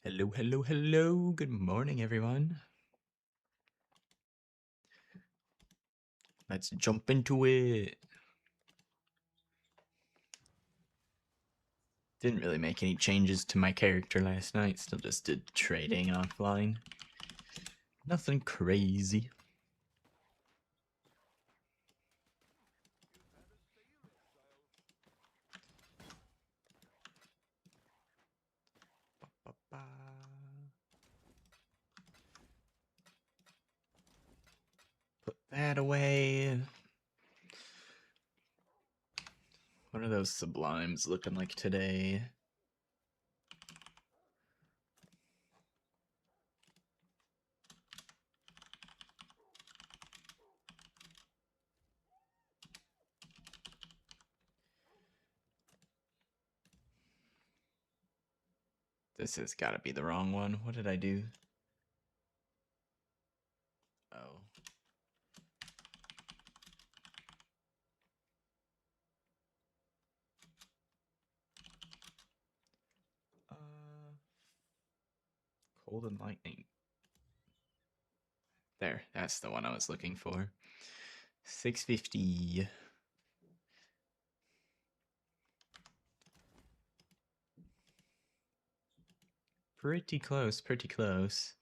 Hello, hello, hello. Good morning, everyone. Let's jump into it. Didn't really make any changes to my character last night. Still just did trading offline. Nothing crazy. Ba-ba-ba. Put that away. What are those sublimes looking like today? This has got to be the wrong one. What did I do? Oh. Cold and lightning. There, that's the one I was looking for. 650. Pretty close, pretty close.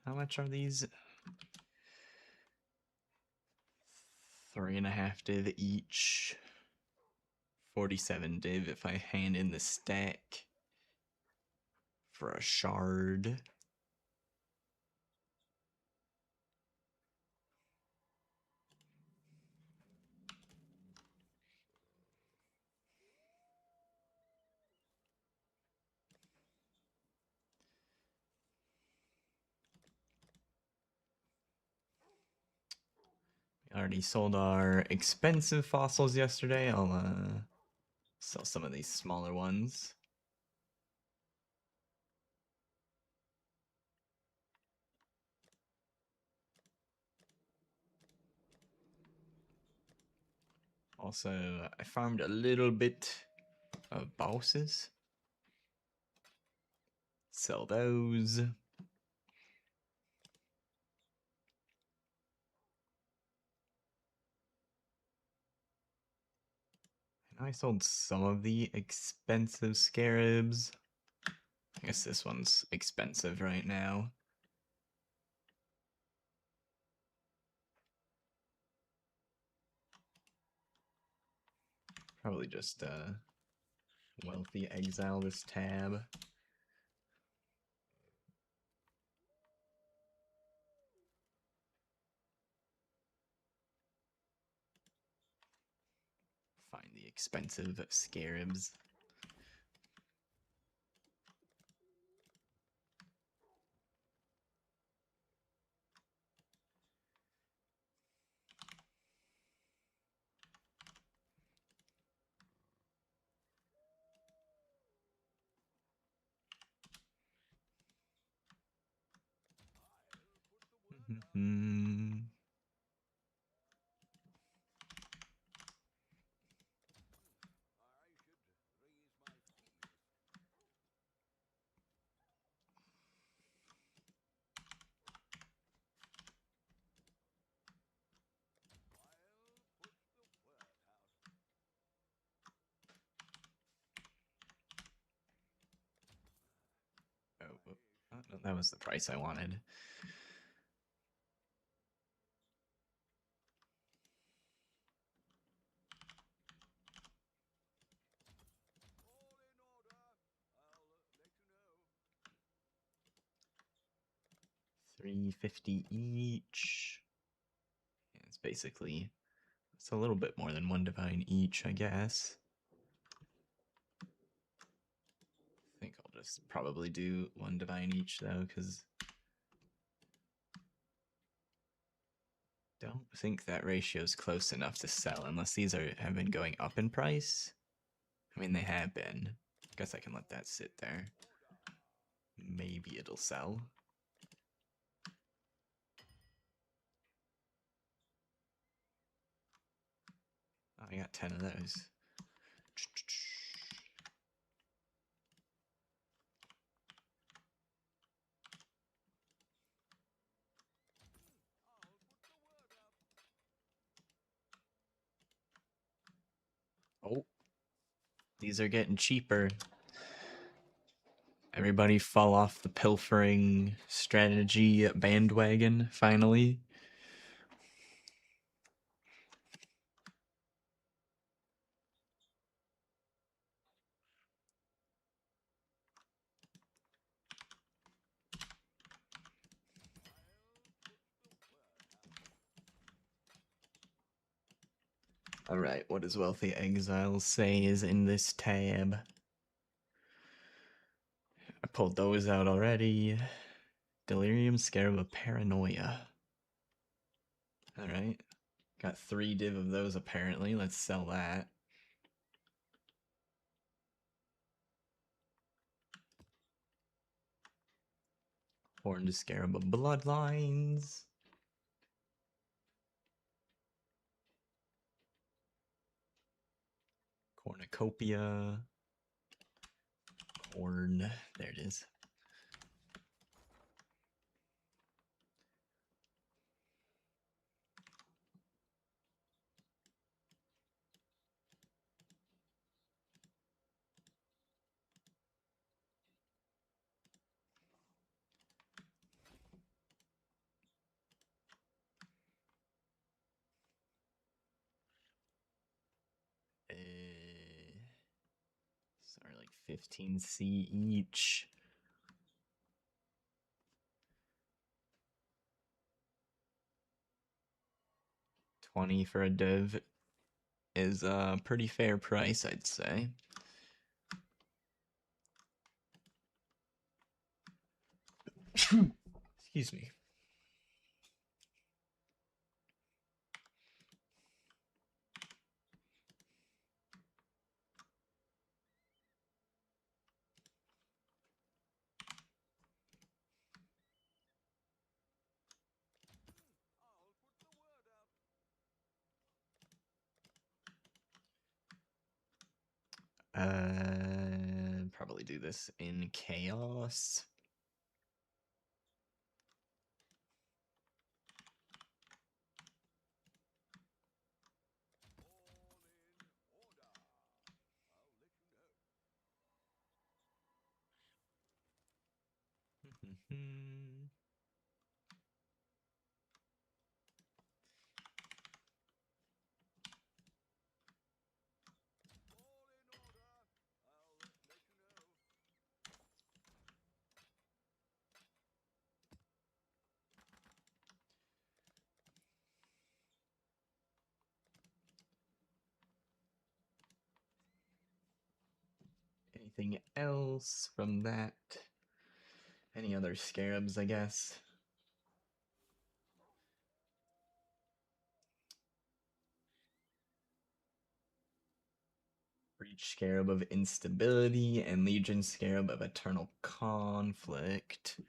How much are these? 3.5 div each. 47 div if I hand in the stack for a shard. We already sold our expensive fossils yesterday. I'll sell some of these smaller ones. Also, I farmed a little bit of bosses. Sell those. And I sold some of the expensive scarabs. I guess this one's expensive right now. Probably just wealthy exile this tab. Find the expensive scarabs. Oh, no, that was the price I wanted. $350 each. Yeah, it's basically, it's a little bit more than one divine each, I guess. I think I'll just probably do one divine each though, because don't think that ratio is close enough to sell unless these have been going up in price. I mean, they have been. Guess I can let that sit there. Maybe it'll sell. Oh, I got 10 of those. These are getting cheaper. Everybody fall off the pilfering strategy bandwagon, finally. Alright, what does Wealthy Exile say is in this tab? I pulled those out already. Delirium, Scarab of Paranoia. Alright. Got 3 div of those apparently. Let's sell that. Horned Scarab of Bloodlines. Cornucopia. Horn. There it is. Sorry, like 15C each. $20 for a div is a pretty fair price, I'd say. Excuse me. Probably do this in chaos. Anything else from that? Any other scarabs, I guess? Breach Scarab of Instability and Legion Scarab of Eternal Conflict.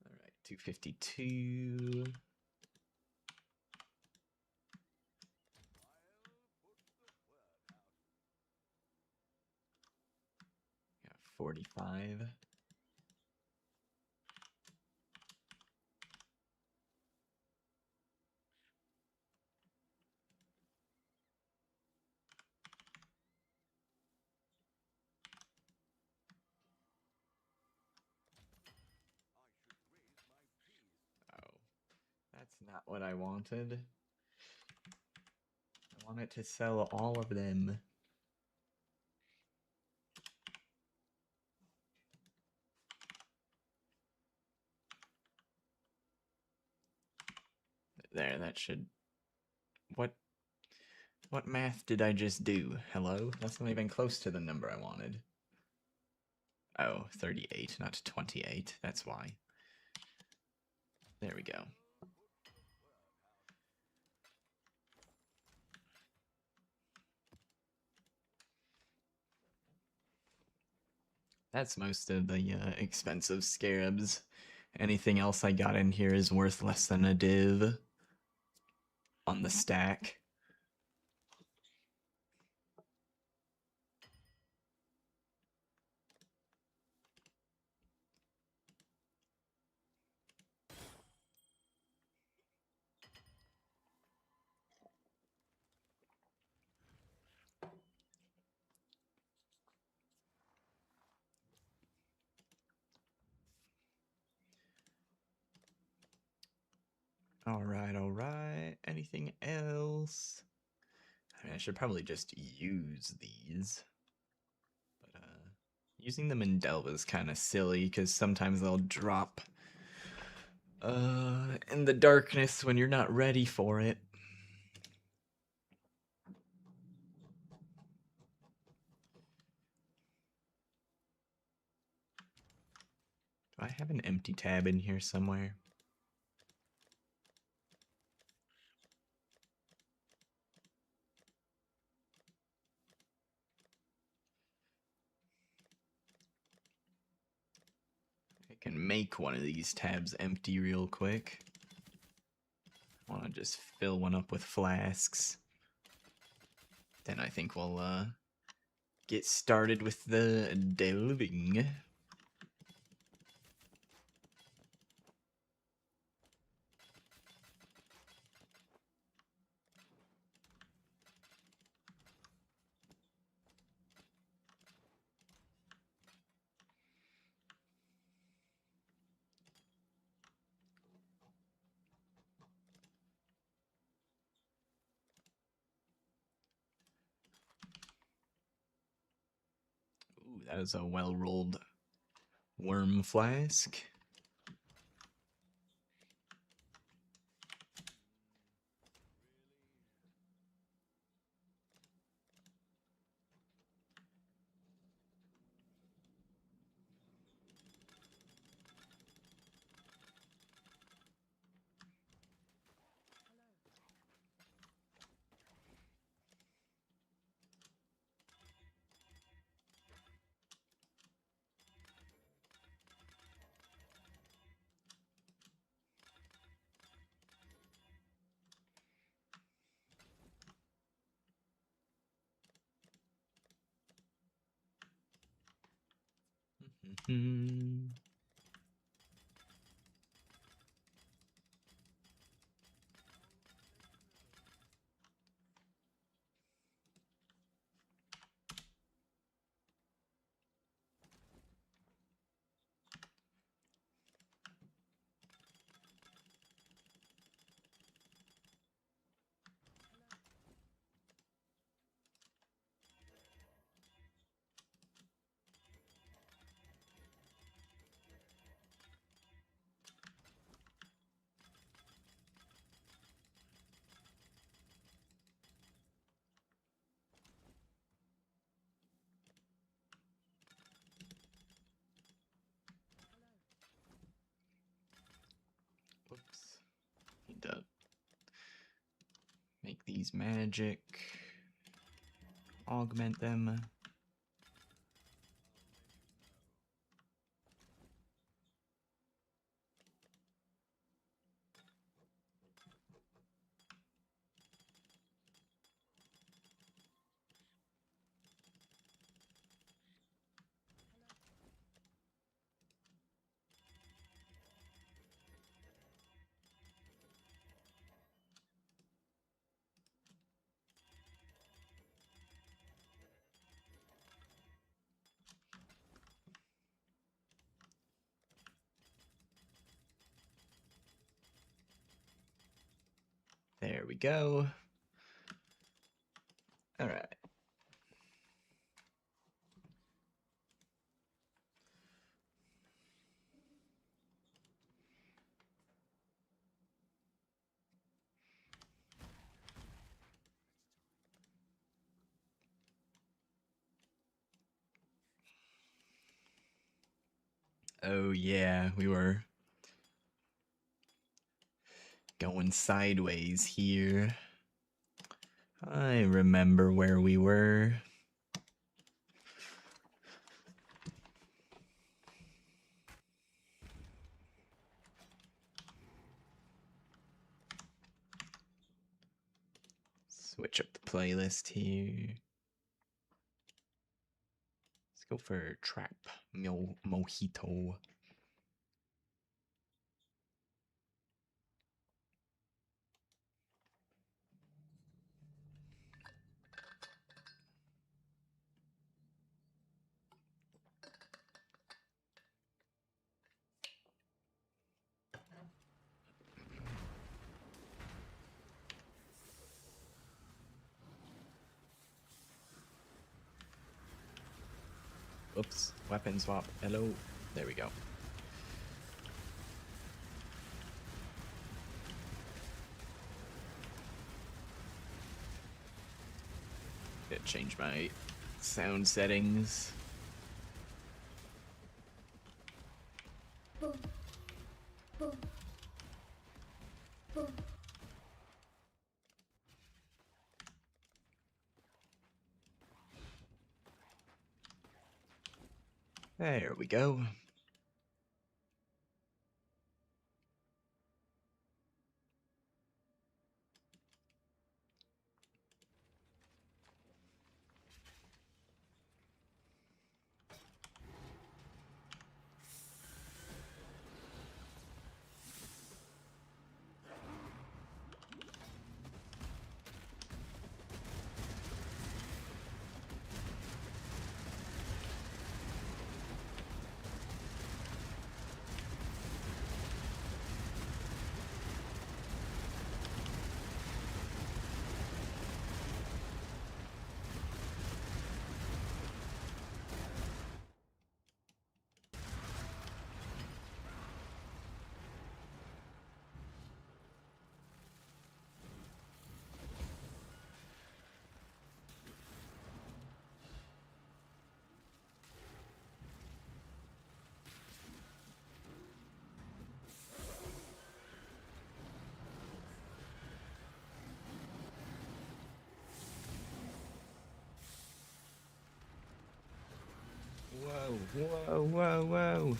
Alright, 252. Got 45. Oh, that's not what I wanted. I wanted to sell all of them. There, that should... What math did I just do? Hello? That's not even close to the number I wanted. Oh, 38, not 28. That's why. There we go. That's most of the expensive scarabs. Anything else I got in here is worth less than a div on the stack. All right. Anything else? I mean, I should probably just use these. But using them in Delve is kind of silly because sometimes they'll drop in the darkness when you're not ready for it. Do I have an empty tab in here somewhere? I can make one of these tabs empty real quick. I want to just fill one up with flasks. Then I think we'll get started with the delving. Ooh, that is a well-rolled worm flask. Whoops. Need to make these magic. Augment them. There we go. All right. Oh yeah, we were going sideways here. I remember where we were. Switch up the playlist here. Let's go for Trap Mojito. Oops, weapon swap. Hello. There we go. Gotta change my sound settings. There we go. Whoa, whoa, whoa, whoa.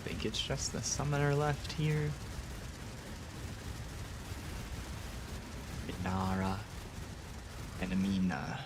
I think it's just the summoner left here. Minara and Amina.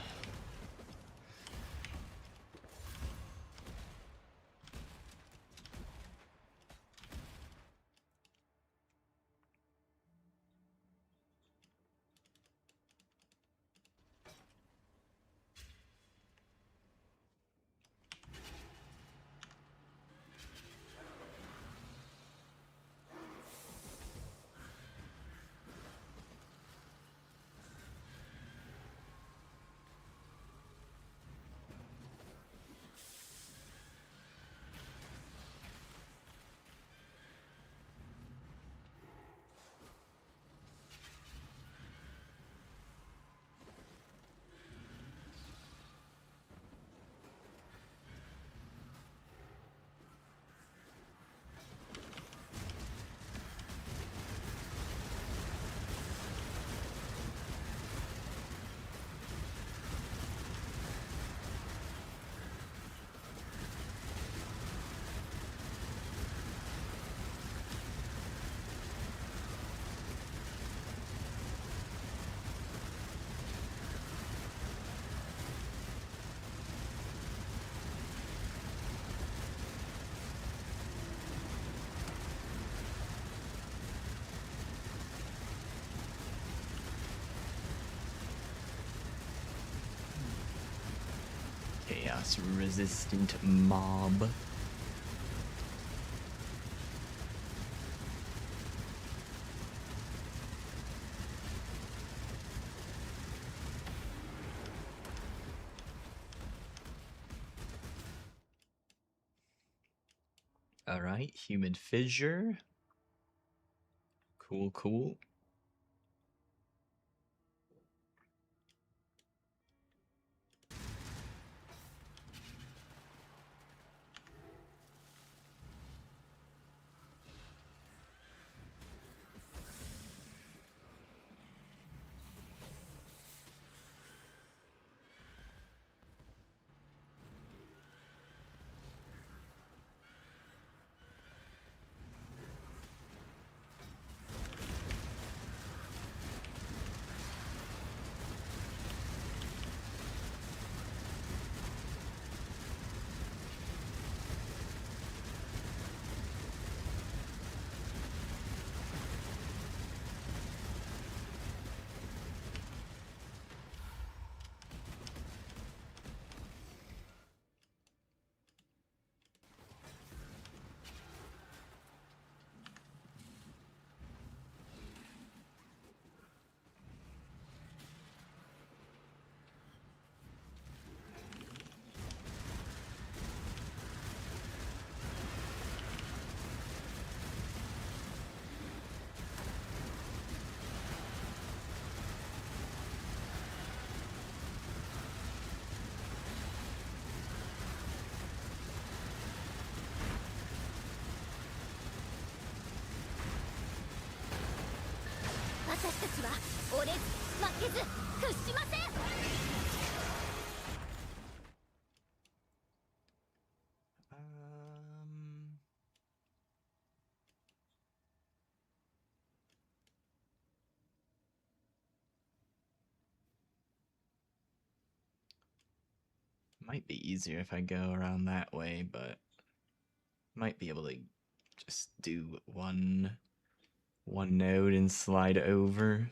Chaos resistant mob. Alright, human fissure. Cool, cool. Might be easier if I go around that way, but might be able to just do one node and slide over.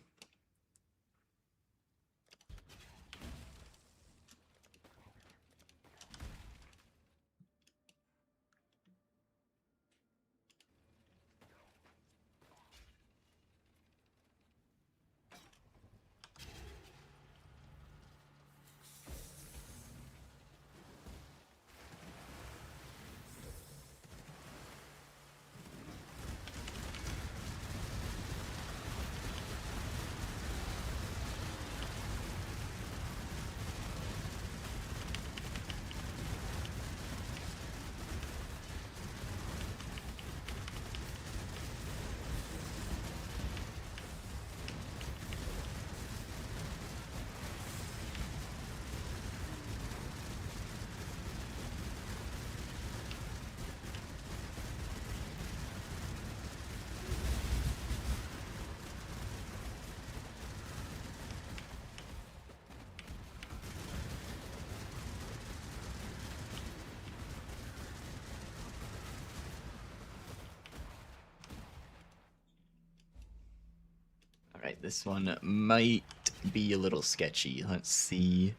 Alright, this one might be a little sketchy. Let's see.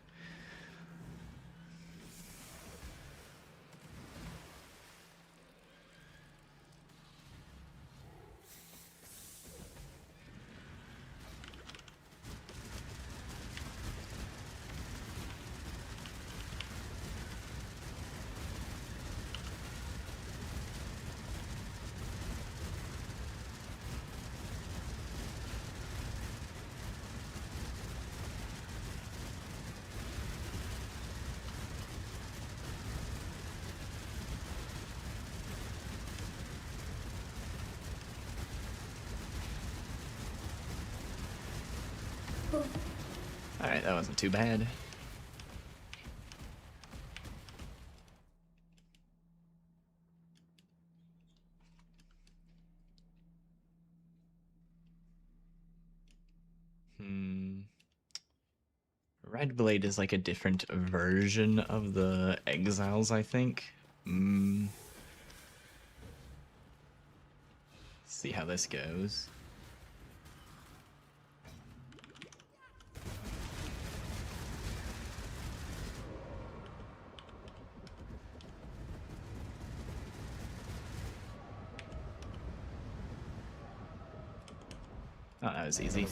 Alright, that wasn't too bad. Red Blade is like a different version of the Exiles, I think. See how this goes. Oh, that was easy.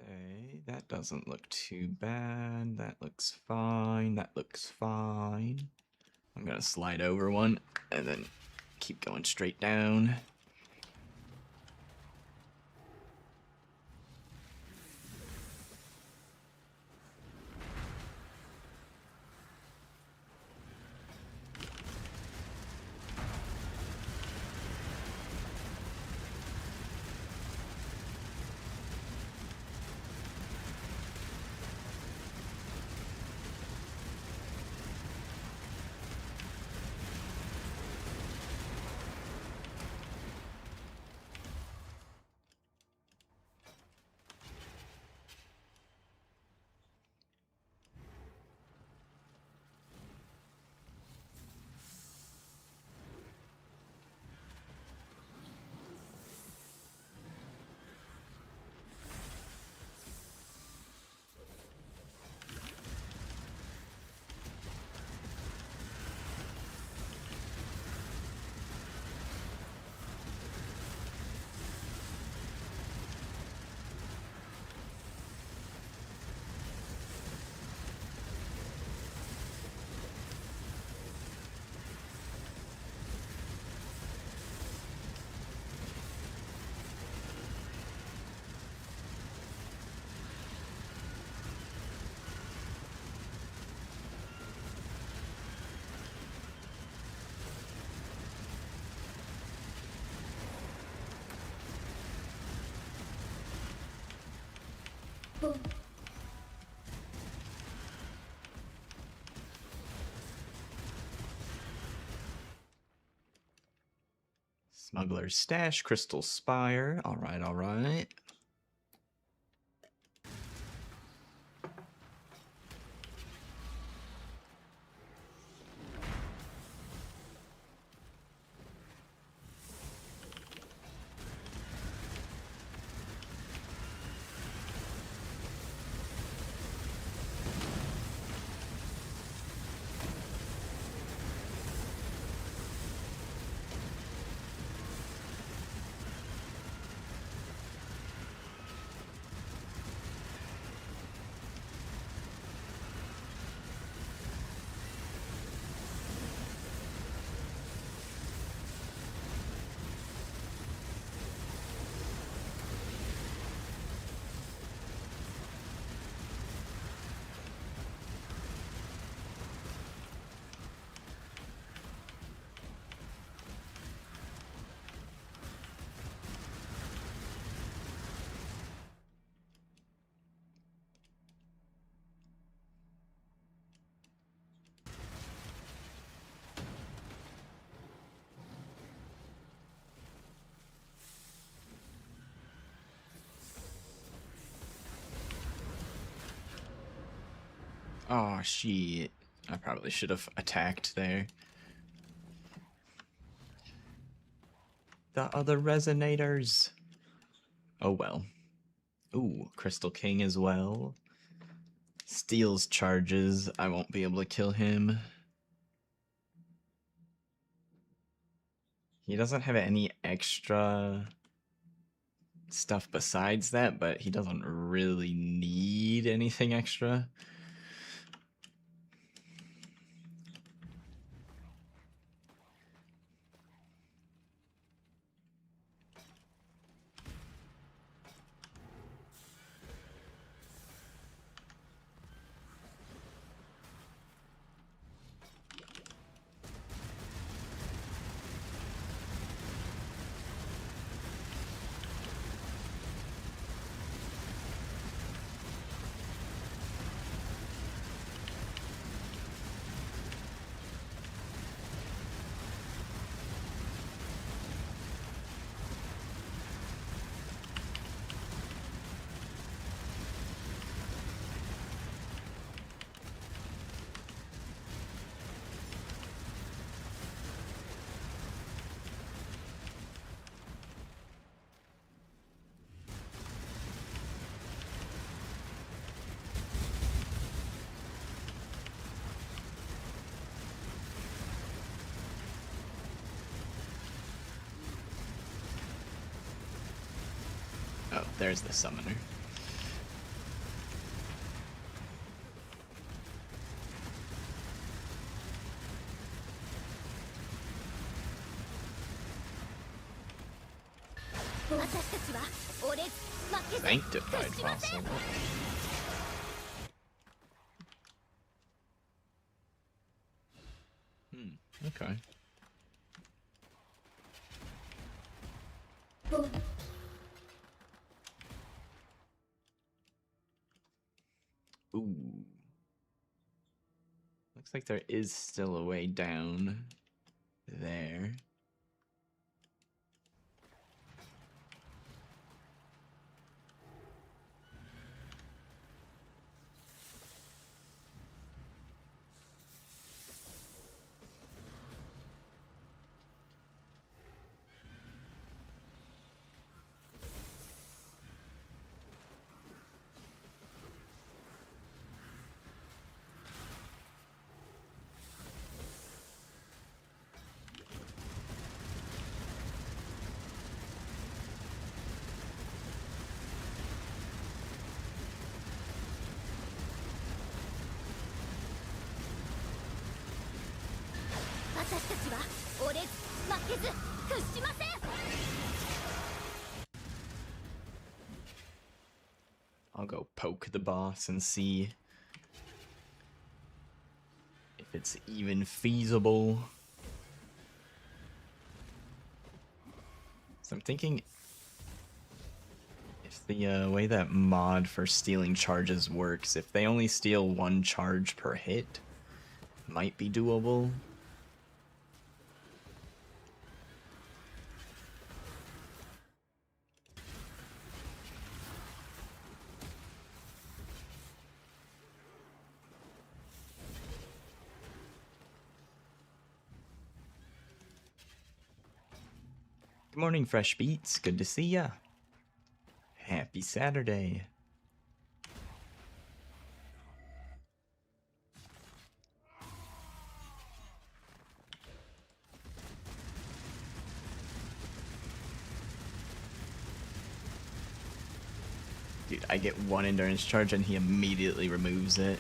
Okay, that doesn't look too bad. That looks fine. That looks fine. I'm gonna slide over one and then keep going straight down. Smuggler's Stash, Crystal Spire. Alright, alright. Oh, shit. I probably should have attacked there. The other resonators. Oh well. Ooh, Crystal King as well. Steals charges. I won't be able to kill him. He doesn't have any extra stuff besides that, but he doesn't really need anything extra. Oh, there's the summoner. Sanctified fossil. Okay. Ooh. Looks like there is still a way down there. I'll go poke the boss and see if it's even feasible. So I'm thinking if the way that mod for stealing charges works, if they only steal 1 charge per hit, might be doable. Good morning, Fresh Beats. Good to see ya. Happy Saturday. Dude, I get one endurance charge and he immediately removes it.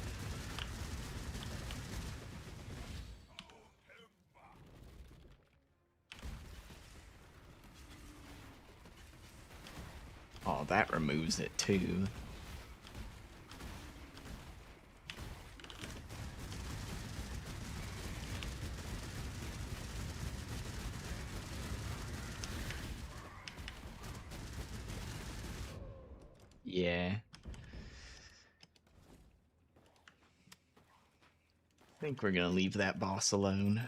Oh, that removes it too. Yeah. I think we're gonna leave that boss alone.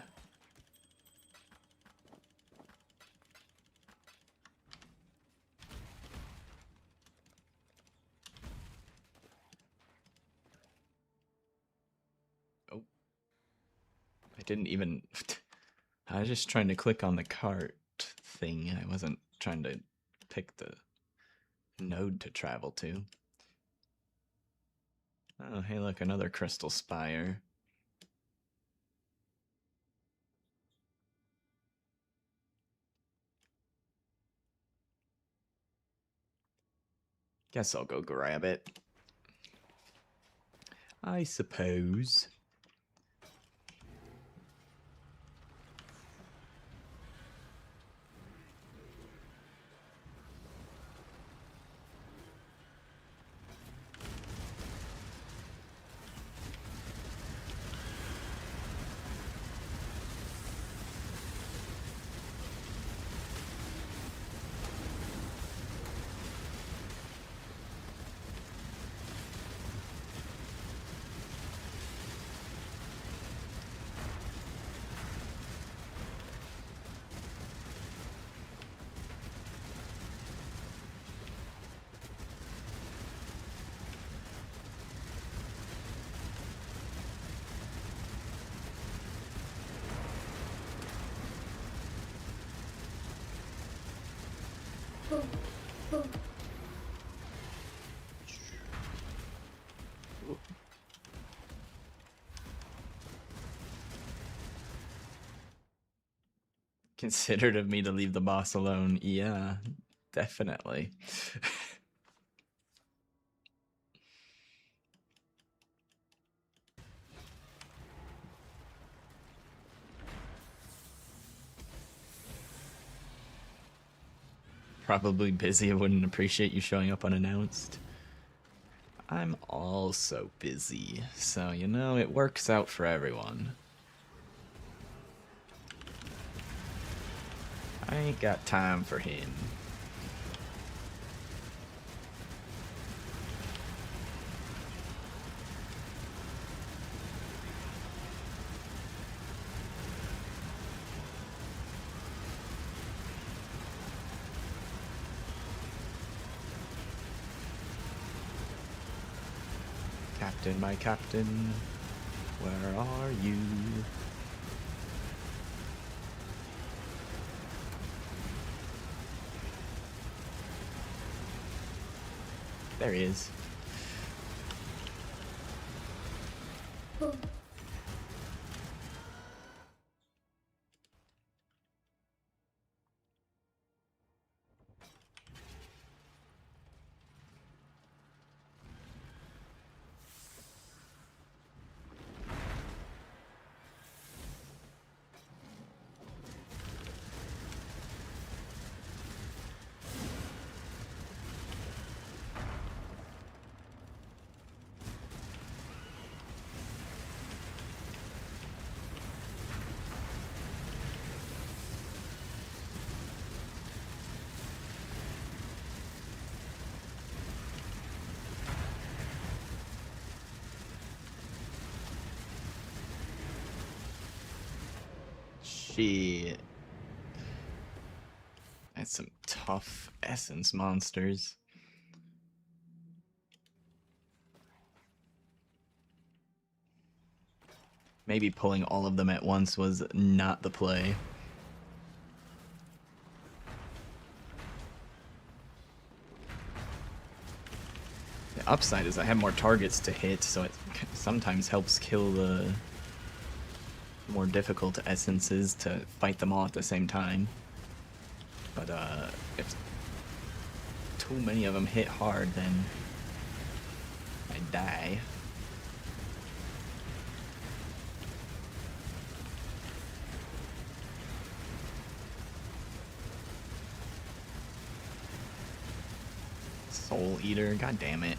Oh. I didn't even... I was just trying to click on the cart thing. I wasn't trying to pick the node to travel to. Oh, hey look, another crystal spire. Guess I'll go grab it. I suppose. Considered of me to leave the boss alone. Yeah, definitely. Probably busy. I wouldn't appreciate you showing up unannounced. I'm also busy, so you know, it works out for everyone. I ain't got time for him. Captain, my captain, where are you? There he is. Shit. That's some tough essence monsters. Maybe pulling all of them at once was not the play. upside is I have more targets to hit, so it sometimes helps kill the more difficult essences to fight them all at the same time. But if too many of them hit hard, then I die. Soul Eater, god damn it.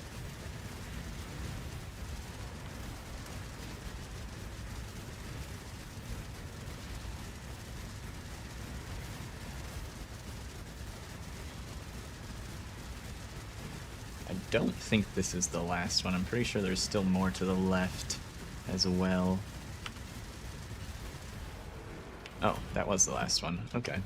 I don't think this is the last one. I'm pretty sure there's still more to the left as well. Oh, that was the last one. Okay.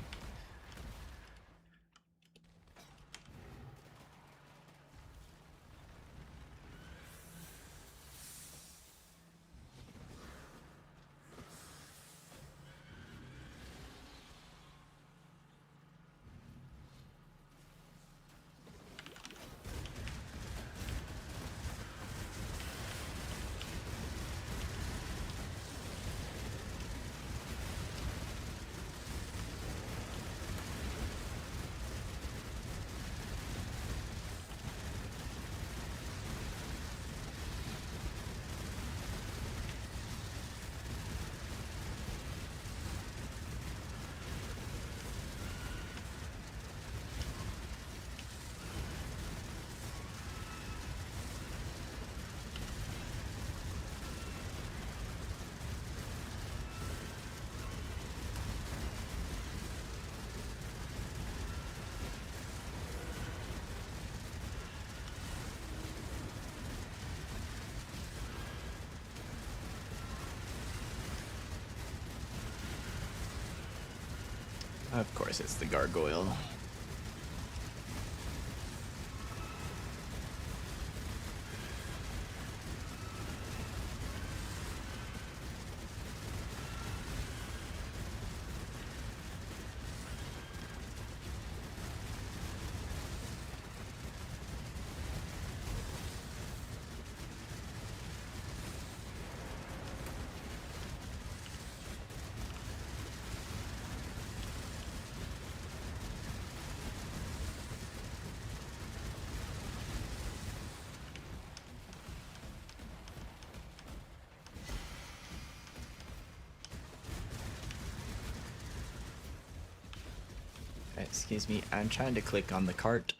Of course, it's the gargoyle. Excuse me, I'm trying to click on the cart.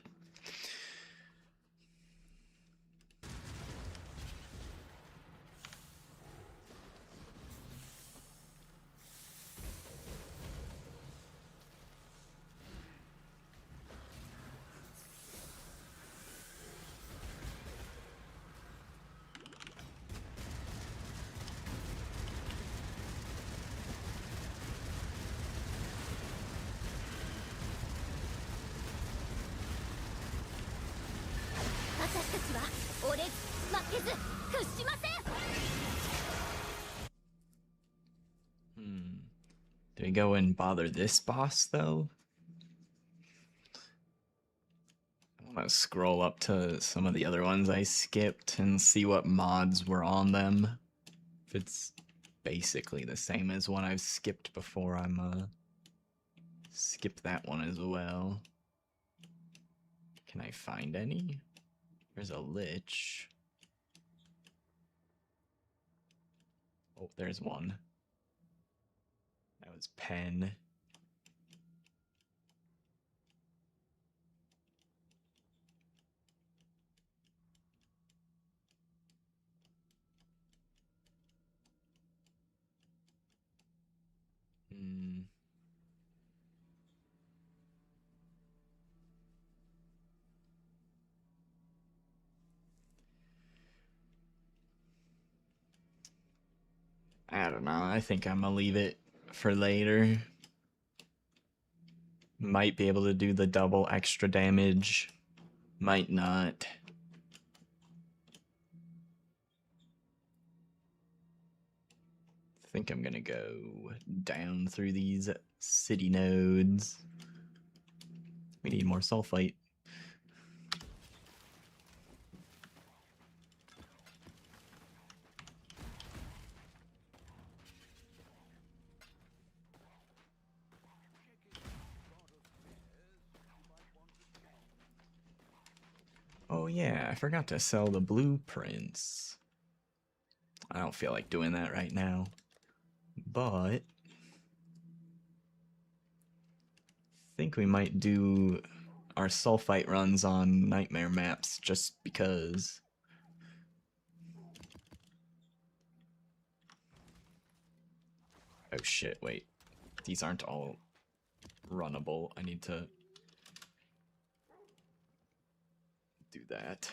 Do we go and bother this boss, though? I want to scroll up to some of the other ones I skipped and see what mods were on them. If it's basically the same as one I've skipped before, I'm skip that one as well. Can I find any? There's a lich. Oh, there's one. That was Pen. I don't know. I think I'm gonna leave it for later. Might be able to do the double extra damage. Might not. I think I'm gonna go down through these city nodes. We need more sulphite. yeah, I forgot to sell the blueprints. I don't feel like doing that right now. But I think we might do our sulphite runs on nightmare maps just because. Oh shit, wait. These aren't all runnable. I need to do that.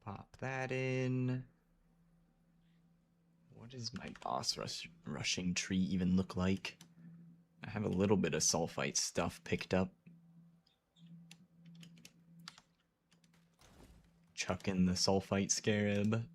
Pop that in. What does my boss rushing tree even look like? I have a little bit of sulphite stuff picked up. Chuck in the sulphite scarab.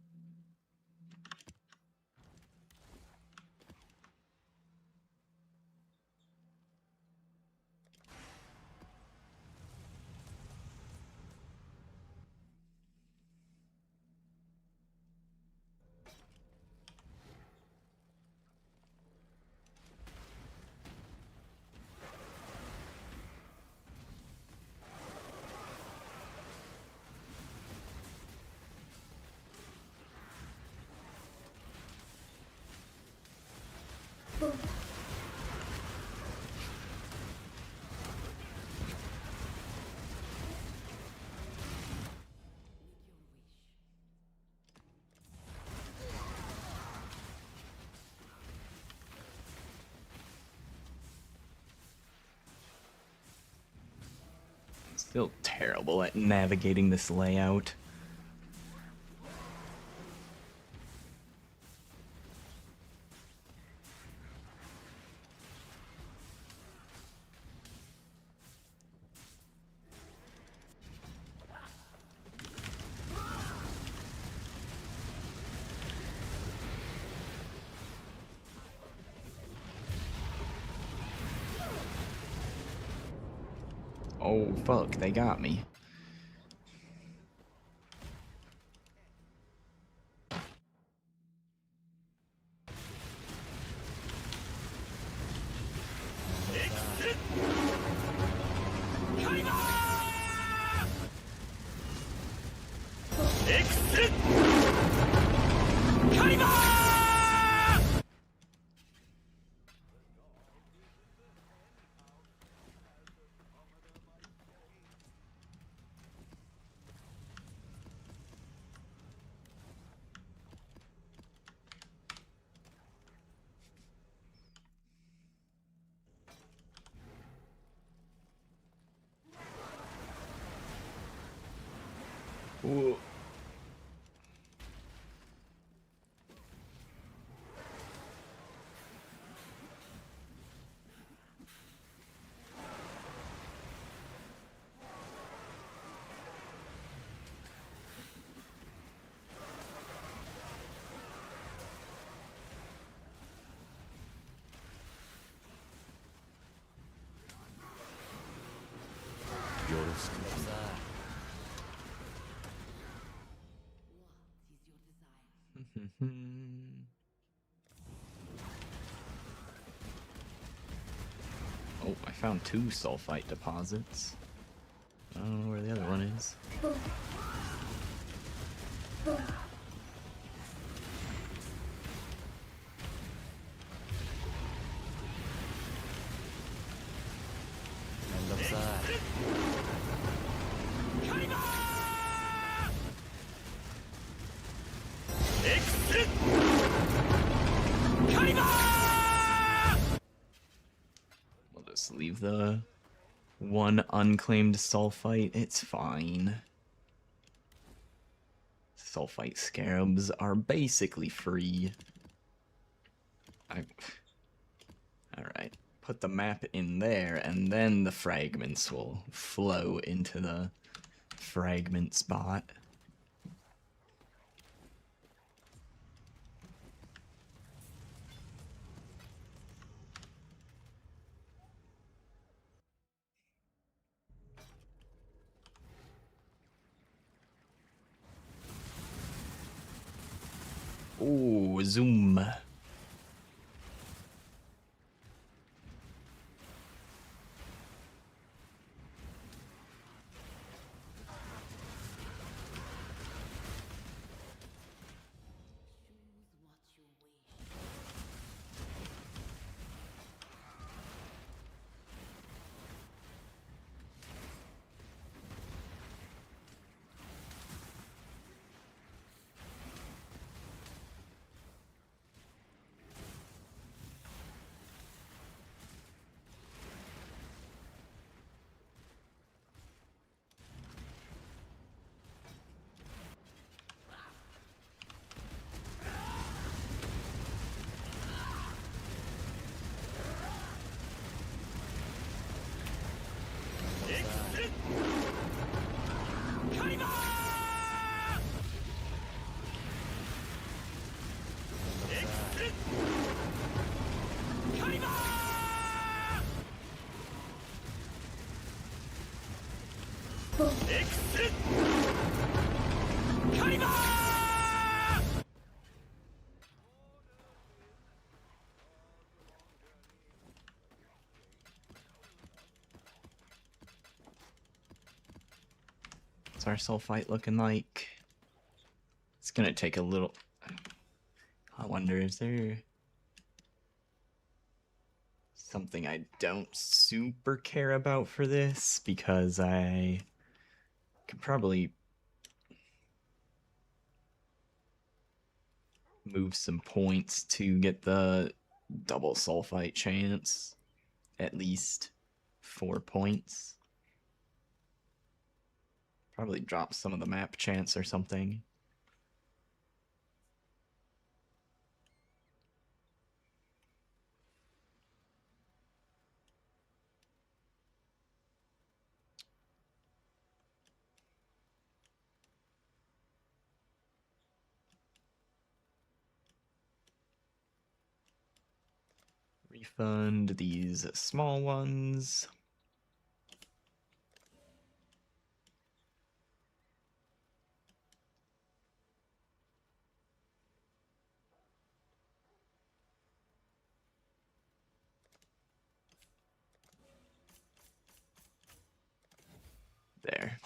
Still terrible at navigating this layout. Oh fuck, they got me. Ooh. Oh, I found 2 sulphite deposits. I don't know where the other one is. We'll just leave the one unclaimed sulphite. It's fine. Sulphite scarabs are basically free. Alright. Put the map in there, and then the fragments will flow into the fragment spot. Ooh, go, zoom. What's our Sulphite looking like? It's gonna take a little... I wonder, is there something I don't super care about for this? Because I could probably move some points to get the double Sulphite chance. At least 4 points. Probably drop some of the map chance or something. Refund these small ones. There.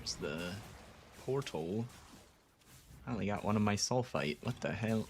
There's the portal. I only got one of my Sulphite. What the hell?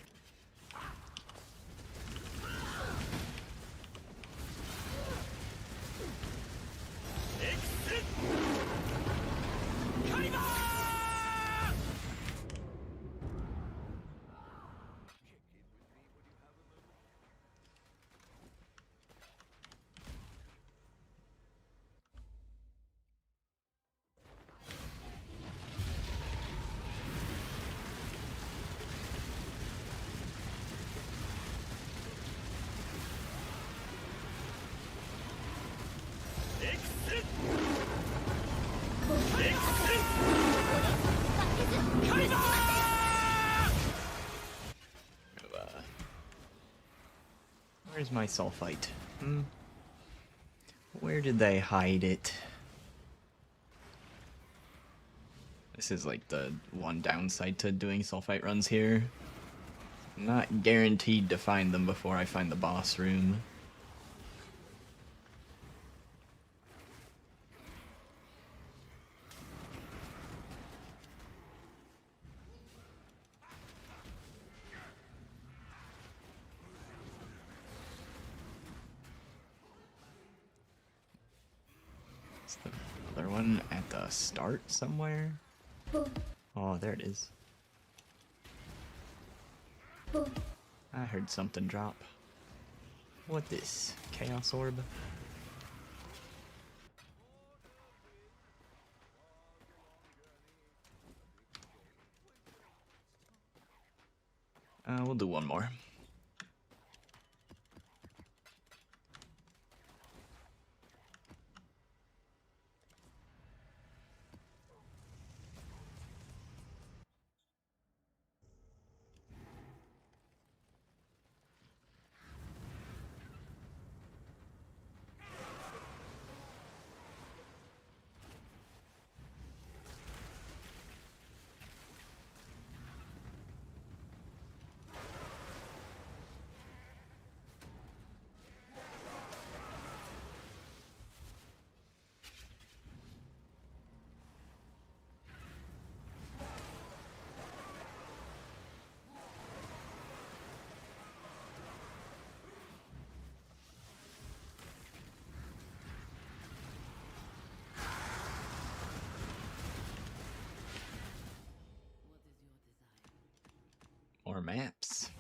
Where's my Sulphite? Where did they hide it? This is like the one downside to doing Sulphite runs here. I'm not guaranteed to find them before I find the boss room. one at the start somewhere? Oh, there it is. I heard something drop. What this? Chaos Orb? We'll do one more. More maps.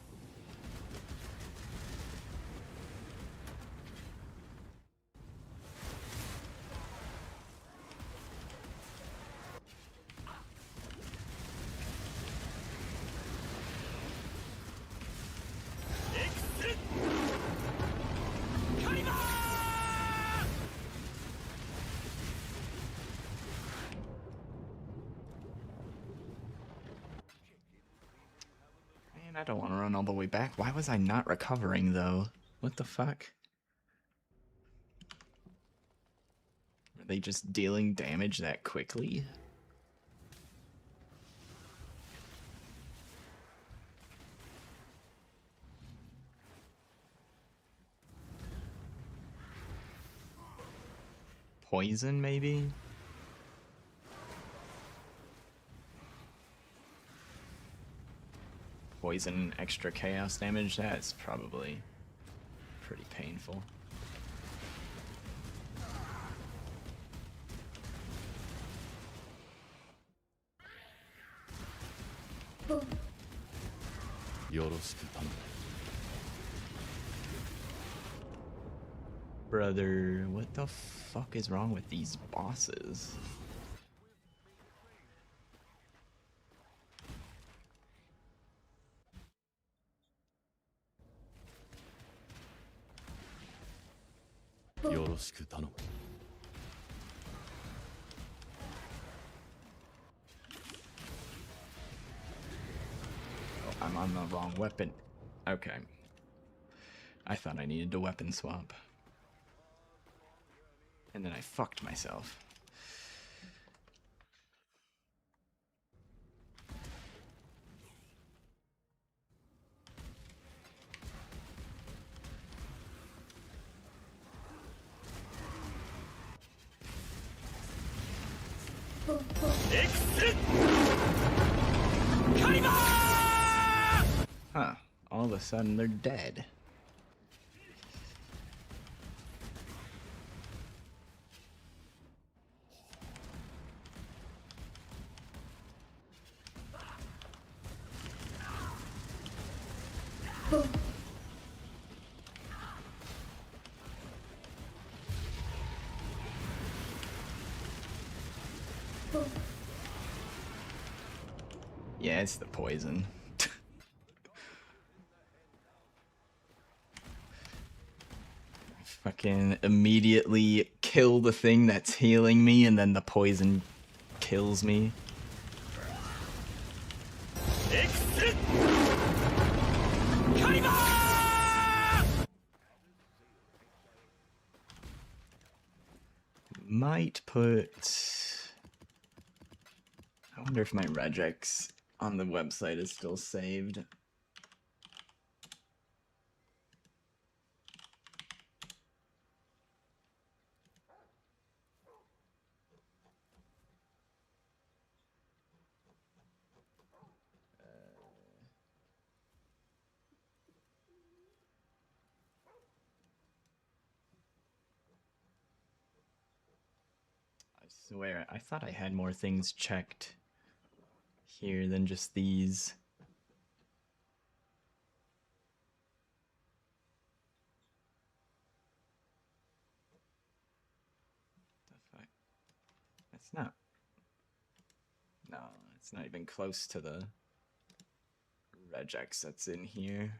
I don't want to run all the way back. Why was I not recovering, though? What the fuck? Are they just dealing damage that quickly? Poison, maybe? Poison, extra chaos damage? That's probably pretty painful. Brother, what the fuck is wrong with these bosses? I'm on the wrong weapon. Okay. I thought I needed to weapon swap. And then I fucked myself. Huh. All of a sudden they're dead. Yeah, it's the poison. Fucking immediately kill the thing that's healing me, and then the poison kills me. Might put... I wonder if my regex on the website is still saved. I swear, I thought I had more things checked here than just these. The fuck? That's not... No, it's not even close to the regex that's in here.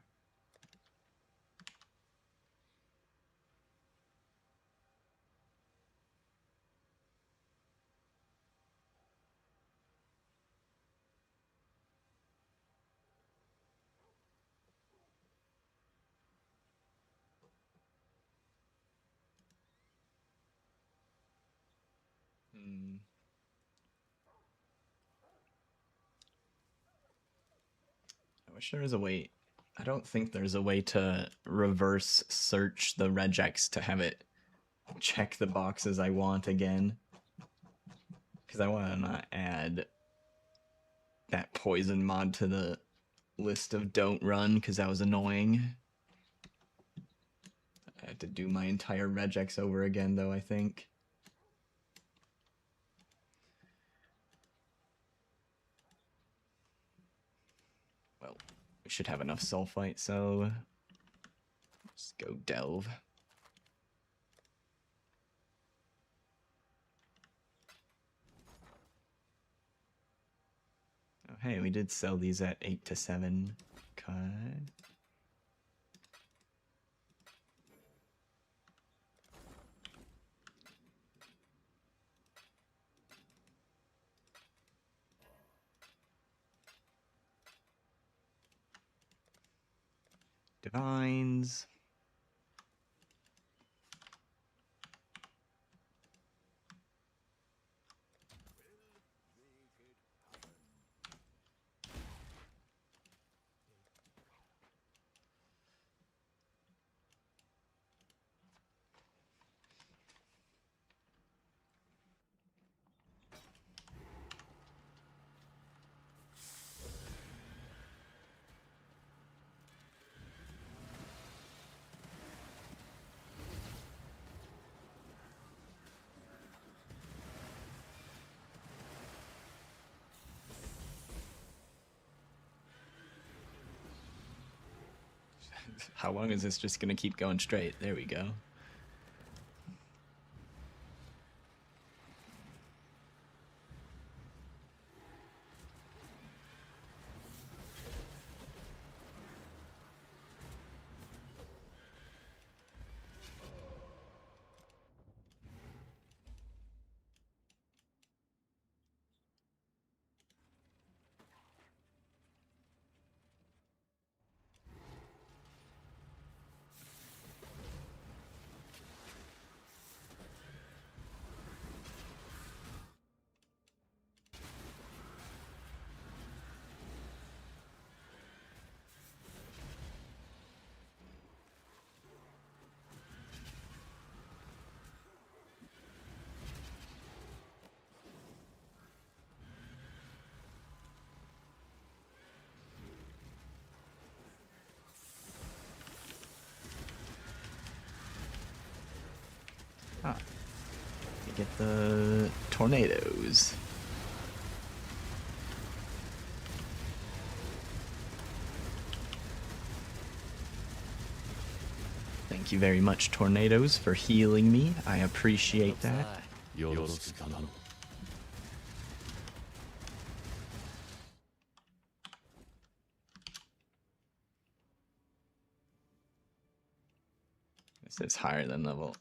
I wish there was a way. I don't think there's a way to reverse search the regex to have it check the boxes I want again. Because I want to not add that poison mod to the list of don't run, because that was annoying. I had to do my entire regex over again, though, I think. Well, we should have enough sulphite, so let's go delve. Oh, hey, we did sell these at 8 to 7. Okay. Divines. How long is this just gonna keep going straight? There we go. Ah, you get the tornadoes. Thank you very much, tornadoes, for healing me. I appreciate that. This is higher than level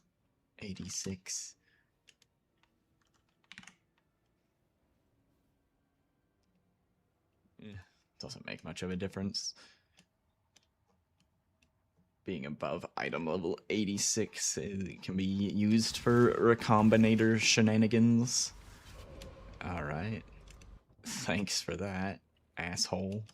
86. Yeah, doesn't make much of a difference. Being above item level 86, it can be used for recombinator shenanigans. Alright. Thanks for that, asshole.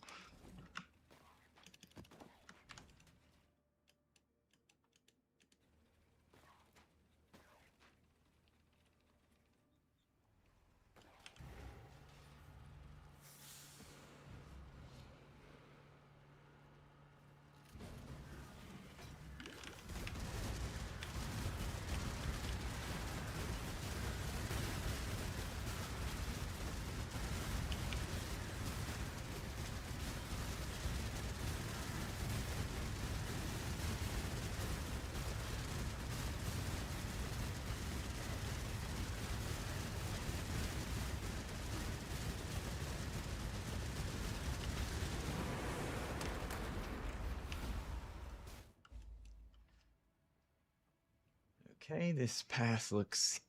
Okay, this path looks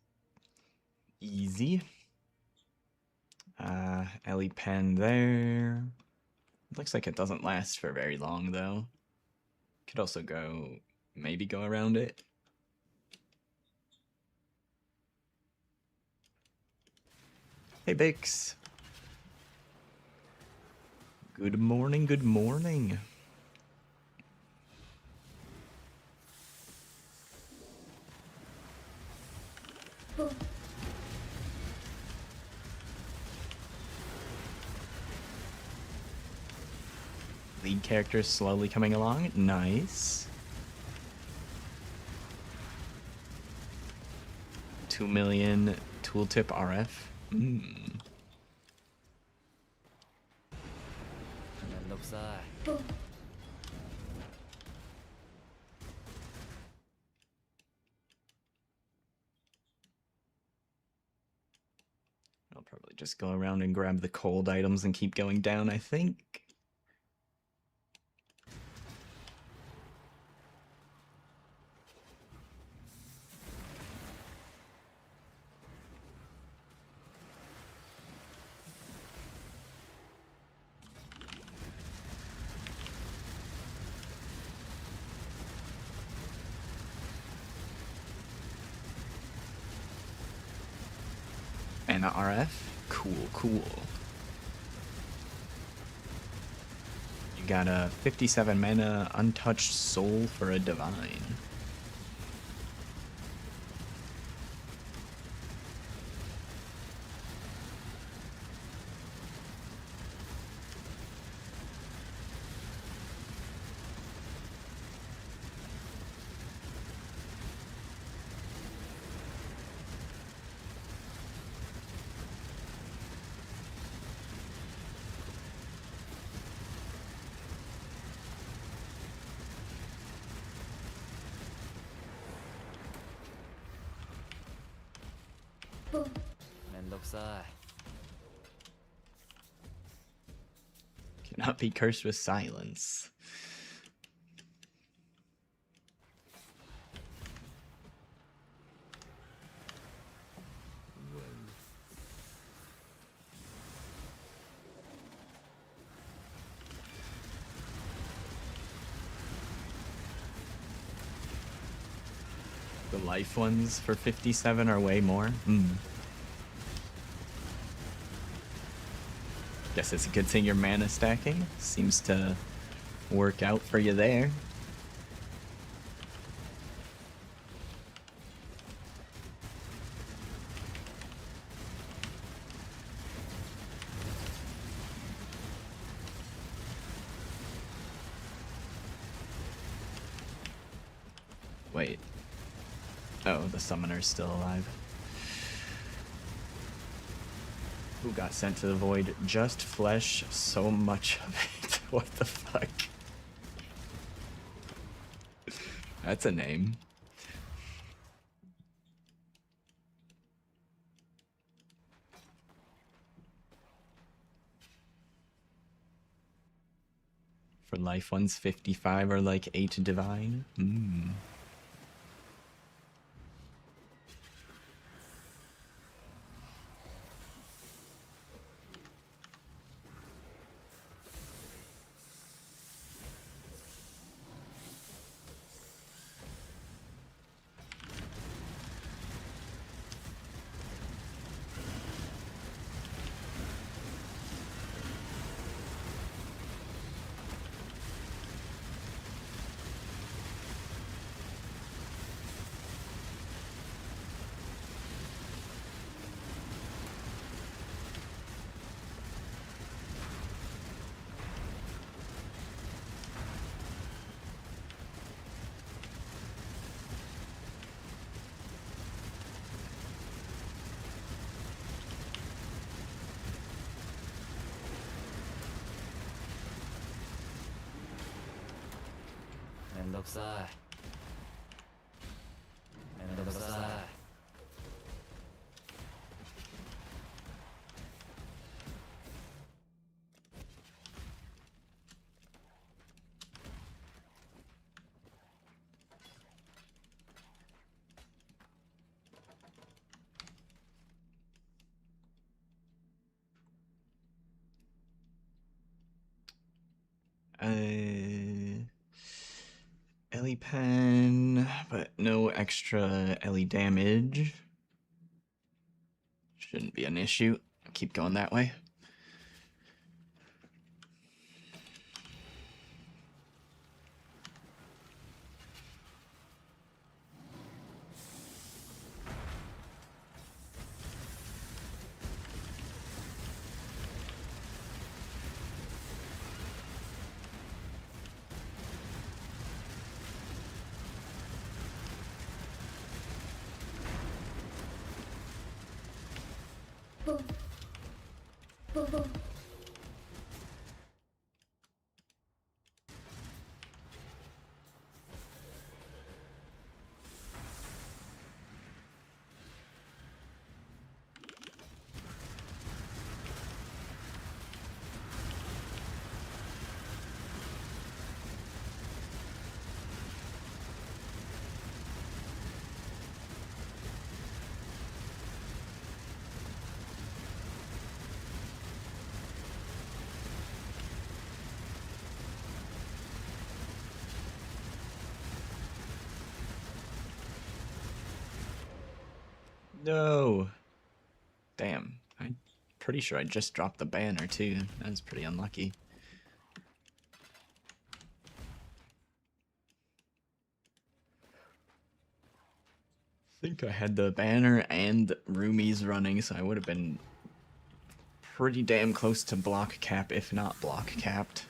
easy. Ellie pen there. Looks like it doesn't last for very long though. Could also maybe go around it. Hey Bix. Good morning, good morning. Lead character slowly coming along. Nice. 2 million tooltip RF. I'll probably just go around and grab the cold items and keep going down, I think. And RF? Cool, cool. You got a 57 mana untouched soul for a divine. Cannot be cursed with silence. The life ones for 57 are way more. Guess it's a good thing your mana stacking seems to work out for you there. Wait. Oh, the summoner's still alive. Who got sent to the void? Just flesh, so much of it. What the fuck? That's a name. For life ones, 55 are like 8 divine. Ellie pen, but no extra Ellie damage. Shouldn't be an issue. Keep going that way. Boom. Boom, boom. No. Damn. I'm pretty sure I just dropped the banner too. That was pretty unlucky. I think I had the banner and roomies running, so I would have been pretty damn close to block cap, if not block capped.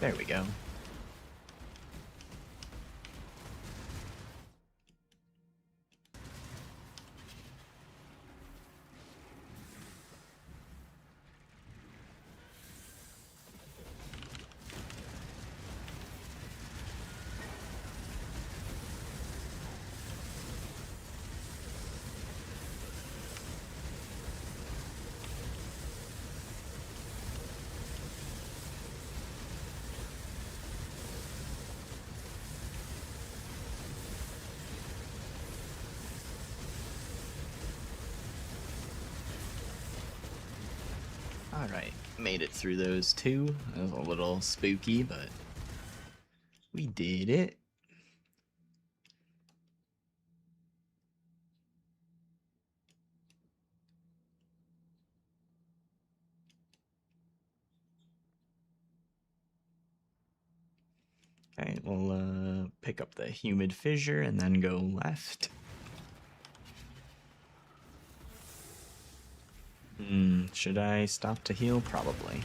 There we go. Alright, made it through those two. That was a little spooky, but we did it. Okay, we'll pick up the humid fissure and then go left. Should I stop to heal? Probably.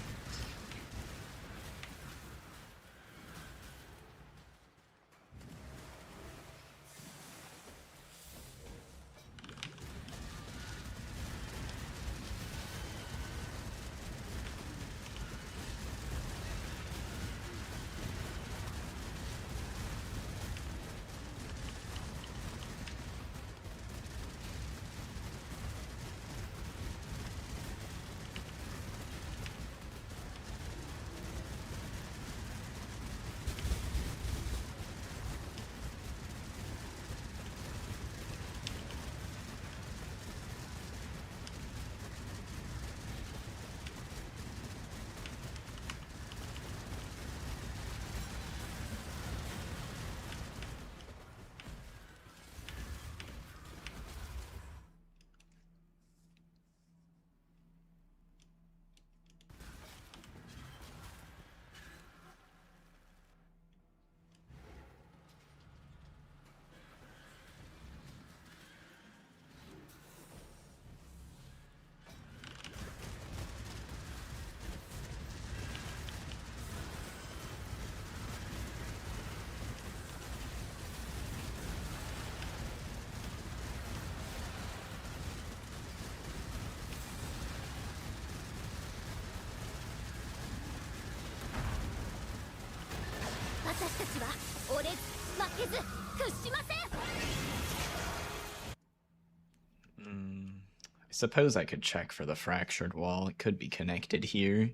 suppose I could check for the fractured wall. It could be connected here.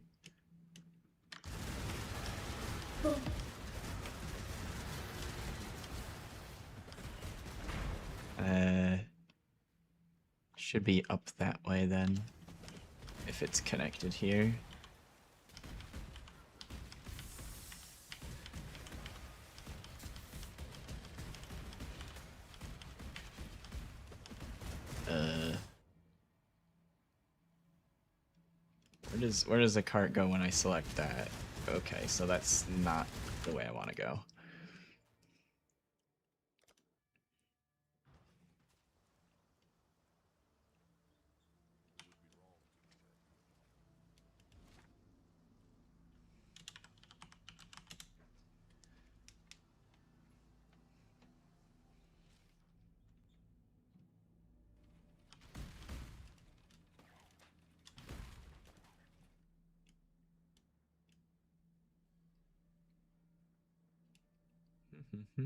Boom. Should be up that way then, if it's connected here. Where does the cart go when I select that? Okay, so that's not the way I want to go. Yep,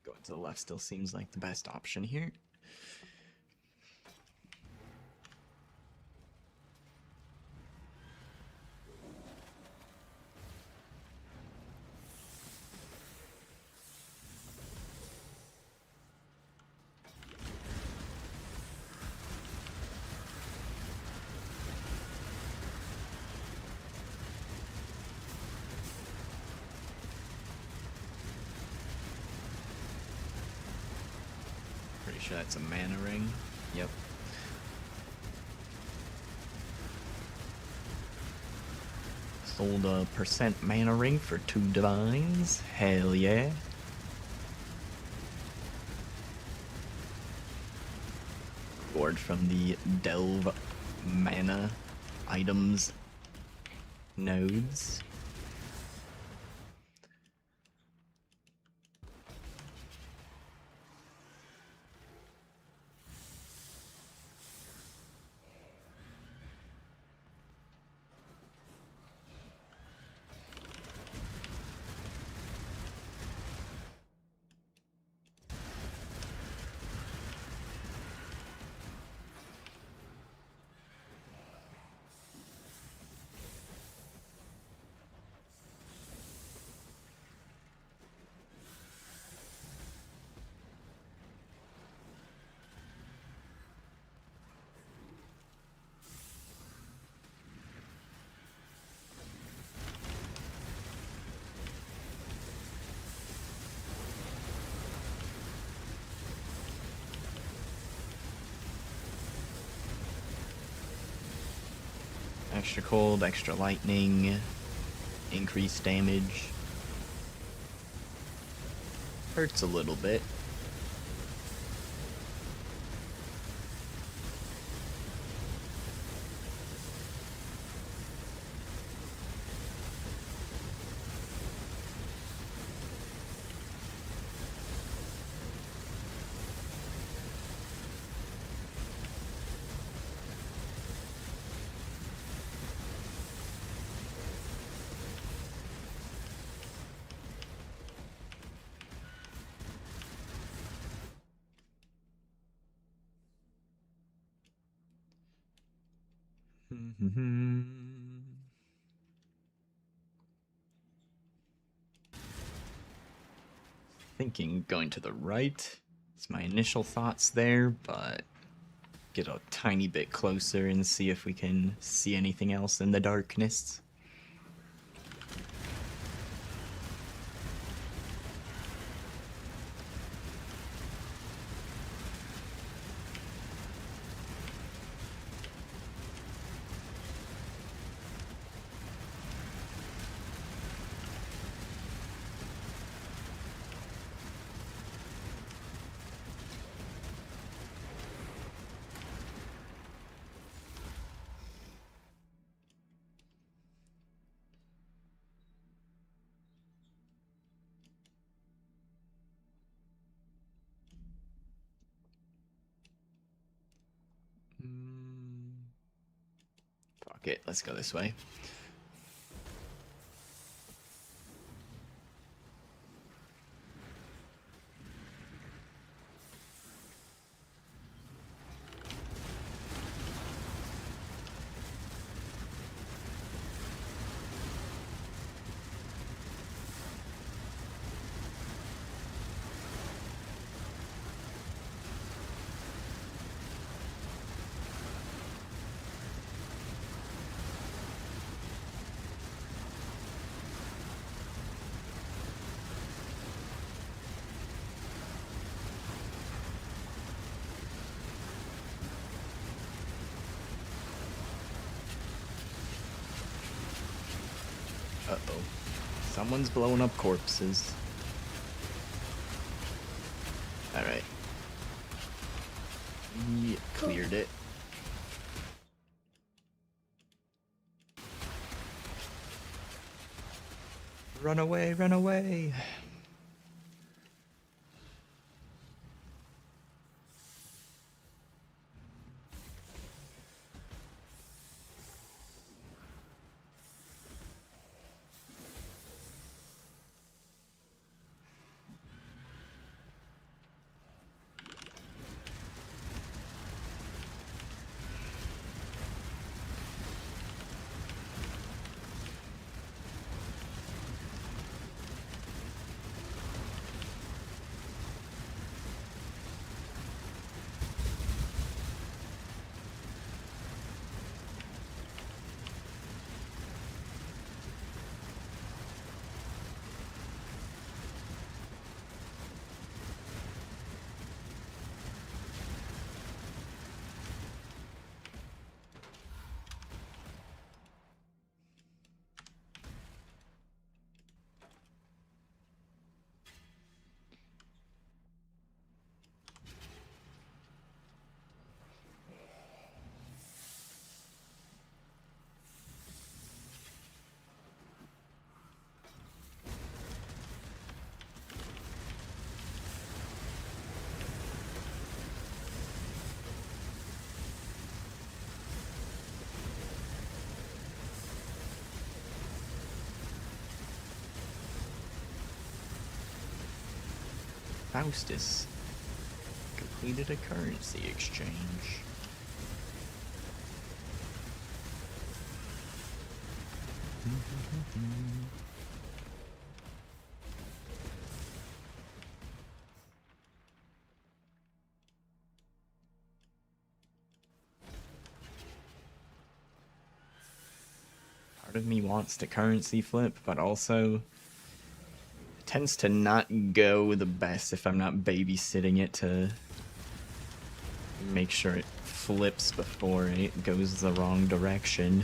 going to the left still seems like the best option here. Pretty sure that's a mana ring. Yep. Sold a % mana ring for 2 divines. Hell yeah. Board from the delve mana items nodes. Extra cold, extra lightning, increased damage. Hurts a little bit. Thinking going to the right. It's my initial thoughts there, but get a tiny bit closer and see if we can see anything else in the darkness. Fuck it, let's go this way. Uh-oh. Someone's blowing up corpses. Alright. We cleared it. Run away, run away! Faustus completed a currency exchange. Part of me wants to currency flip, but also it tends to not go the best if I'm not babysitting it to make sure it flips before it goes the wrong direction.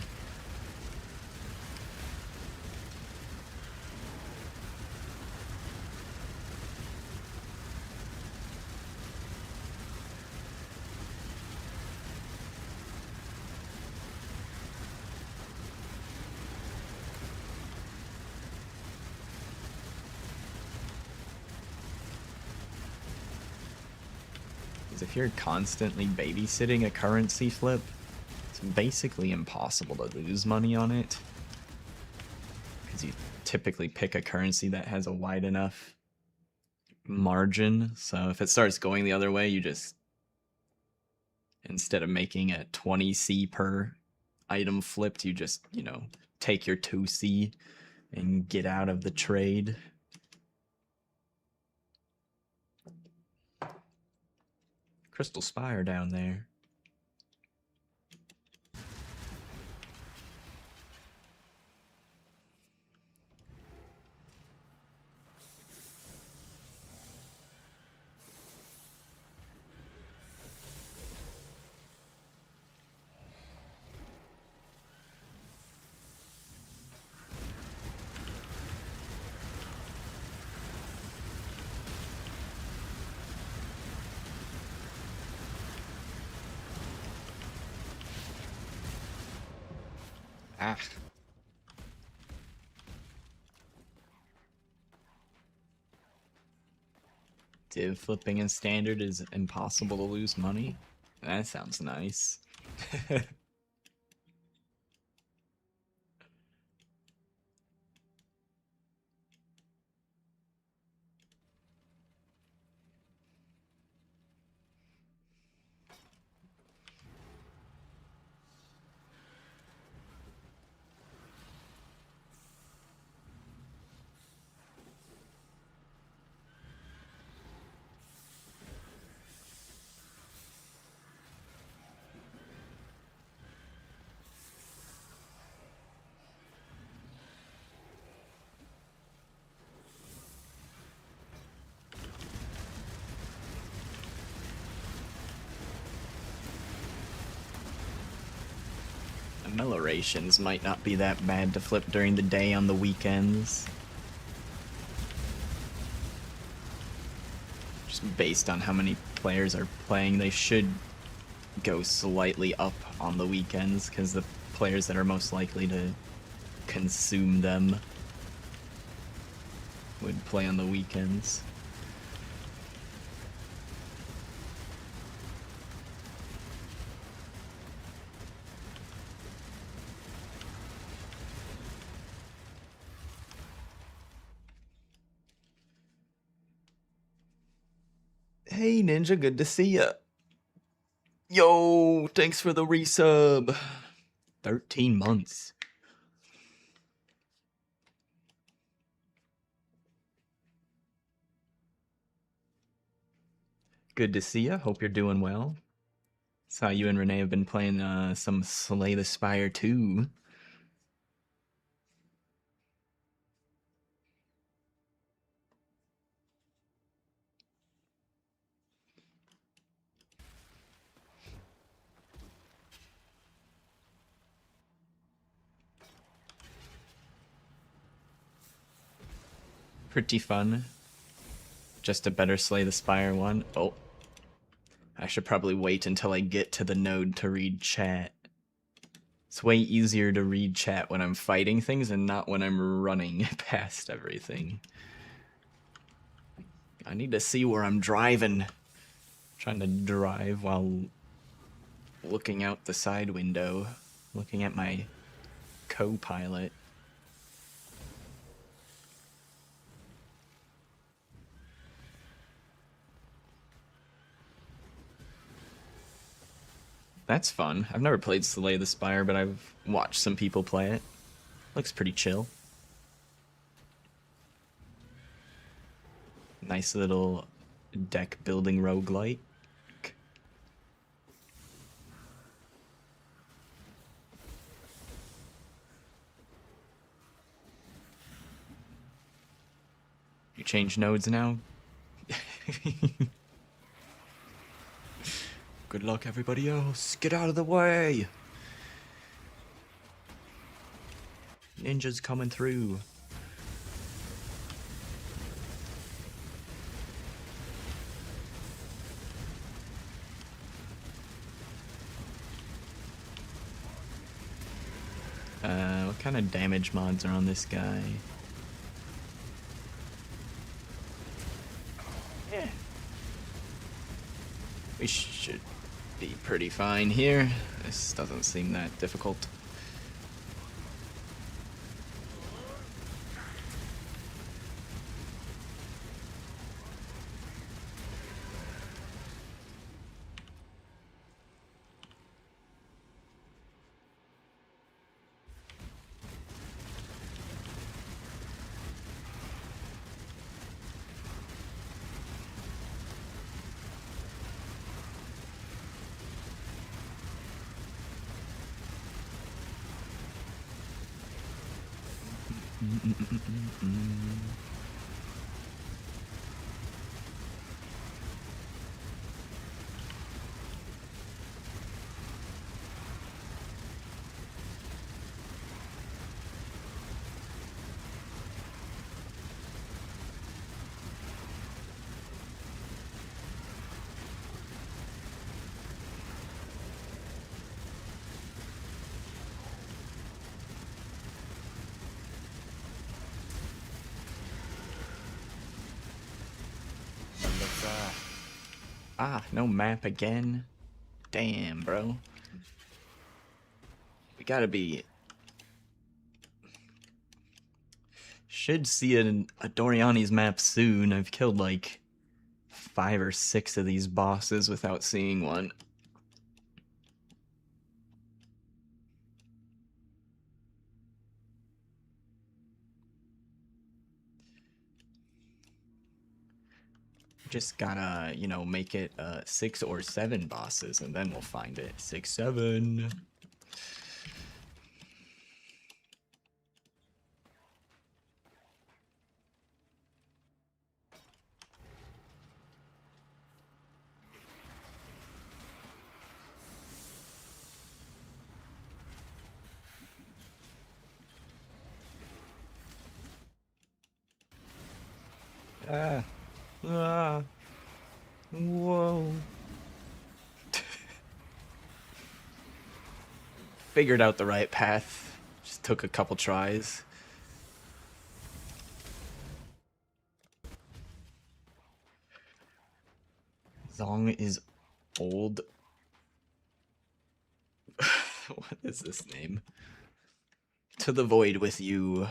If you're constantly babysitting a currency flip, it's basically impossible to lose money on it. Because you typically pick a currency that has a wide enough margin. So if it starts going the other way, you just, instead of making a 20C per item flipped, you just, you know, take your 2C and get out of the trade. Crystal Spire down there. Ah. Div flipping in standard is impossible to lose money? That sounds nice. Mellorations might not be that bad to flip during the day on the weekends. Just based on how many players are playing, they should go slightly up on the weekends, because the players that are most likely to consume them would play on the weekends. Hey Ninja, good to see ya. Yo, thanks for the resub. 13 months. Good to see ya. Hope you're doing well. Saw you and Renee have been playing some Slay the Spire 2. Pretty fun. Just a better Slay the Spire one. Oh. I should probably wait until I get to the node to read chat. It's way easier to read chat when I'm fighting things and not when I'm running past everything. I need to see where I'm driving. Trying to drive while looking out the side window, looking at my co-pilot. That's fun. I've never played Slay the Spire, but I've watched some people play it. Looks pretty chill. Nice little deck building roguelite. You change nodes now? Good luck, everybody else. Get out of the way. Ninja's coming through. What kind of damage mods are on this guy? Yeah. We should be pretty fine here. This doesn't seem that difficult. Ah, no map again. Damn, bro. We gotta be... Should see a Doriani's map soon. I've killed like 5 or 6 of these bosses without seeing one. Just gotta, you know, make it 6 or 7 bosses, and then we'll find it. 6, 7. Ah. Ah. Whoa. Figured out the right path. Just took a couple tries. Zong is old. What is this name? To the void with you.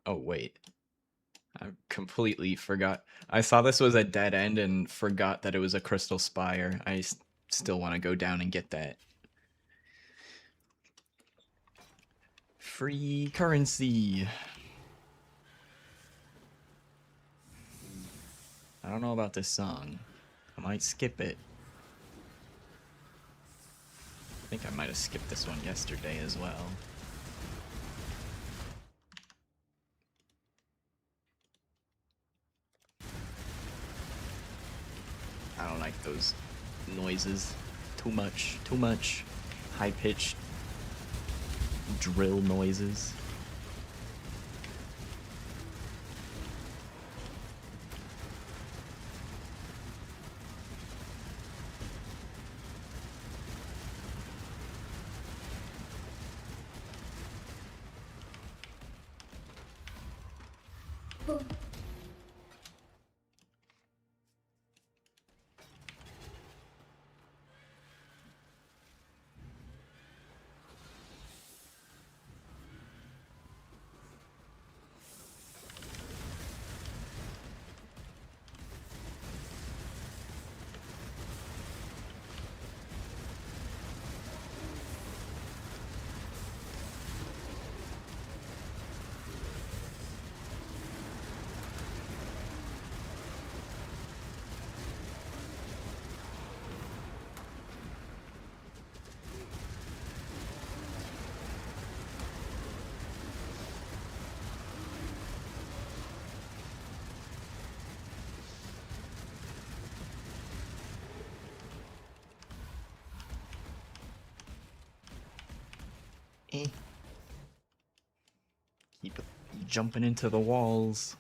Oh, wait. I completely forgot. I saw this was a dead end and forgot that it was a crystal spire. I still want to go down and get that. Free currency. I don't know about this song. I might skip it. I think I might have skipped this one yesterday as well. I don't like those noises. Too much. Too much. High-pitched drill noises. Boom. Eh. Keep jumping into the walls.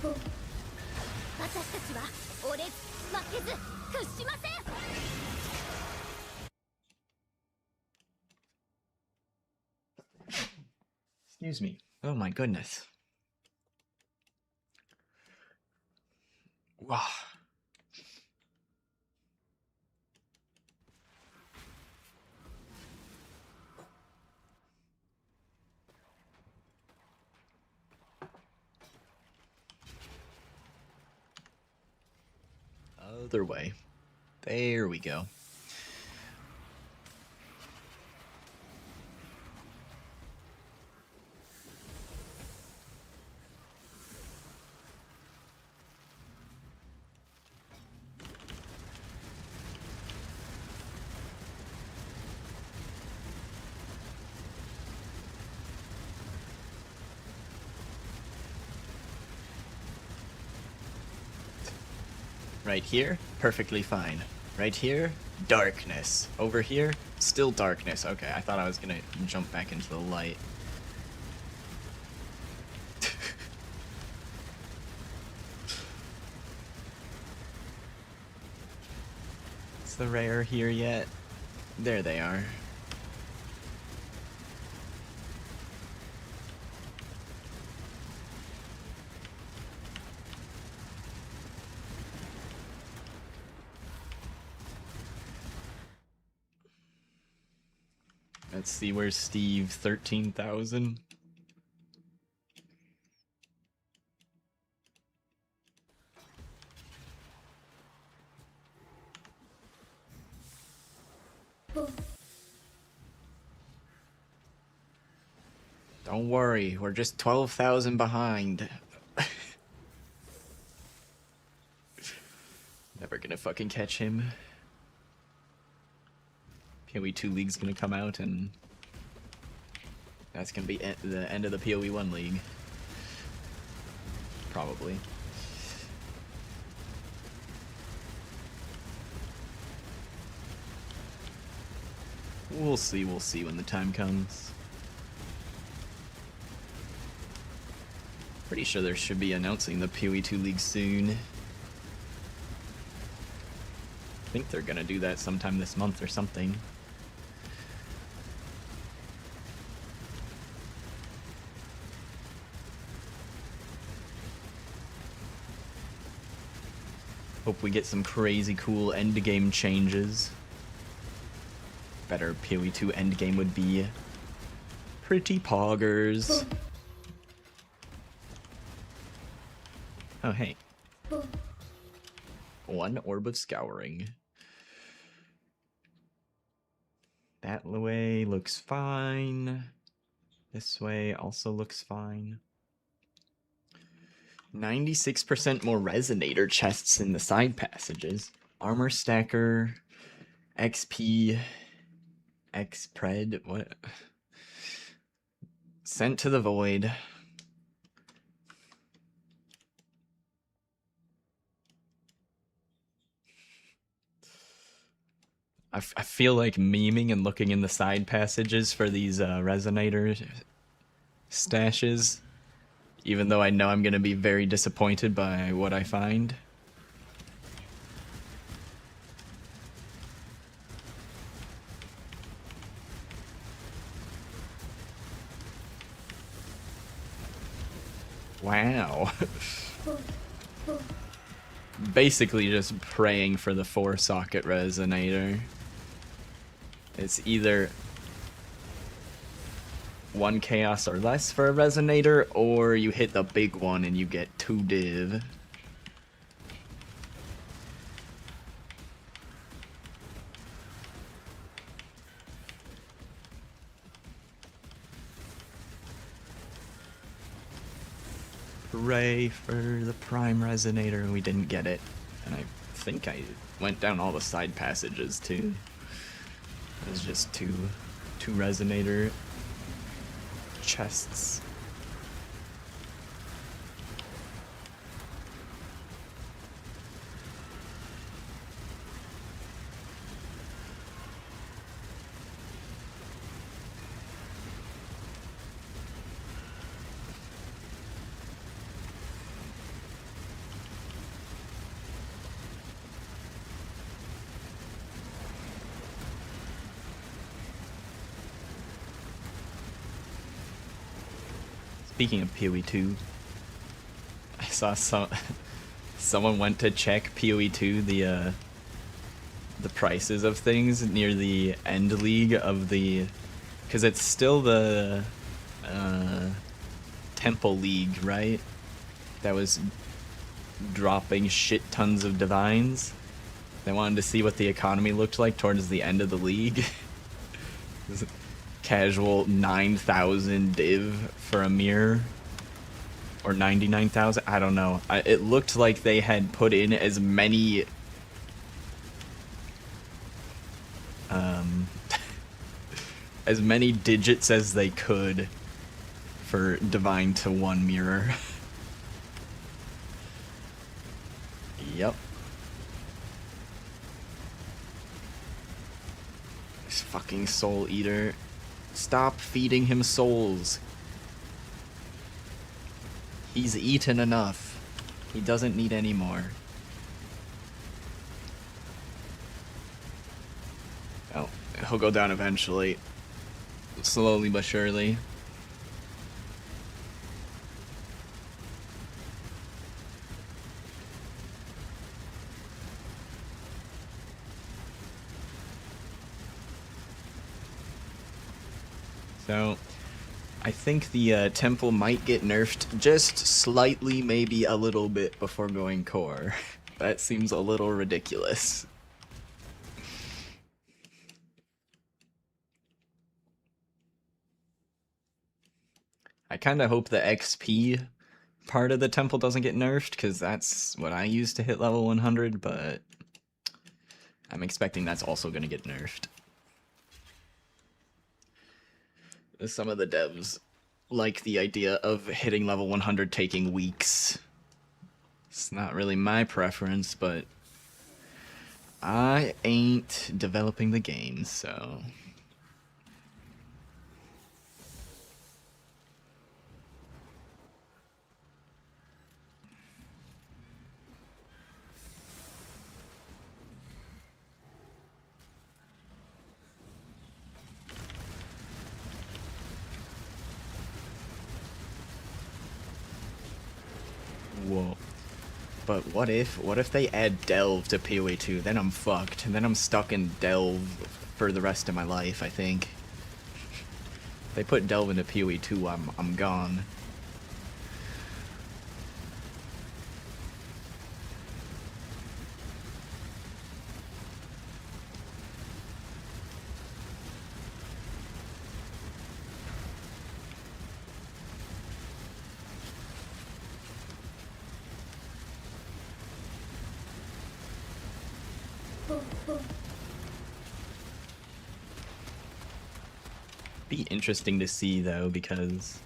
Boom. 私たちは折れず負けず屈しません。 Excuse me. Oh my goodness. Wow. Other way. There we go. Right here, perfectly fine. Right here, darkness. Over here, still darkness. Okay, I thought I was gonna jump back into the light. Is the rare here yet? There they are. Let's see, where's Steve? 13,000? Boom. Don't worry, we're just 12,000 behind. Never gonna fucking catch him. PoE 2 League's gonna come out and That's gonna be the end of the PoE 1 league. Probably. We'll see when the time comes. Pretty sure they should be announcing the PoE 2 league soon. I think they're gonna do that sometime this month or something. Hope we get some crazy cool endgame changes. Better PoE 2 endgame would be pretty poggers. Oh, hey. One orb of scouring. That way looks fine. This way also looks fine. 96% more resonator chests in the side passages. Armor stacker, XP, Xpred, what? Sent to the void. I feel like memeing and looking in the side passages for these resonator stashes, even though I know I'm going to be very disappointed by what I find. Wow. Basically just praying for the 4-socket resonator. It's either 1 chaos or less for a resonator, or you hit the big one and you get 2 div. Hooray for the prime resonator, and we didn't get it. And I think I went down all the side passages too. It was just two resonator chests. Speaking of PoE 2, I saw someone went to check PoE 2 the prices of things near the end league of the, because it's still the Temple League, right? That was dropping shit tons of divines. They wanted to see what the economy looked like towards the end of the league. Casual 9,000 div for a mirror, or 99,000. I don't know. It looked like they had put in as many as many digits as they could for divine to 1 mirror. Yep. This fucking soul eater. Stop feeding him souls. He's eaten enough. He doesn't need any more. Oh, he'll go down eventually. Slowly but surely. So, I think the temple might get nerfed just slightly, maybe a little bit before going core. That seems a little ridiculous. I kind of hope the XP part of the temple doesn't get nerfed, because that's what I use to hit level 100, but I'm expecting that's also going to get nerfed. Some of the devs like the idea of hitting level 100 taking weeks. It's not really my preference, but I ain't developing the game, so... Whoa. But what if they add Delve to PoE 2? Then I'm fucked. And then I'm stuck in Delve for the rest of my life, I think. If they put Delve into PoE 2, I'm gone. Be interesting to see though, because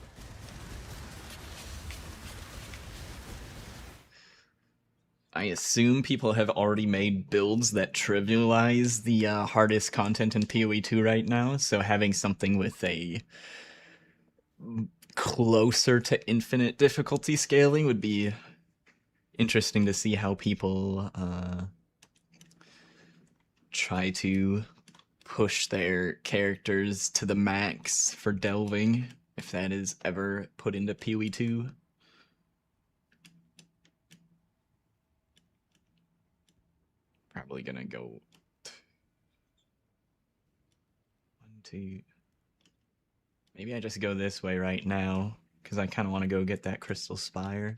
I assume people have already made builds that trivialize the hardest content in PoE 2 right now, so having something with a closer to infinite difficulty scaling would be interesting to see how people try to push their characters to the max for delving, if that is ever put into PoE 2. Probably gonna go 1, 2. Maybe I just go this way right now, because I kind of want to go get that Crystal Spire.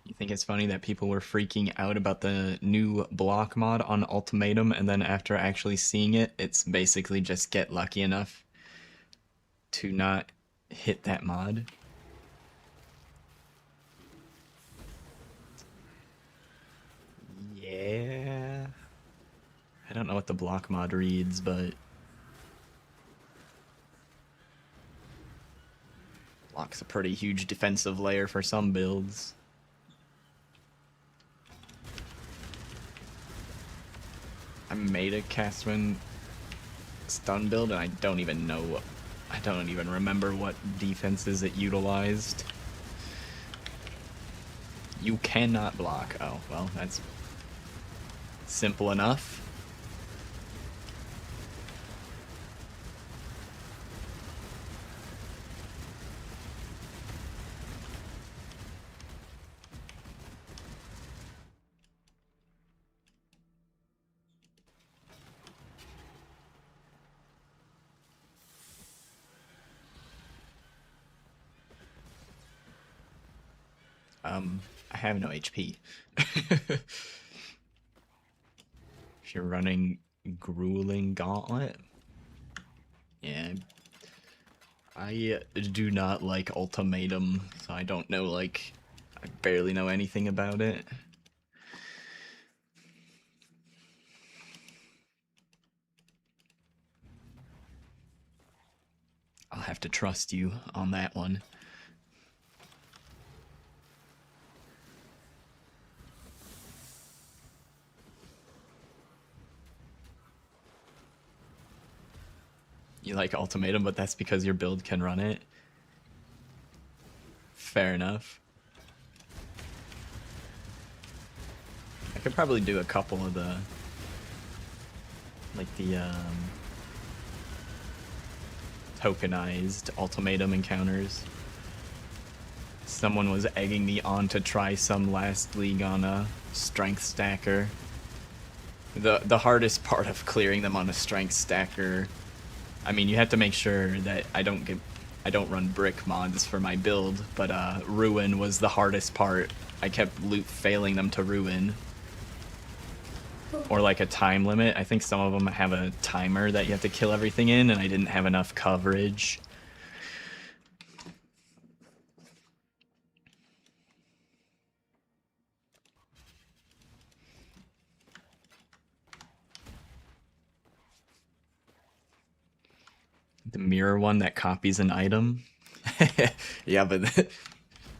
You think it's funny that people were freaking out about the new block mod on Ultimatum, and then after actually seeing it, it's basically just get lucky enough to not hit that mod? Yeah. I don't know what the block mod reads, but block's a pretty huge defensive layer for some builds. I made a Castwind stun build and I don't even remember what defenses it utilized. You cannot block. Oh, well, that's simple enough. I have no HP. If you're running Grueling Gauntlet, yeah. I do not like Ultimatum, so I don't know, like, I barely know anything about it. I'll have to trust you on that one. You like Ultimatum, but that's because your build can run it. Fair enough. I could probably do a couple of the, like the tokenized Ultimatum encounters. Someone was egging me on to try some last league on a strength stacker. The hardest part of clearing them on a strength stacker, I mean, you have to make sure that I don't run brick mods for my build, but Ruin was the hardest part. I kept failing them to Ruin. Or like a time limit. I think some of them have a timer that you have to kill everything in, and I didn't have enough coverage. The mirror one that copies an item. Yeah, but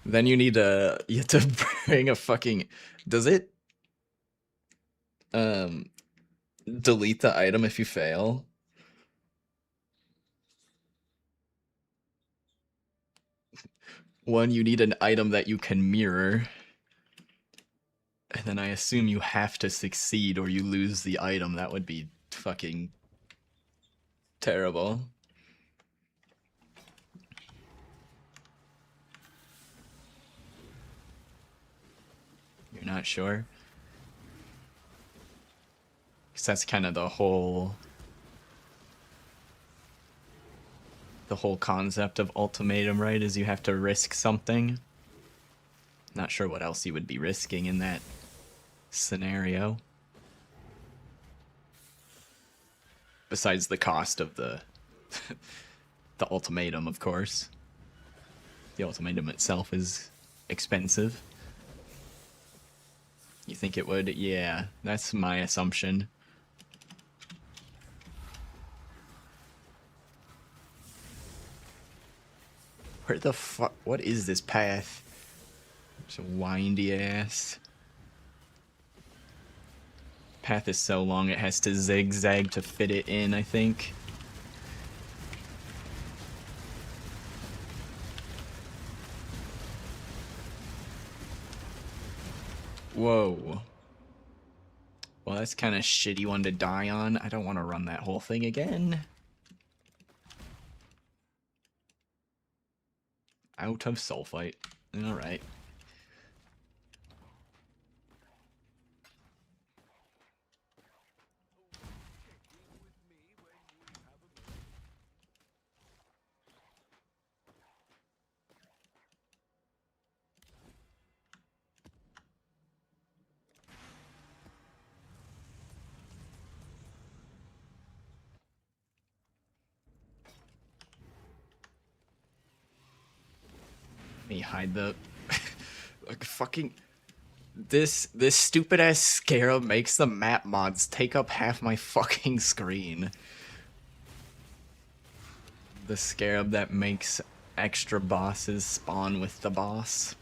then you have to bring a fucking. Does it delete the item if you fail? One, you need an item that you can mirror. And then I assume you have to succeed or you lose the item. That would be fucking terrible. You're not sure? Because that's kind of the whole concept of ultimatum, right? Is you have to risk something. Not sure what else you would be risking in that scenario. Besides the cost of the the ultimatum, of course. The ultimatum itself is expensive. You think it would? Yeah, that's my assumption. Where the fuck? What is this path? It's a windy ass. Path is so long it has to zigzag to fit it in, I think. Whoa. Well, that's kind of shitty one to die on. I don't want to run that whole thing again. Out of Sulphite. Alright. Let me hide the like fucking this stupid ass scarab makes the map mods take up half my fucking screen. The scarab that makes extra bosses spawn with the boss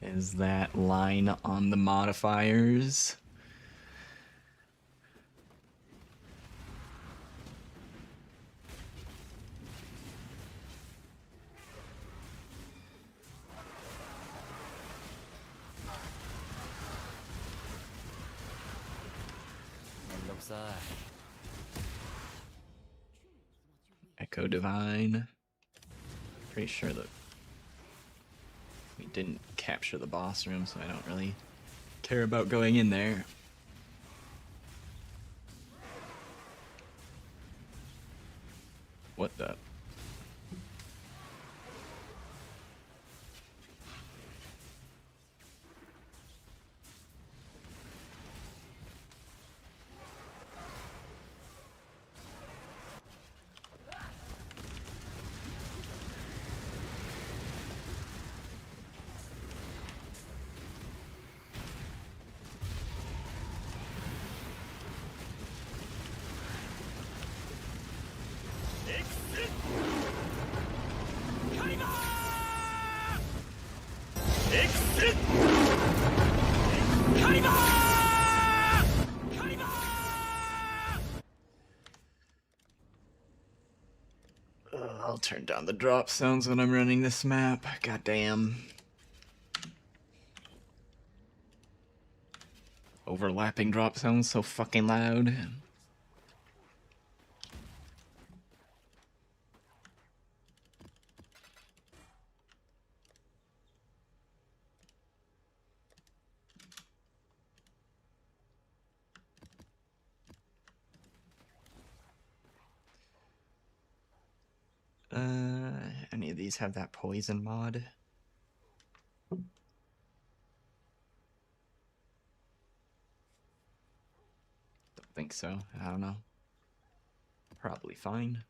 is that line on the modifiers. Echo Divine. Pretty sure that we didn't capture the boss room, so I don't really care about going in there. What the? I'll turn down the drop sounds when I'm running this map. Goddamn. Overlapping drop sounds so fucking loud. Any of these have that poison mod? Don't think so. I don't know. Probably fine.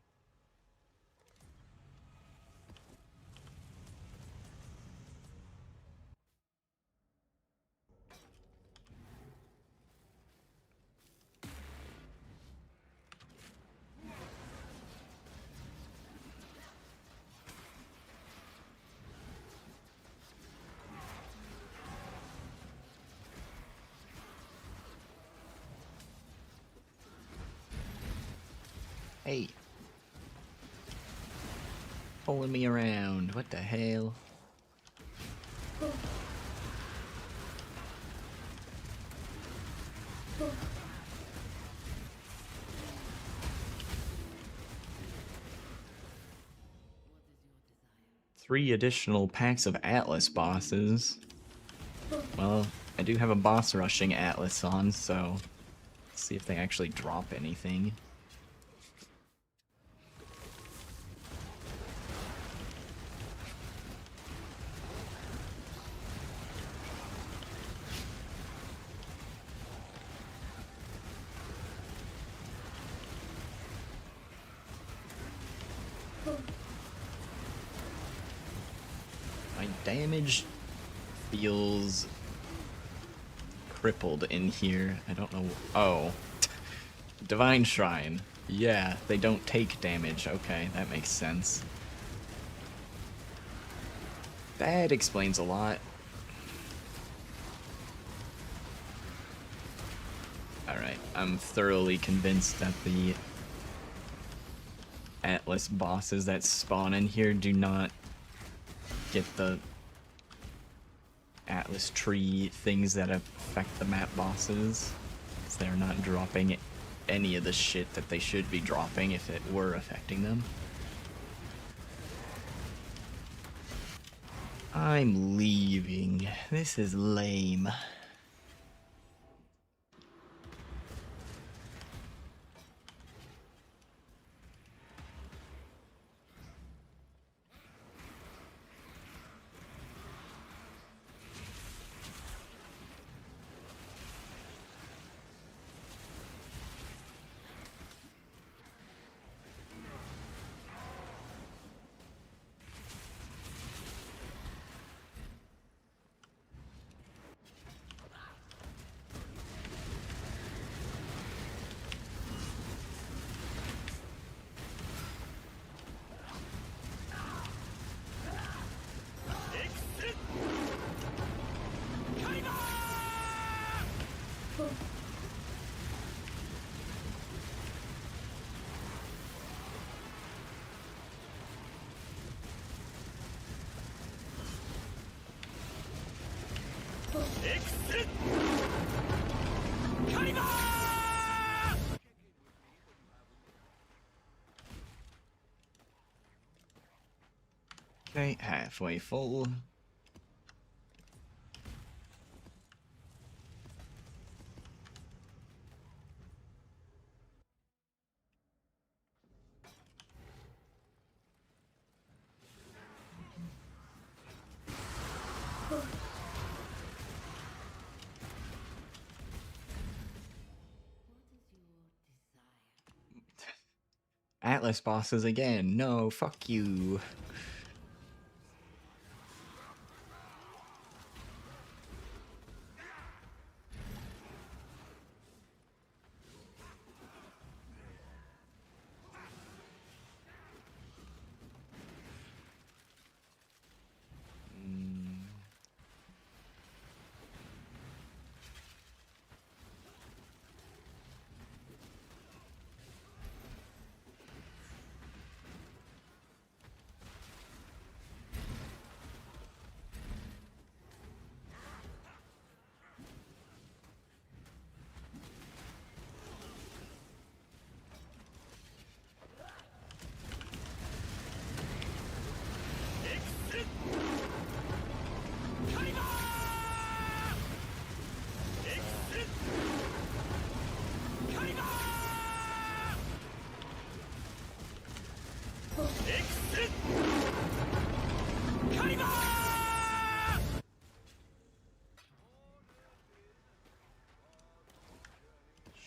Hey. Pulling me around. What the hell? Three additional packs of Atlas bosses. Well, I do have a boss rushing Atlas on, so let's see if they actually drop anything. My damage feels crippled in here. I don't know. Oh. Divine Shrine. Yeah, they don't take damage. Okay, that makes sense. That explains a lot. Alright, I'm thoroughly convinced that the Atlas bosses that spawn in here do not get the Atlas tree things that affect the map bosses. So they're not dropping any of the shit that they should be dropping if it were affecting them. I'm leaving. This is lame. Okay, halfway full. Atlas bosses again. No, fuck you.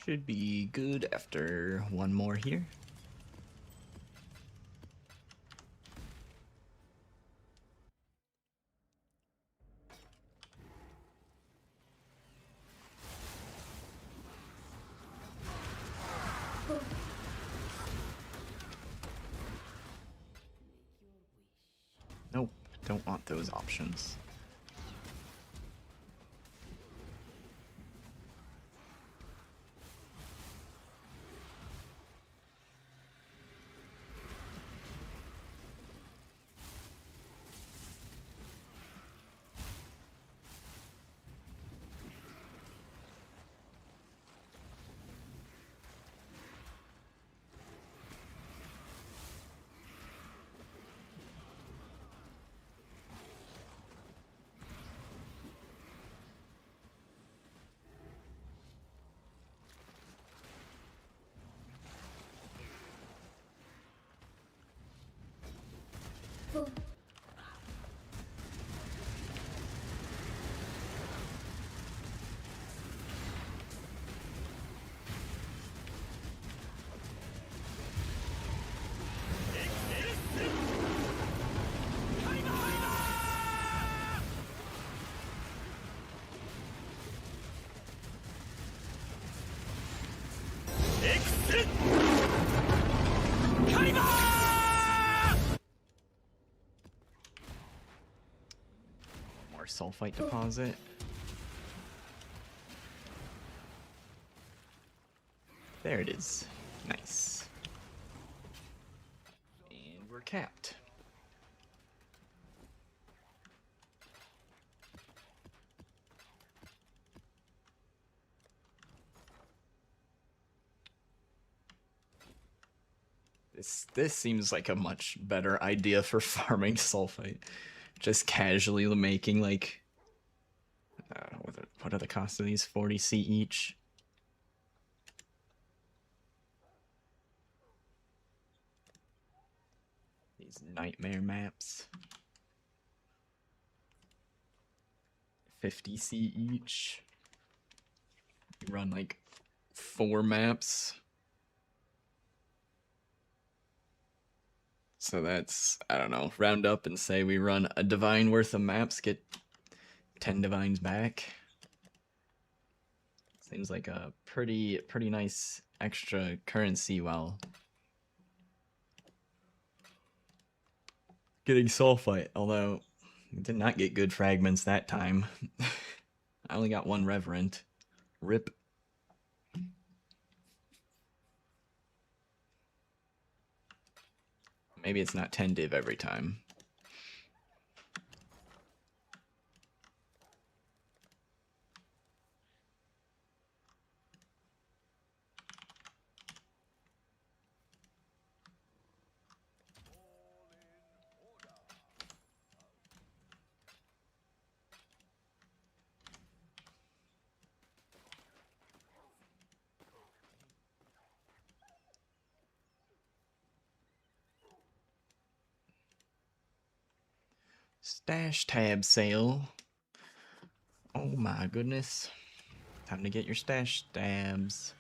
Should be good after one more here. Nope, don't want those options. sulfite deposit. There it is. Nice. And we're capped. This seems like a much better idea for farming sulfite. Just casually making like, what are the costs of these? 40C each. These nightmare maps. 50C each. You run like 4 maps. So that's, I don't know, round up and say we run a divine worth of maps, get 10 divines back. Seems like a pretty nice extra currency while getting sulfite, although I did not get good fragments that time. I only got 1 reverent. Rip. Maybe it's not 10 div every time. Stash tab sale. Oh my goodness. Time to get your stash tabs.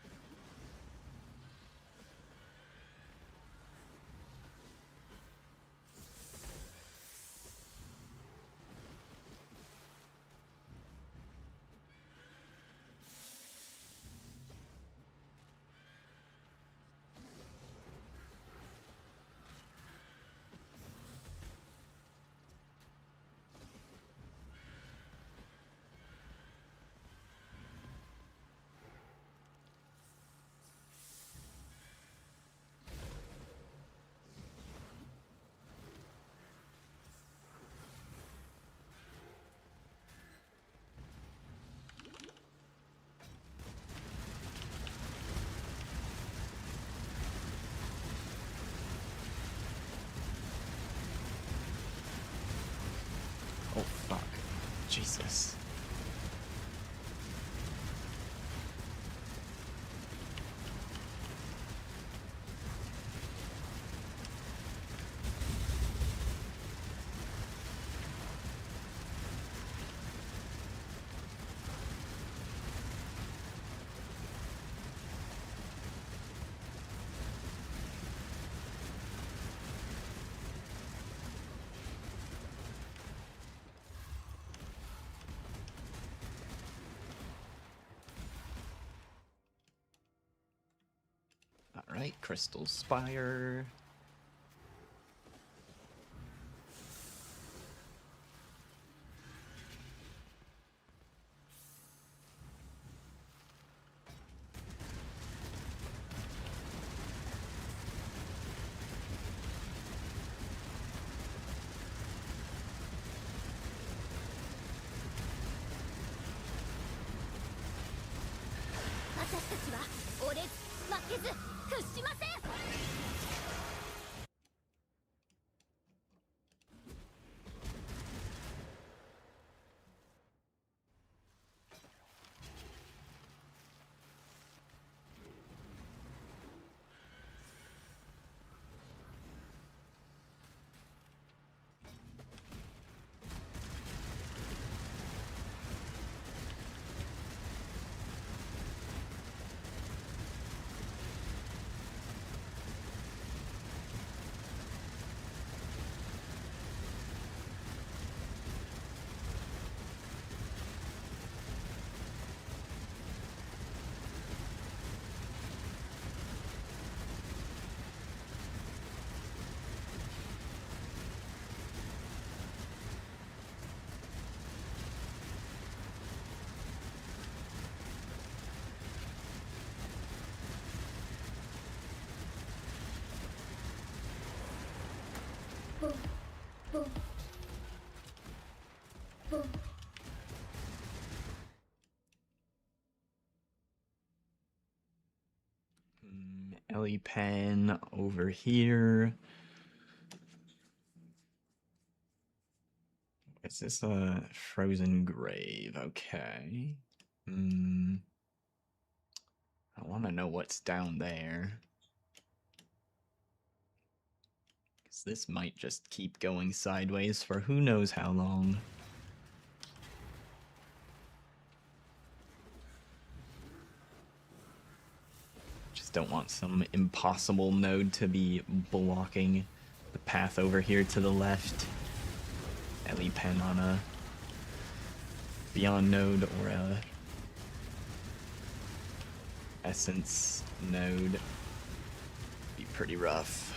Oh fuck. Jesus. Alright, Crystal Spire. Ellie Pen over here. Is this a frozen grave? Okay. I want to know what's down there. Because this might just keep going sideways for who knows how long. Just don't want some impossible node to be blocking the path over here to the left. Ellie Pen on a Beyond node or a Essence node. Be pretty rough.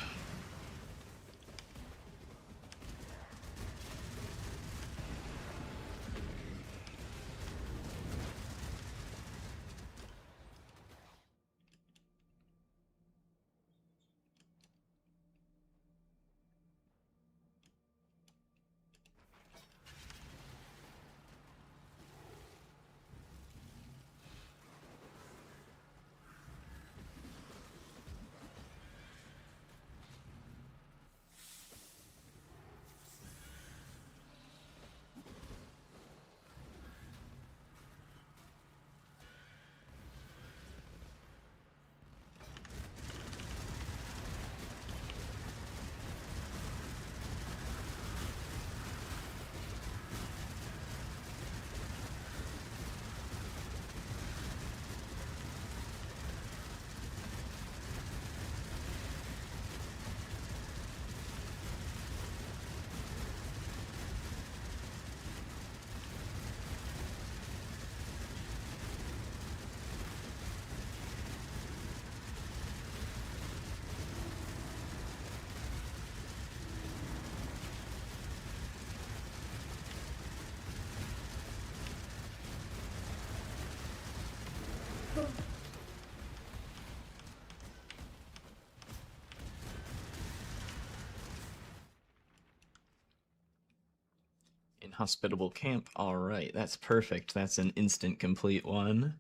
Inhospitable camp. Alright, that's perfect. That's an instant complete one.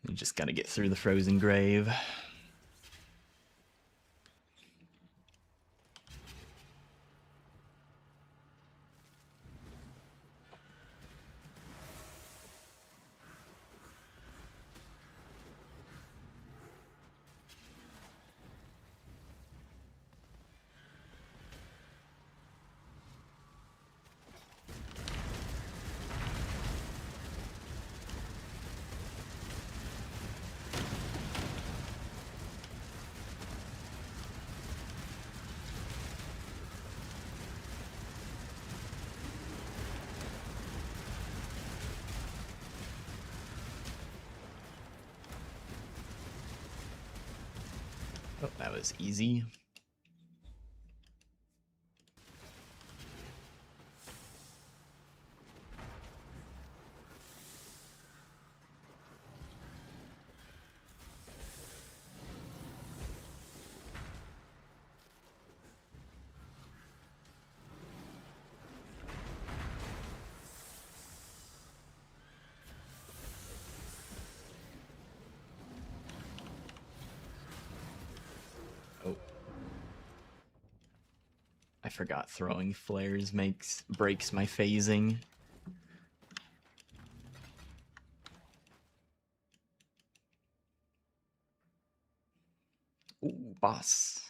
You just gotta get through the frozen grave. Oh, that was easy. I forgot throwing flares breaks my phasing. Ooh, boss.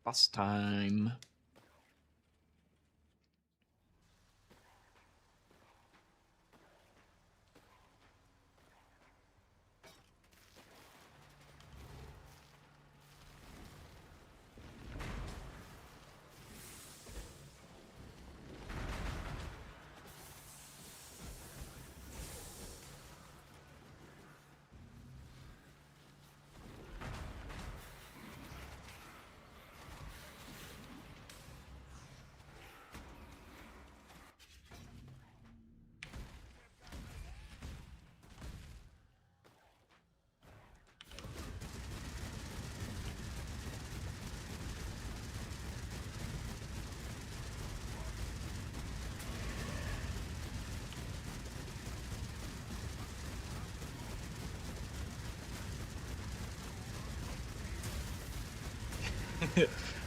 Boss time.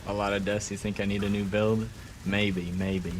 A lot of dust. You think I need a new build? Maybe, maybe.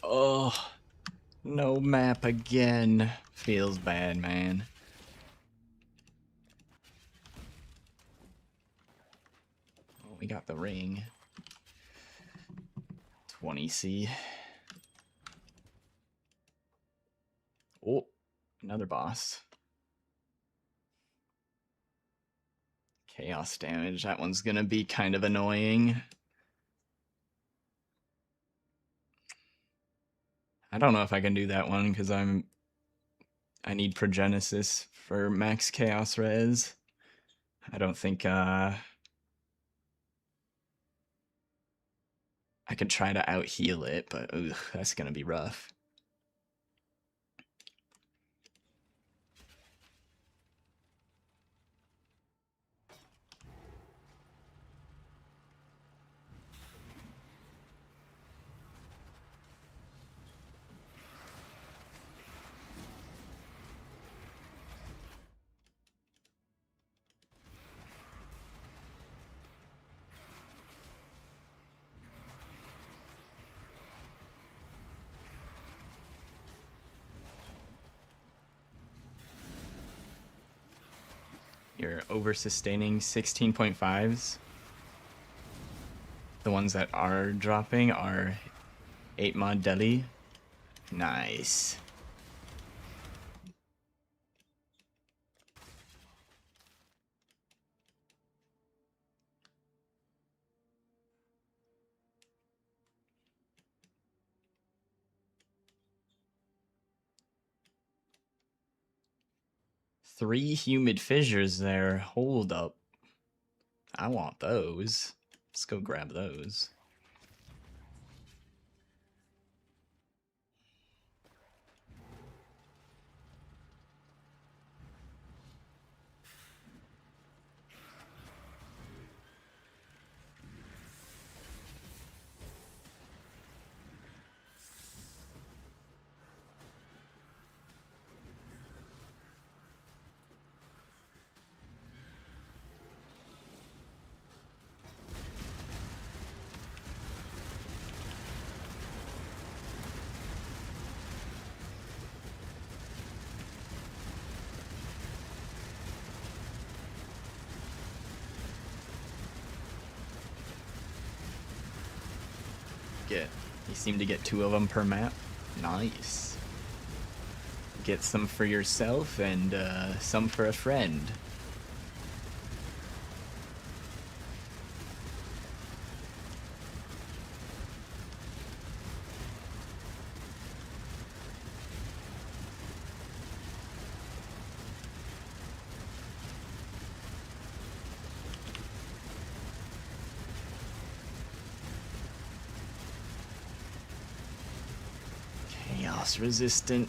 Oh, no map again. Feels bad, man. Oh, we got the ring. 20C. Oh, another boss. Chaos damage. That one's gonna be kind of annoying. I don't know if I can do that one because I need Progenesis for max chaos res. I don't think I could try to out heal it, but ugh, that's gonna be rough. You're over-sustaining 16.5s. The ones that are dropping are 8 mod deli. Nice. Three humid fissures there. Hold up. I want those. Let's go grab those. You seem to get 2 of them per map. Nice. Get some for yourself and some for a friend. Chaos resistant.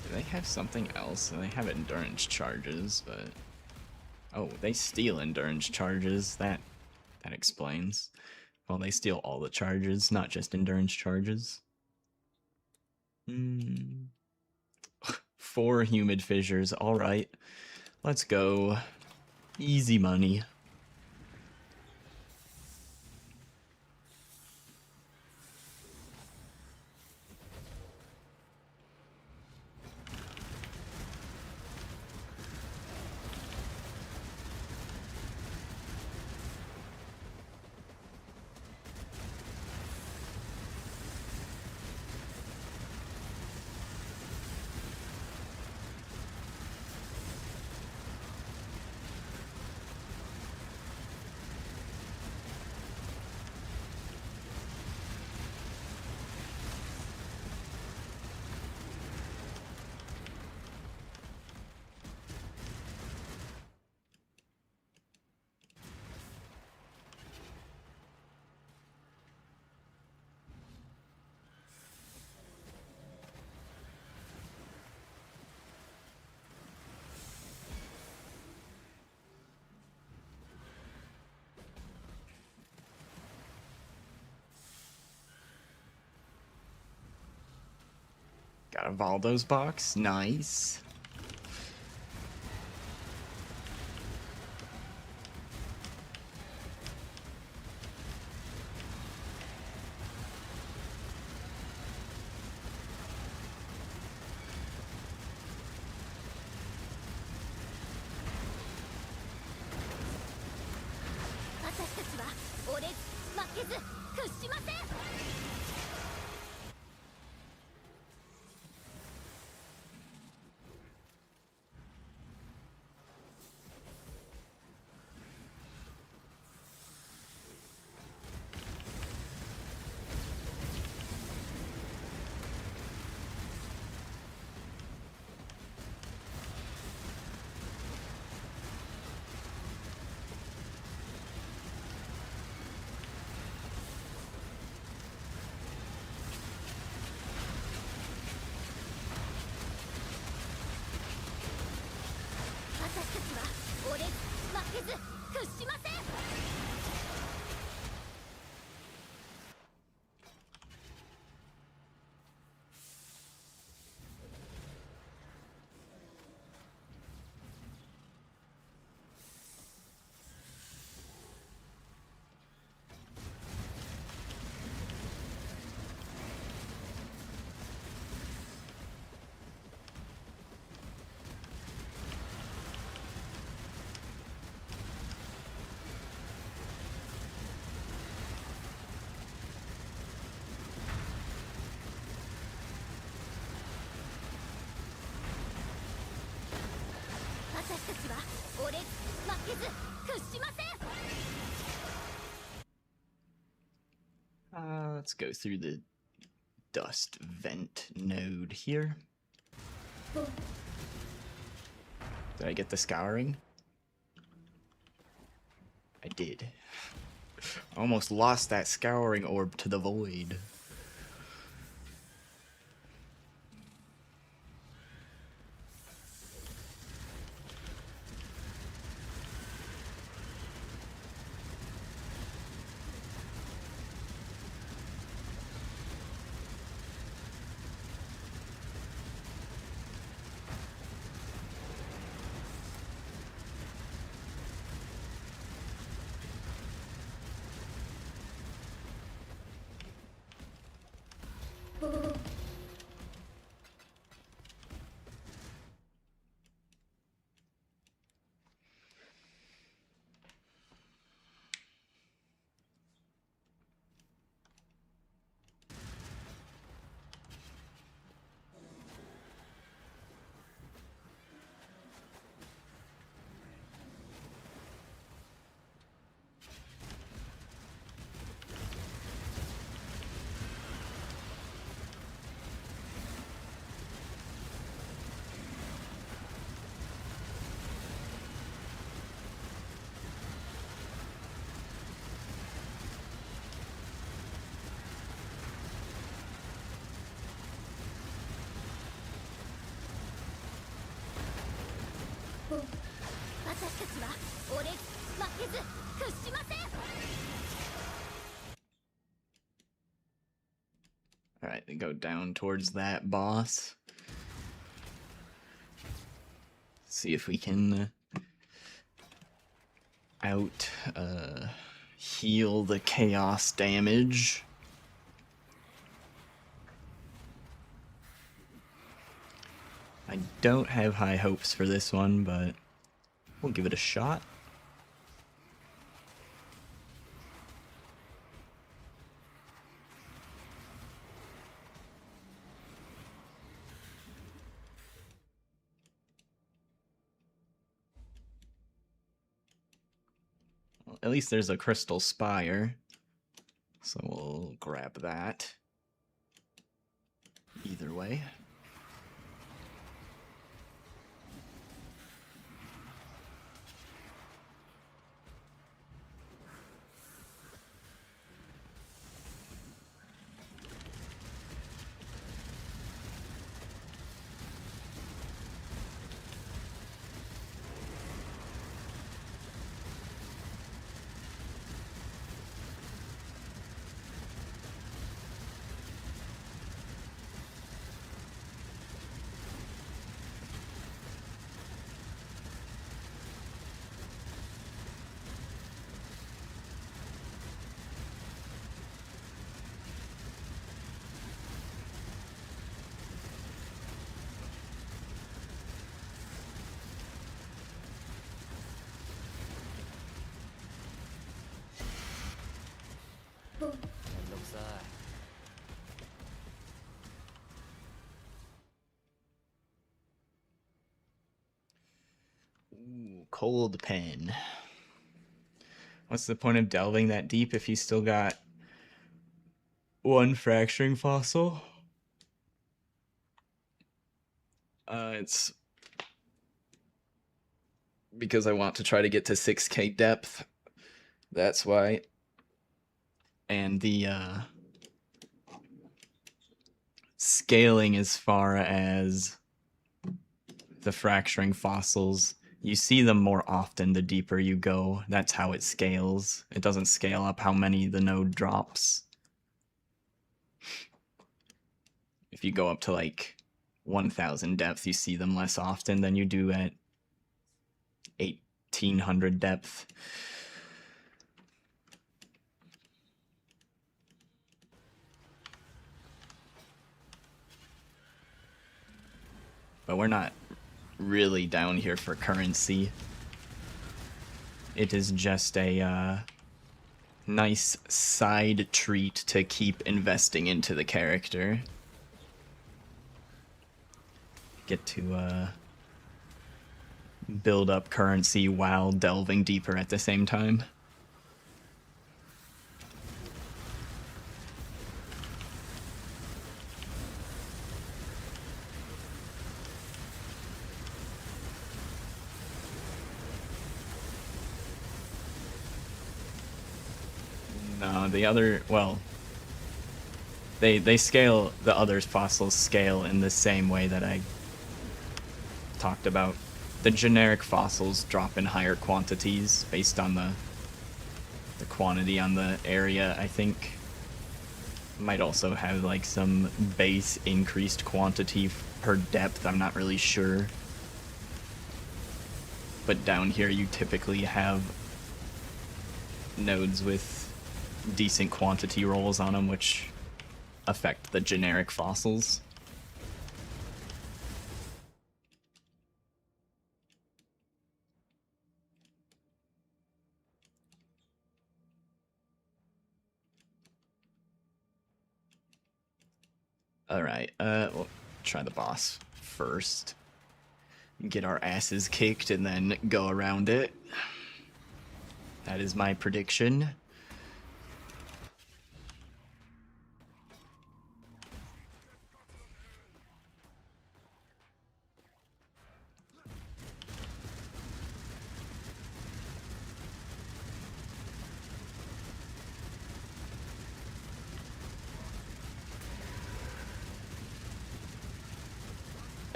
Do they have something else? They have endurance charges, but oh, they steal endurance charges. That explains. Well, they steal all the charges, not just endurance charges. 4 humid fissures. All right, let's go. Easy money. Got a Valdo's box. Nice. Let's go through the dust vent node here. Did I get the scouring? I did. Almost lost that scouring orb to the void. Alright, then go down towards that boss. See if we can heal the chaos damage. I don't have high hopes for this one, but we'll give it a shot. Well, at least there's a crystal spire, so we'll grab that. Either way. Ooh, cold pen. What's the point of delving that deep if you still got one fracturing fossil? It's because I want to try to get to 6k depth. That's why. And the scaling as far as the fracturing fossils, you see them more often the deeper you go. That's how it scales. It doesn't scale up how many the node drops. If you go up to like 1000 depth, you see them less often than you do at 1800 depth. But we're not really down here for currency. It is just a nice side treat to keep investing into the character. Get to build up currency while delving deeper at the same time. No, the other, well, they scale, the other fossils scale in the same way that I talked about. The generic fossils drop in higher quantities based on the quantity on the area, I think. Might also have like some base increased quantity per depth, I'm not really sure. But down here you typically have nodes with decent quantity rolls on them, which affect the generic fossils. Alright, we'll try the boss first. Get our asses kicked and then go around it. That is my prediction.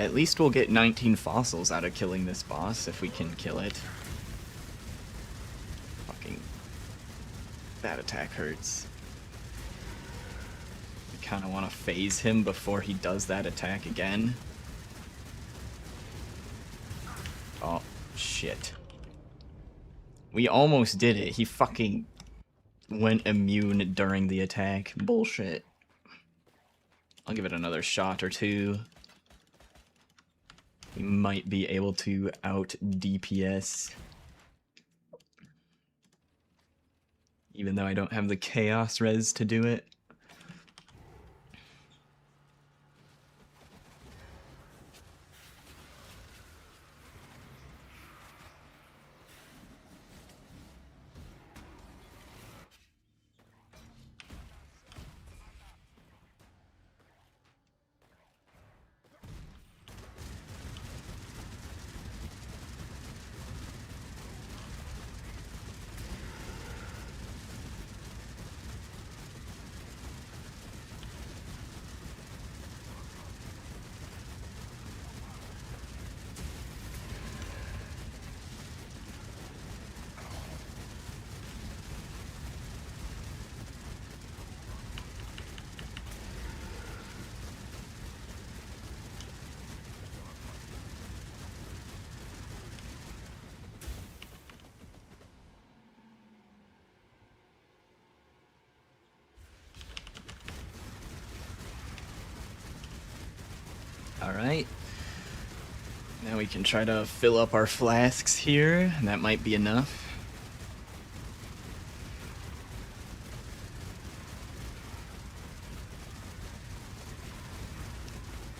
At least we'll get 19 fossils out of killing this boss, if we can kill it. Fucking... that attack hurts. kind of want to phase him before he does that attack again. Oh, shit. We almost did it. He fucking went immune during the attack. Bullshit. I'll give it another shot or two. We might be able to out DPS. Even though I don't have the chaos res to do it. Alright. Now we can try to fill up our flasks here, and that might be enough.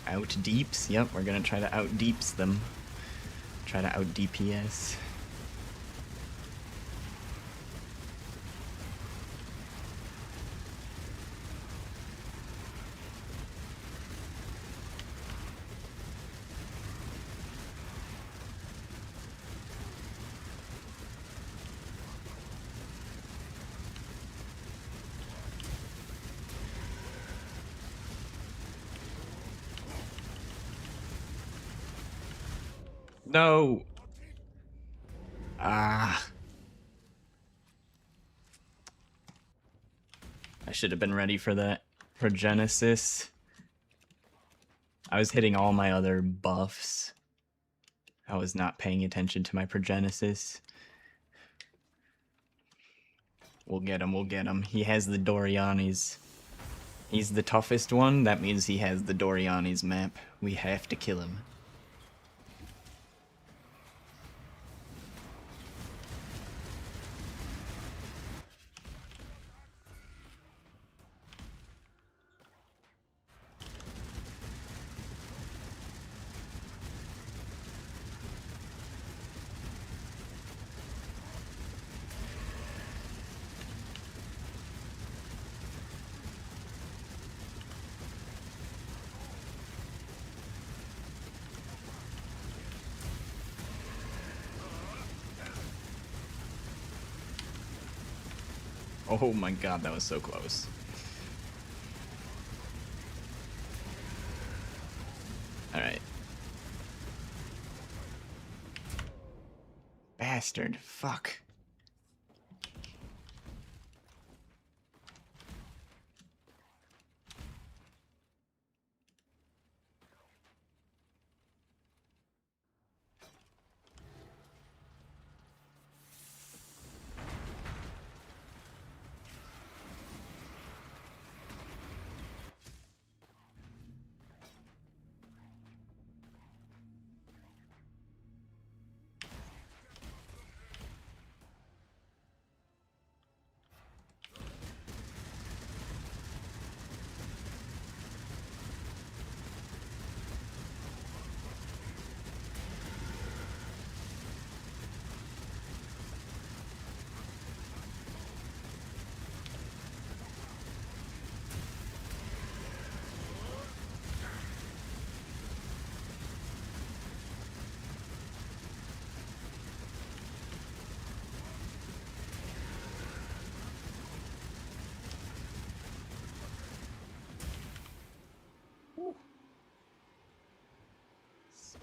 Out deeps? Yep, we're gonna try to out deeps them. Try to out DPS. No! Ah. I should have been ready for that Progenesis. I was hitting all my other buffs. I was not paying attention to my Progenesis. We'll get him, we'll get him. He has the Doriani's. He's the toughest one, that means he has the Doriani's map. We have to kill him. Oh my god, that was so close. Alright. Bastard. Fuck.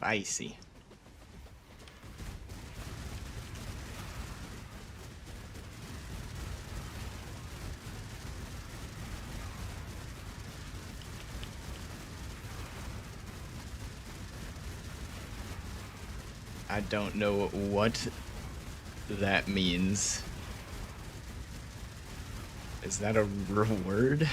Spicy. I don't know what that means. Is that a word?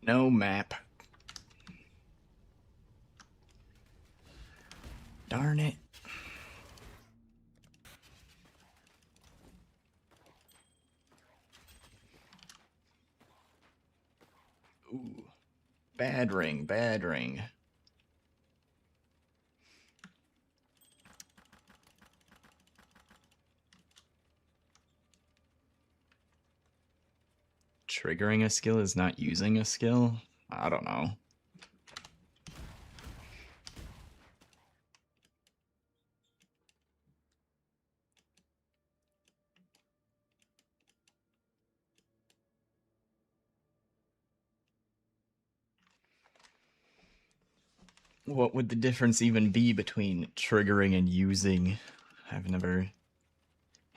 No map. Darn it. Ooh. Bad ring, bad ring. Triggering a skill is not using a skill? I don't know. What would the difference even be between triggering and using? I've never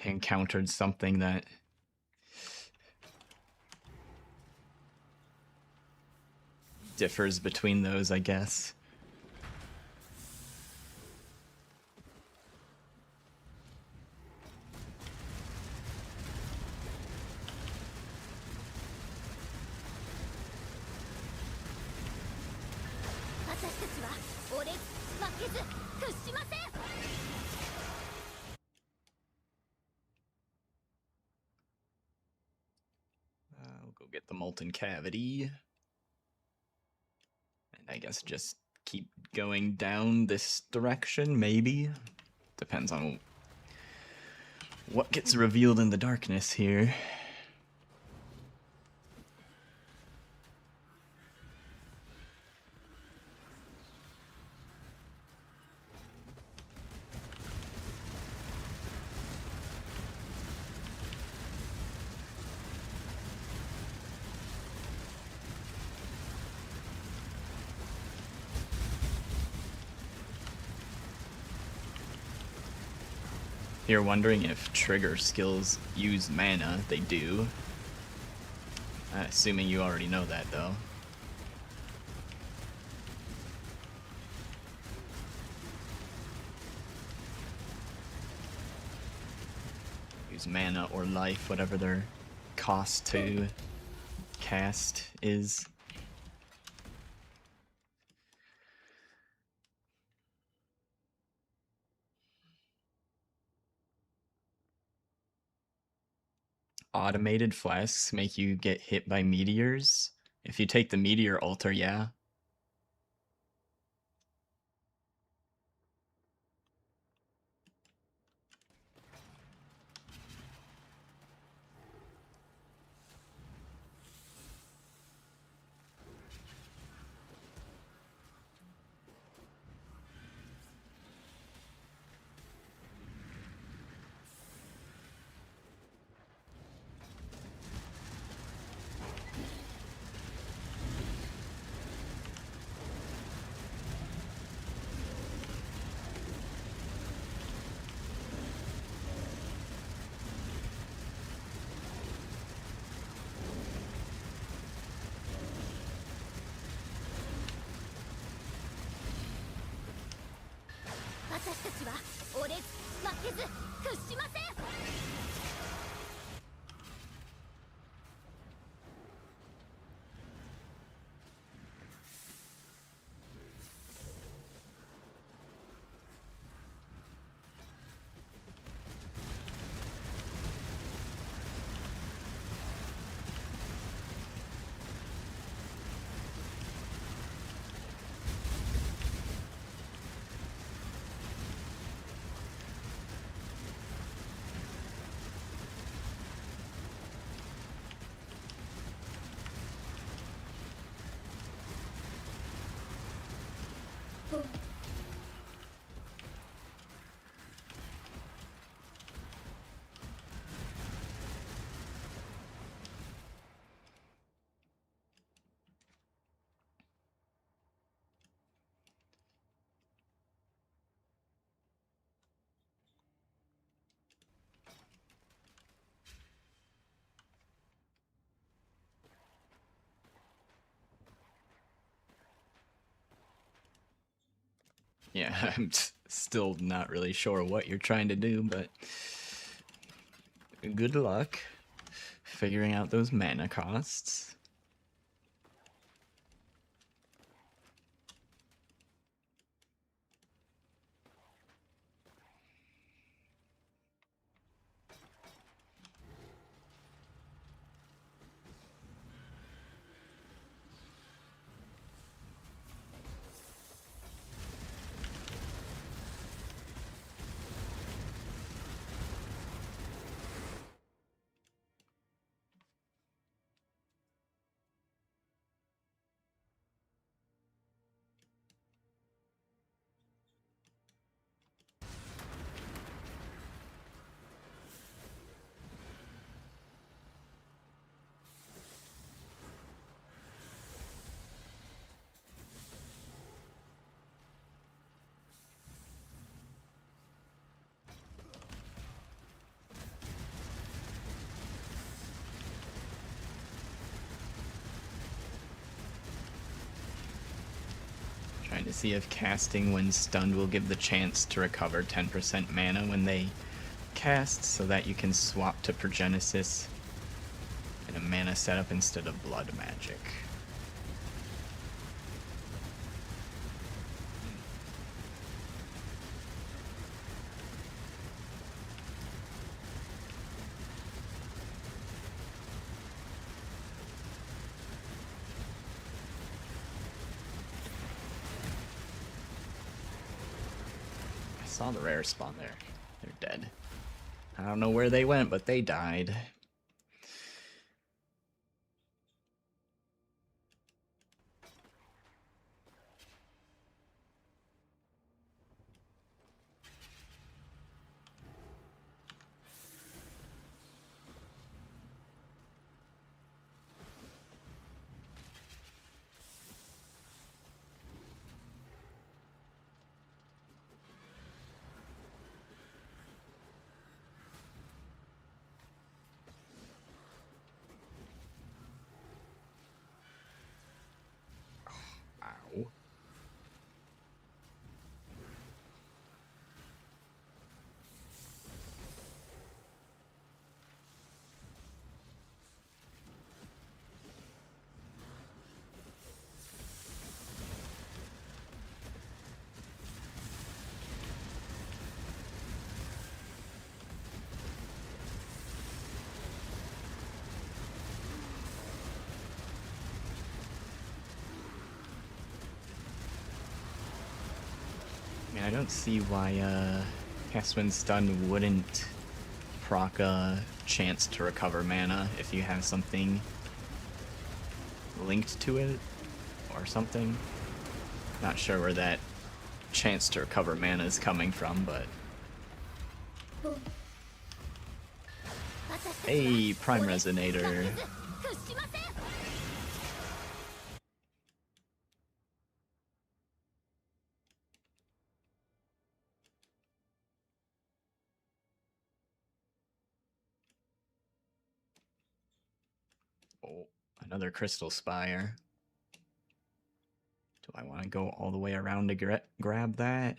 encountered something that differs between those, I guess. We'll go get the molten cavity. And I guess just keep going down this direction, maybe? Depends on what gets revealed in the darkness here. You're wondering if trigger skills use mana, they do. Assuming you already know that, though. Use mana or life, whatever their cost to cast is. Automated flasks make you get hit by meteors. If you take the meteor altar, yeah. Yeah, I'm still not really sure what you're trying to do, but good luck figuring out those mana costs. Trying to see if casting when stunned will give the chance to recover 10% mana when they cast, so that you can swap to Progenesis in a mana setup instead of blood magic. I saw the rare spawn there. They're dead. I don't know where they went, but they died. Ow. I mean, I don't see why Cast When Stun wouldn't proc a chance to recover mana if you have something linked to it or something. Not sure where that chance to recover mana is coming from, but hey, Prime Resonator. Oh, another Crystal Spire. Do I want to go all the way around to grab that?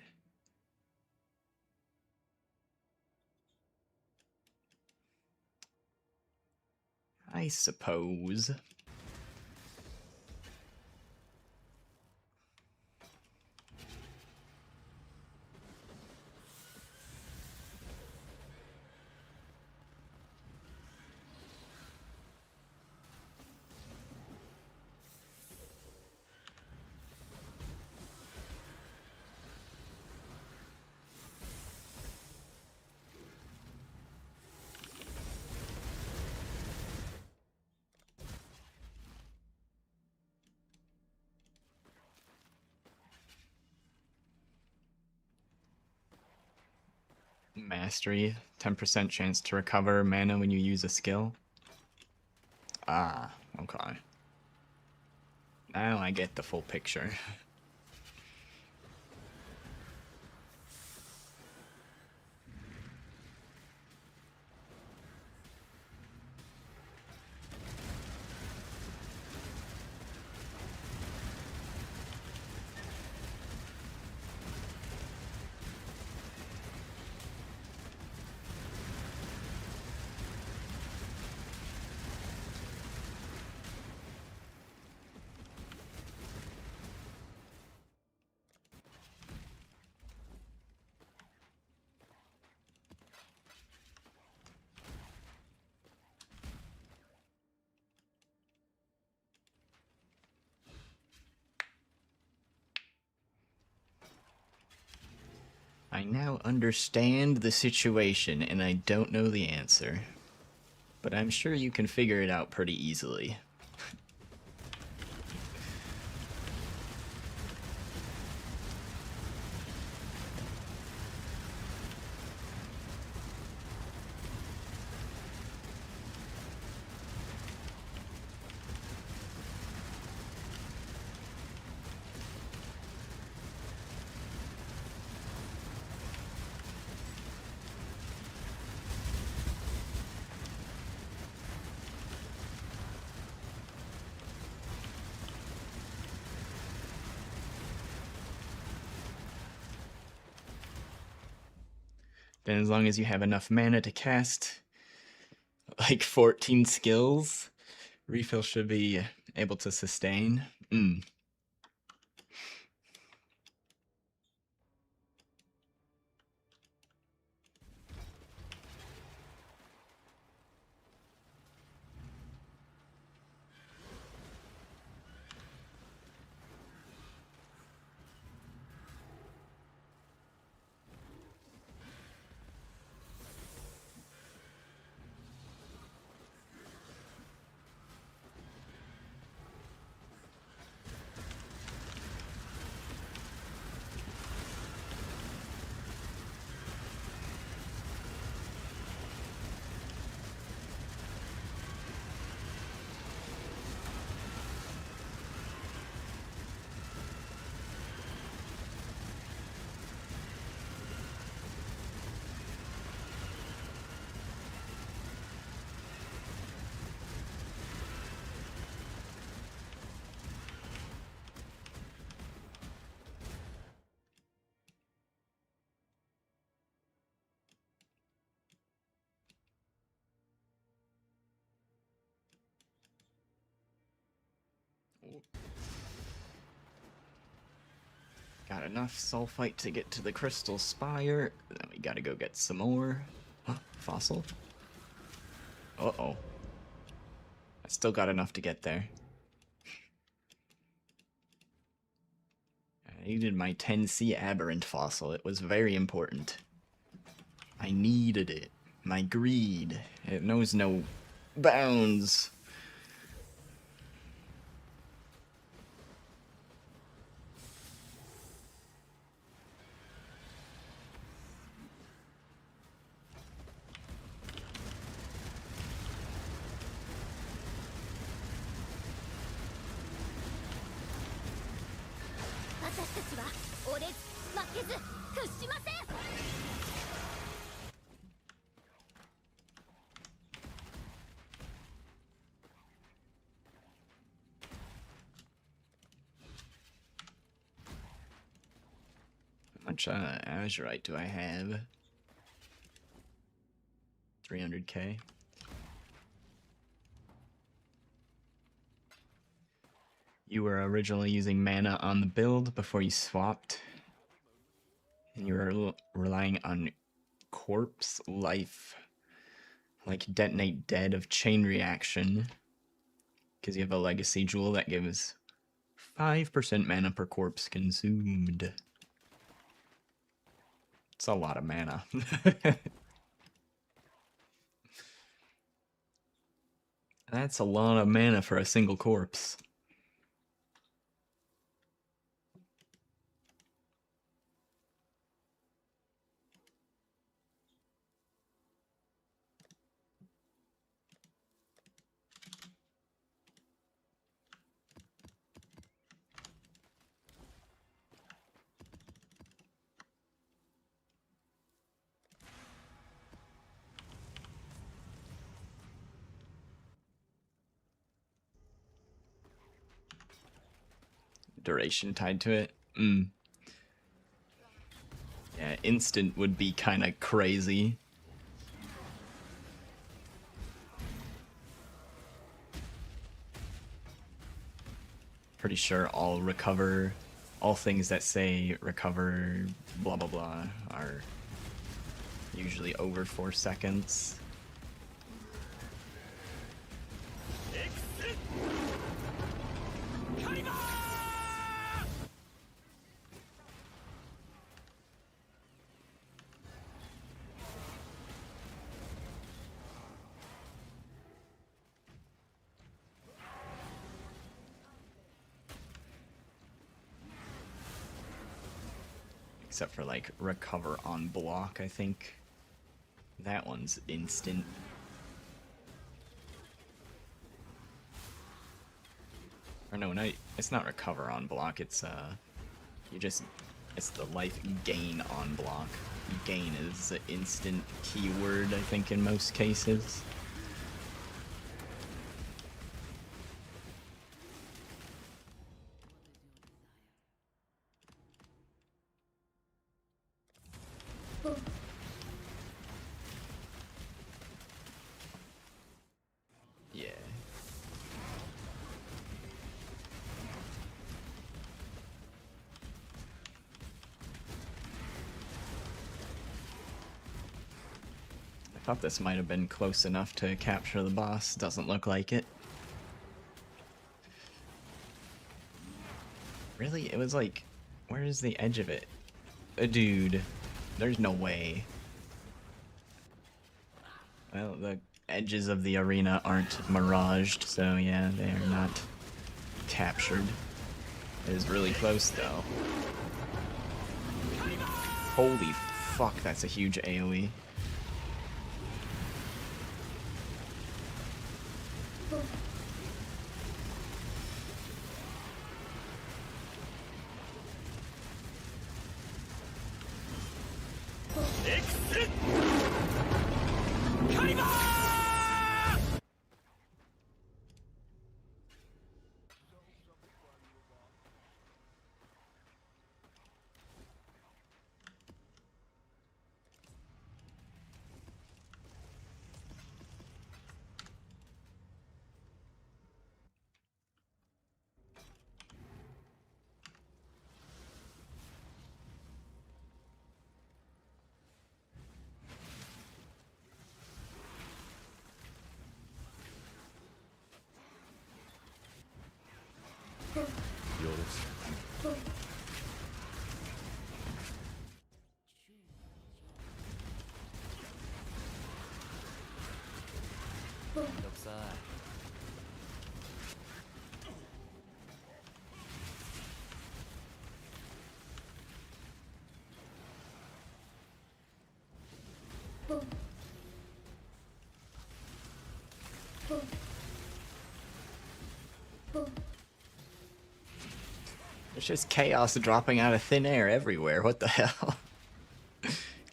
I suppose. Mastery, 10% chance to recover mana when you use a skill. Ah, okay. Now I get the full picture. I now understand the situation, and I don't know the answer. But I'm sure you can figure it out pretty easily. Then as long as you have enough mana to cast like 14 skills, refill should be able to sustain. Got enough sulphite to get to the crystal spire. Then we gotta go get some more. Fossil? Uh-oh. I still got enough to get there. I needed my 10C aberrant fossil. It was very important. I needed it. My greed. It knows no bounds. How much azurite do I have? 300k. You were originally using mana on the build before you swapped, and you were relying on corpse life, like detonate dead of chain reaction, because you have a legacy jewel that gives 5% mana per corpse consumed. It's a lot of mana. That's a lot of mana for a single corpse. Duration tied to it. Yeah, instant would be kind of crazy. Pretty sure all things that say recover blah blah blah are usually over 4 seconds. Except for like recover on block, I think. That one's instant. Or no, it's not recover on block, it's it's the life gain on block. Gain is the instant keyword, I think, in most cases. Yeah. I thought this might have been close enough to capture the boss. Doesn't look like it. Really? It was like, where is the edge of it? Dude, there's no way. Well, the edges of the arena aren't miraged, so yeah, they are not captured. It is really close, though. Holy fuck, that's a huge AoE. There's just chaos dropping out of thin air everywhere. What the hell?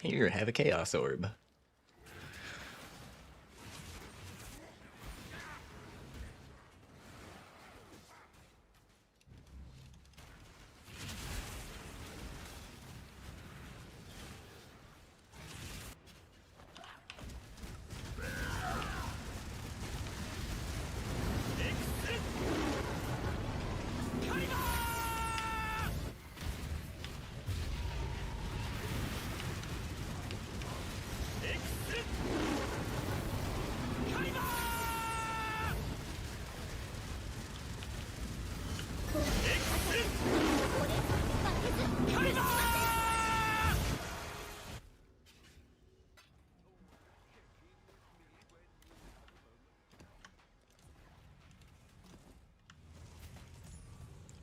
Here, have a chaos orb.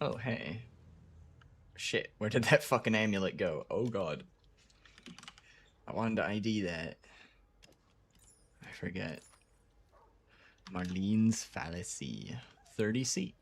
Oh, hey. Shit, where did that fucking amulet go? Oh god. I wanted to ID that. I forget. Marlene's Fallacy. 30C.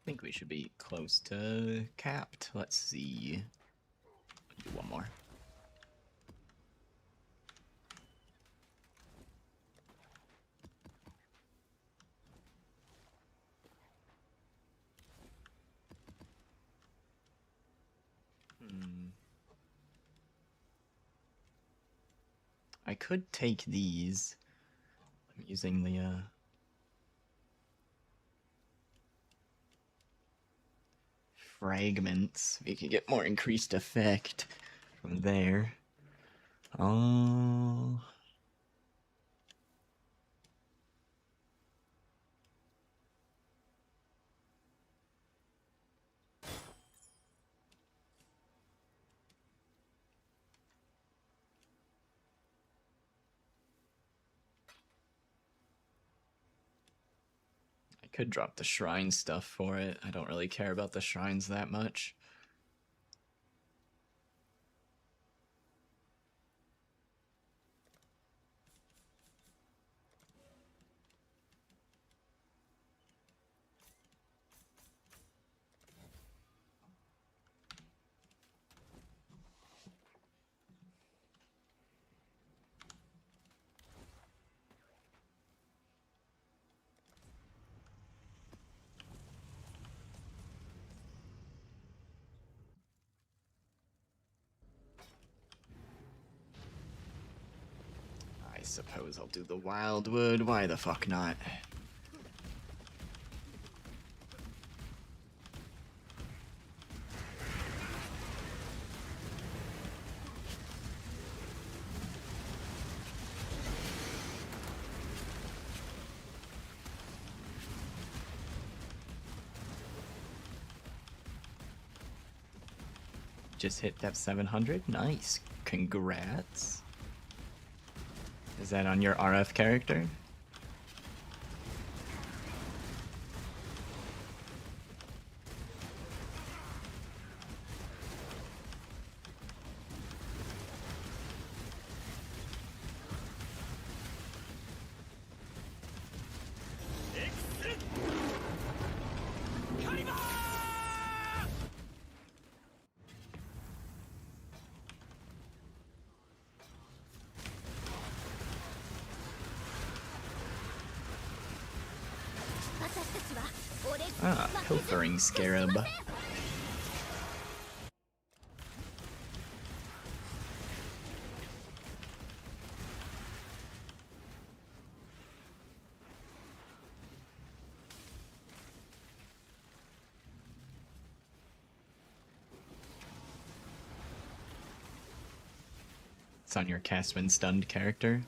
think we should be close to capped. Let's see. Do one more. I could take these. I'm using the fragments. We could get more increased effect from there. Oh. I could drop the shrine stuff for it. I don't really care about the shrines that much. I suppose I'll do the wildwood. Why the fuck not? Just hit that 700. Nice. Congrats. Is that on your RF character? Ah, pilfering scarab. It's on your cast when stunned character.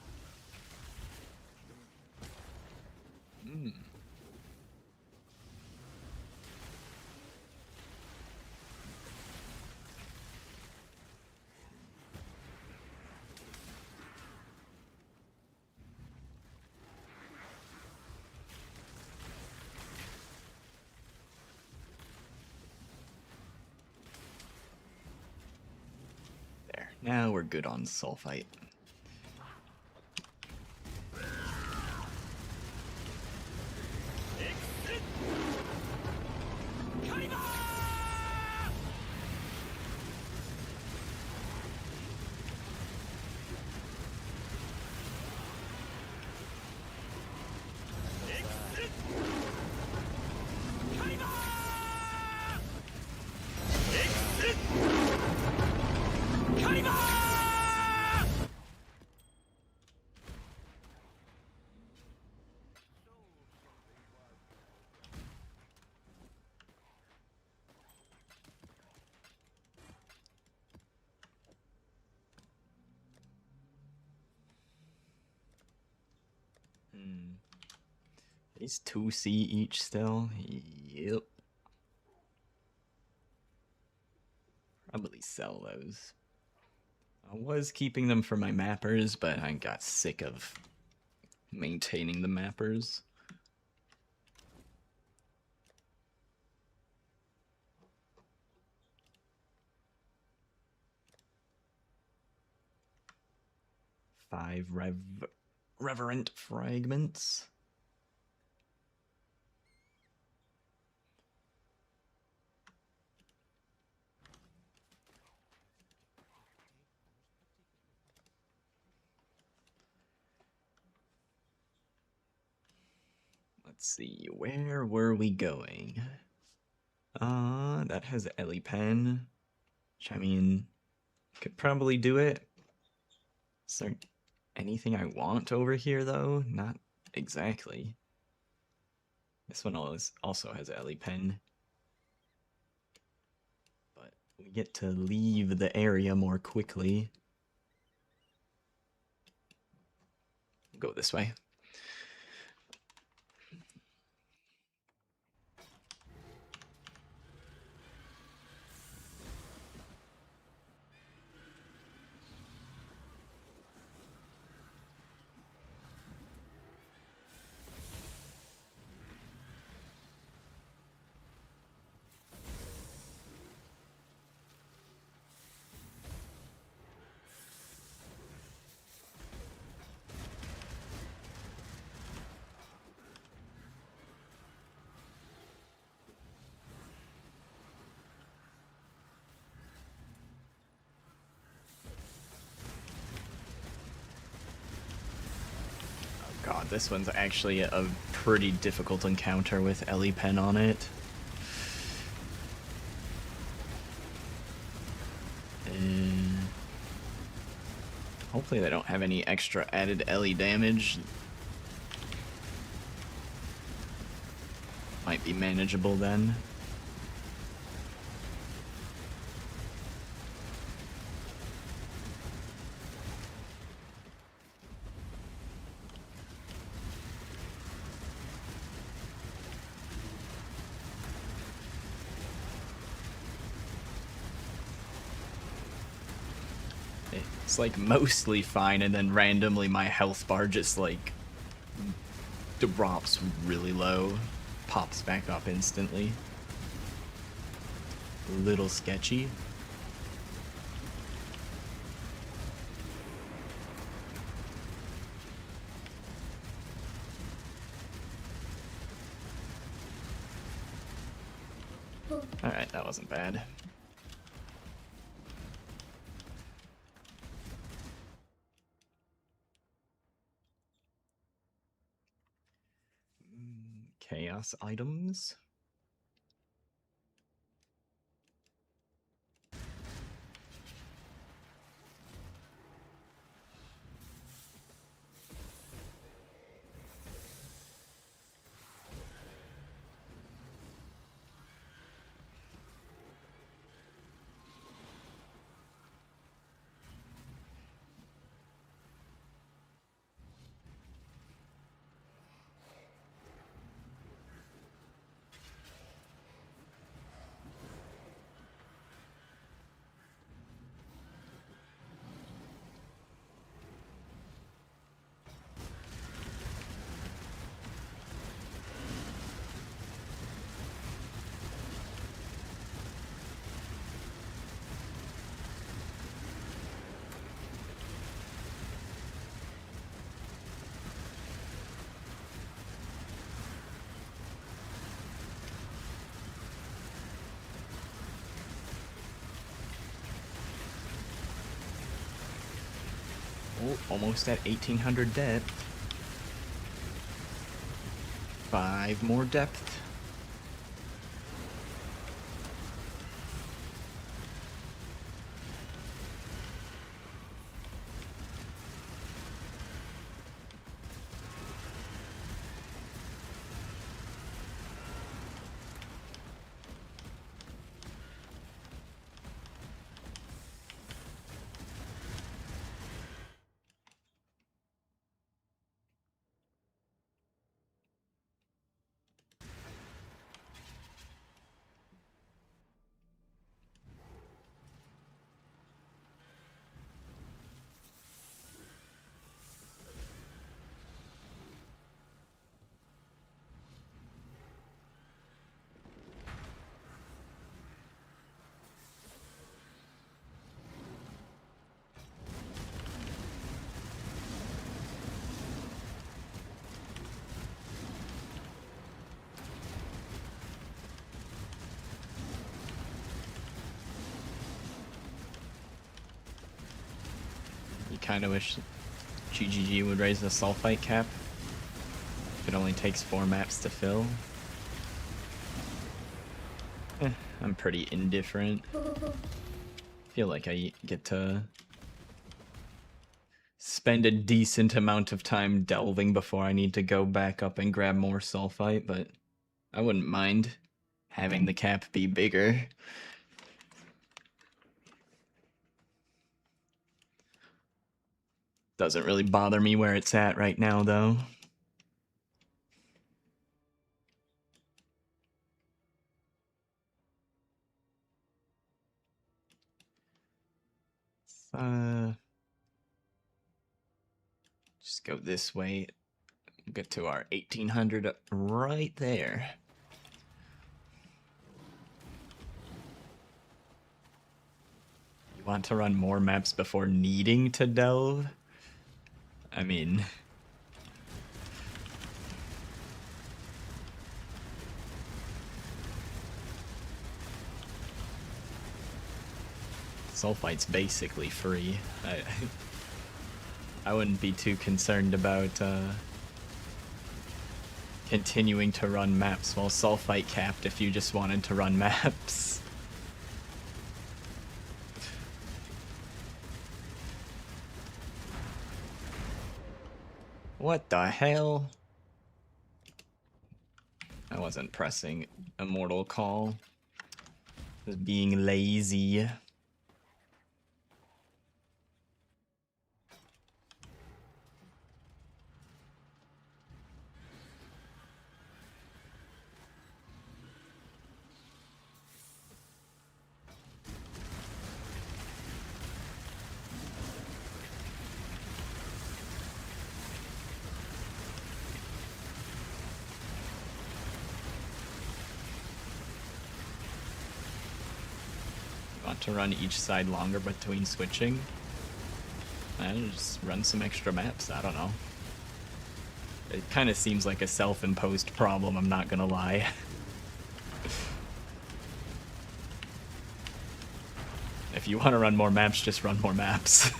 There. Now we're good on Sulphite. These 2C each still? Yep. Probably sell those. I was keeping them for my mappers, but I got sick of maintaining the mappers. Five reverent fragments. Let's see, where were we going? That has Ellie Pen, which I mean, could probably do it. Is there anything I want over here though? Not exactly. This one also has Ellie Pen. But we get to leave the area more quickly. Go this way. God, this one's actually a pretty difficult encounter with Ellie Pen on it. Hopefully they don't have any extra added Ellie damage. Might be manageable then. It's like mostly fine, and then randomly my health bar just like drops really low, pops back up instantly. A little sketchy. Alright, that wasn't bad. Chaos items. Oh, almost at 1800 depth. 5 more depth. You kind of wish GGG would raise the Sulphite cap. It only takes 4 maps to fill. I'm pretty indifferent. Feel like I get to spend a decent amount of time delving before I need to go back up and grab more sulphite, but I wouldn't mind having the cap be bigger. Doesn't really bother me where it's at right now, though. Just go this way. Get to our 1800 right there. You want to run more maps before needing to delve? I mean... Sulphite's basically free. I wouldn't be too concerned about continuing to run maps while Sulphite capped if you just wanted to run maps. What the hell? I wasn't pressing Immortal Call. I was being lazy. Want to run each side longer between switching? And just run some extra maps, I don't know. It kind of seems like a self-imposed problem, I'm not gonna lie. If you want to run more maps, just run more maps.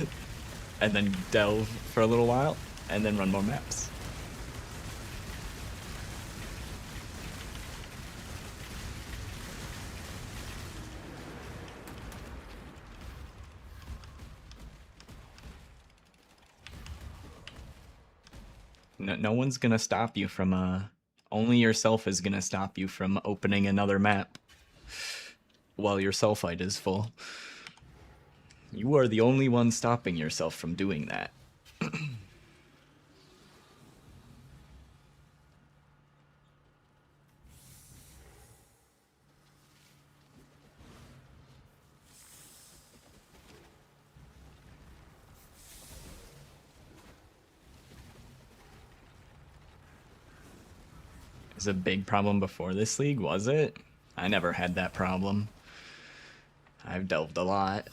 And then delve for a little while, and then run more maps. No one's gonna stop you from, only yourself is gonna stop you from opening another map while your sulphite is full. You are the only one stopping yourself from doing that. It was a big problem before this league, was it? I never had that problem. I've delved a lot.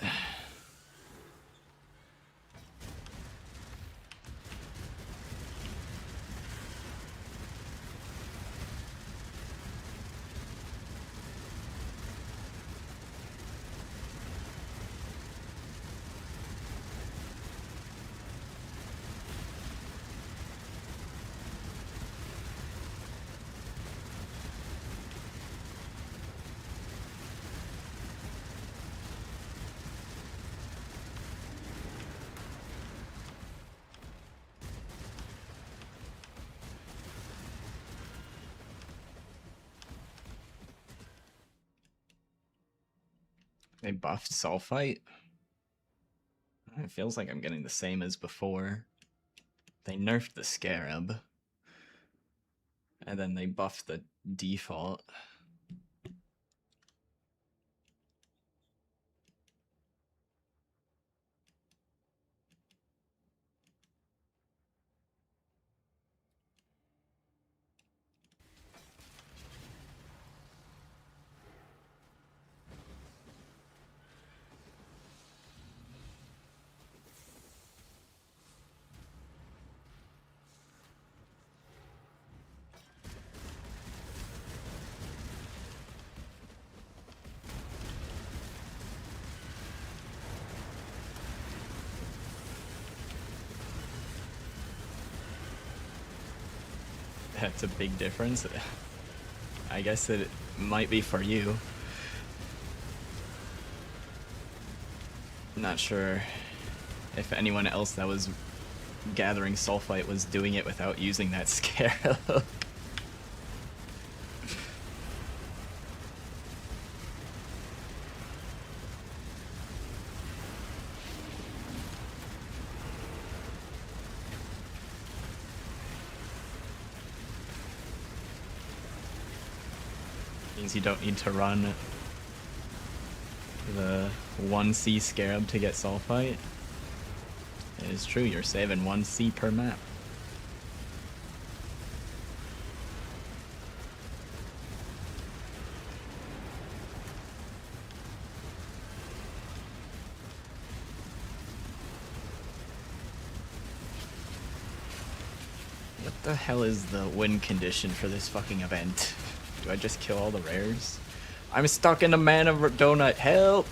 They buffed Sulphite? It feels like I'm getting the same as before. They nerfed the Scarab. And then they buffed the default. That's a big difference. I guess it might be for you. Not sure if anyone else that was gathering Sulphite was doing it without using that scarab. Means you don't need to run the 1C scarab to get Sulphite. It is true, you're saving 1C per map. What the hell is the win condition for this fucking event? Do I just kill all the rares? I'm stuck in a mana donut, help!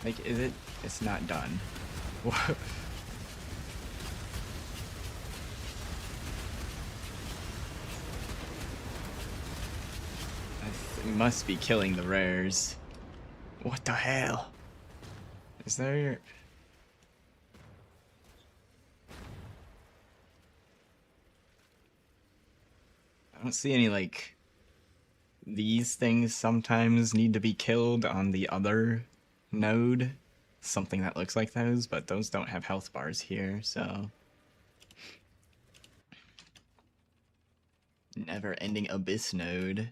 Like, is it? It's not done. What? It must be killing the rares. What the hell? Is there... I don't see any, like... These things sometimes need to be killed on the other node. Something that looks like those, but those don't have health bars here, so... Never-ending Abyss node.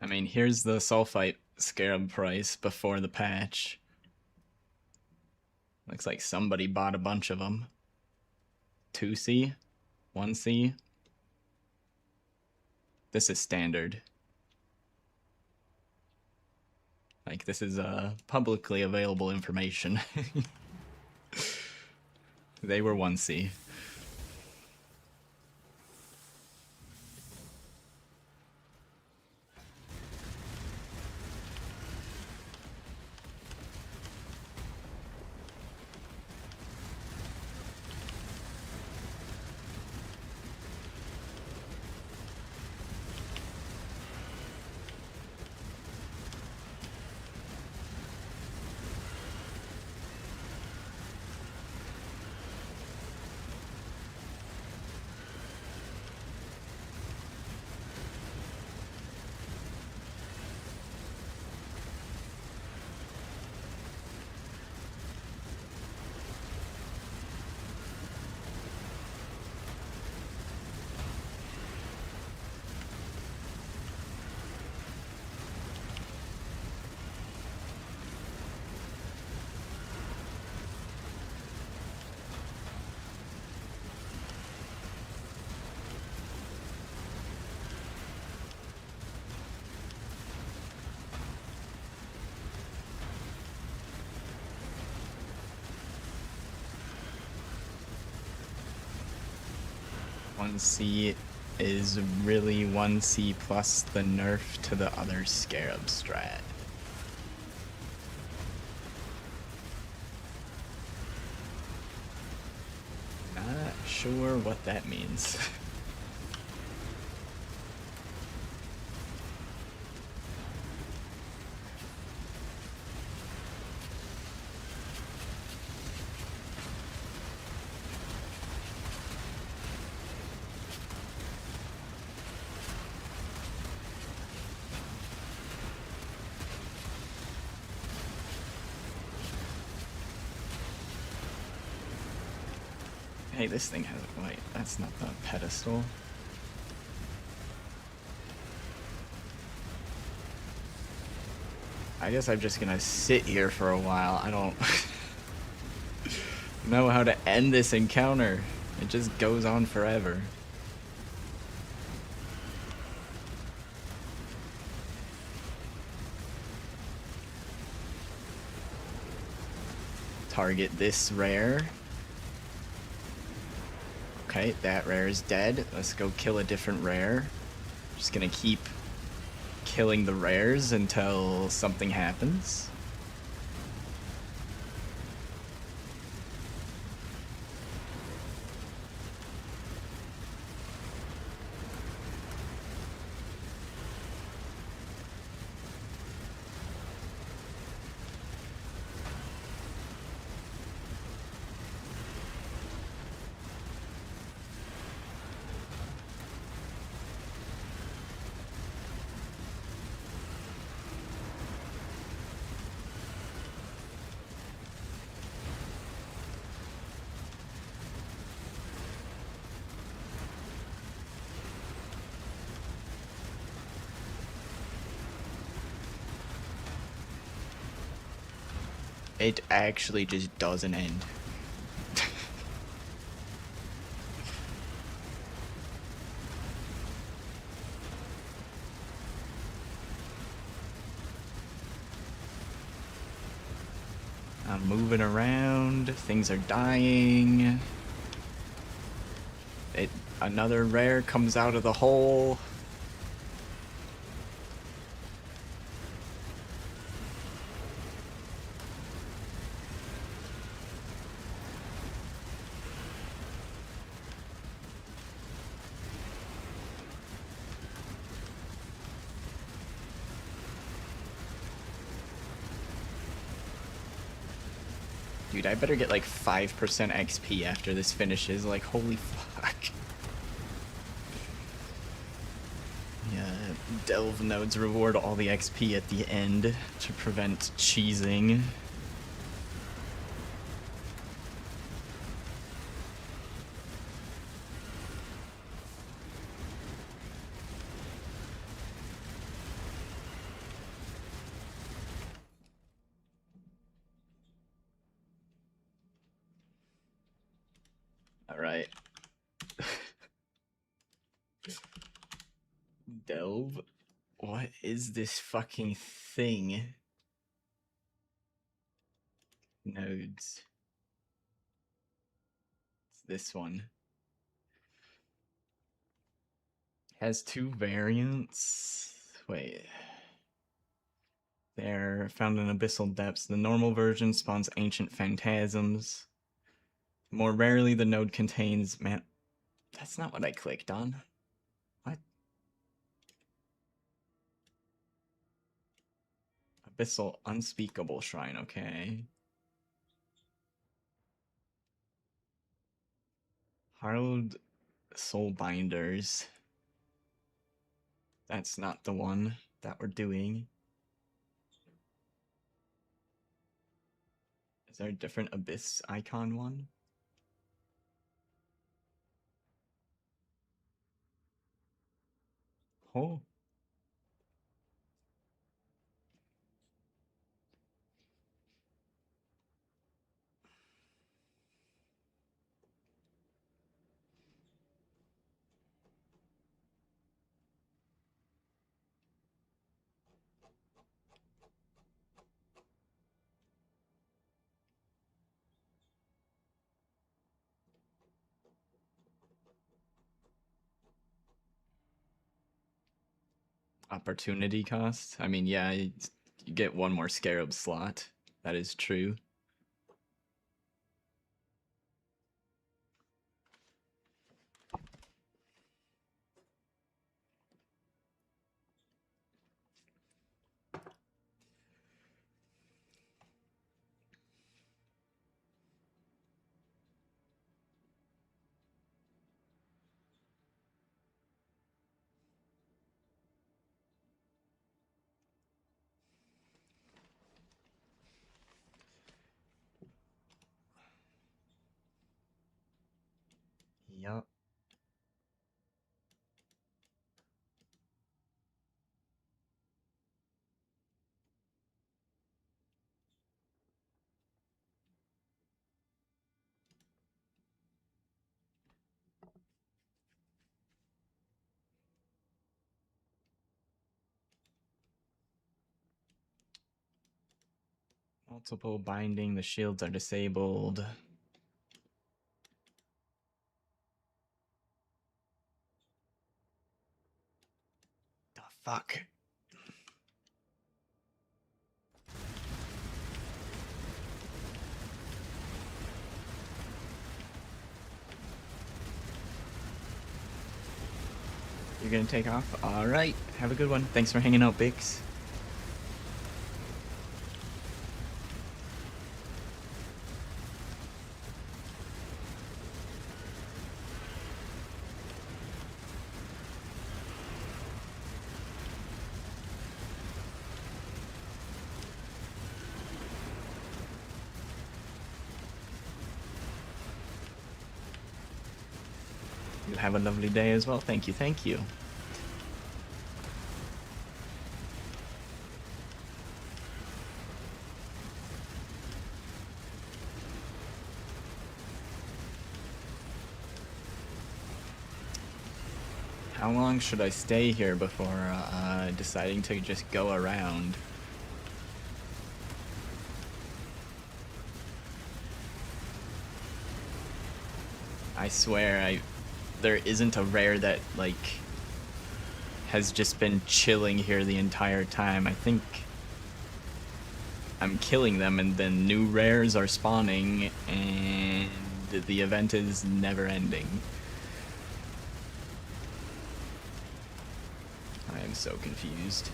I mean, here's the Sulphite scarab price before the patch. Looks like somebody bought a bunch of them. 2C? 1C? This is standard. Like, this is publicly available information. They were 1C. 1C is really 1C plus the nerf to the other Scarab strat. Not sure what that means. Hey, this thing has a... Wait, that's not the pedestal. I guess I'm just gonna sit here for a while. I don't know how to end this encounter. It just goes on forever. Target this rare. Okay, that rare is dead. Let's go kill a different rare. Just gonna keep killing the rares until something happens. It actually just doesn't end. I'm moving around, things are dying. Another rare comes out of the hole. Dude, I better get like 5% XP after this finishes. Like, holy fuck. Yeah, delve nodes reward all the XP at the end to prevent cheesing. Alright. Delve? What is this fucking thing? Nodes. It's this one. Has two variants. Wait. They're found in abyssal depths. The normal version spawns ancient phantasms. More rarely, the node contains... Man, that's not what I clicked on. What? Abyssal unspeakable shrine, okay. Harrowed soul binders. That's not the one that we're doing. Is there a different abyss icon one? Oh. Opportunity cost? I mean, yeah, you get one more scarab slot. That is true. Yup. Multiple binding, the shields are disabled. The fuck? You're gonna take off? Alright, have a good one. Thanks for hanging out, Bix. You'll have a lovely day as well. Thank you, thank you. How long should I stay here before deciding to just go around? I swear, there isn't a rare that, like, has just been chilling here the entire time. I think I'm killing them and then new rares are spawning and the event is never ending. I am so confused.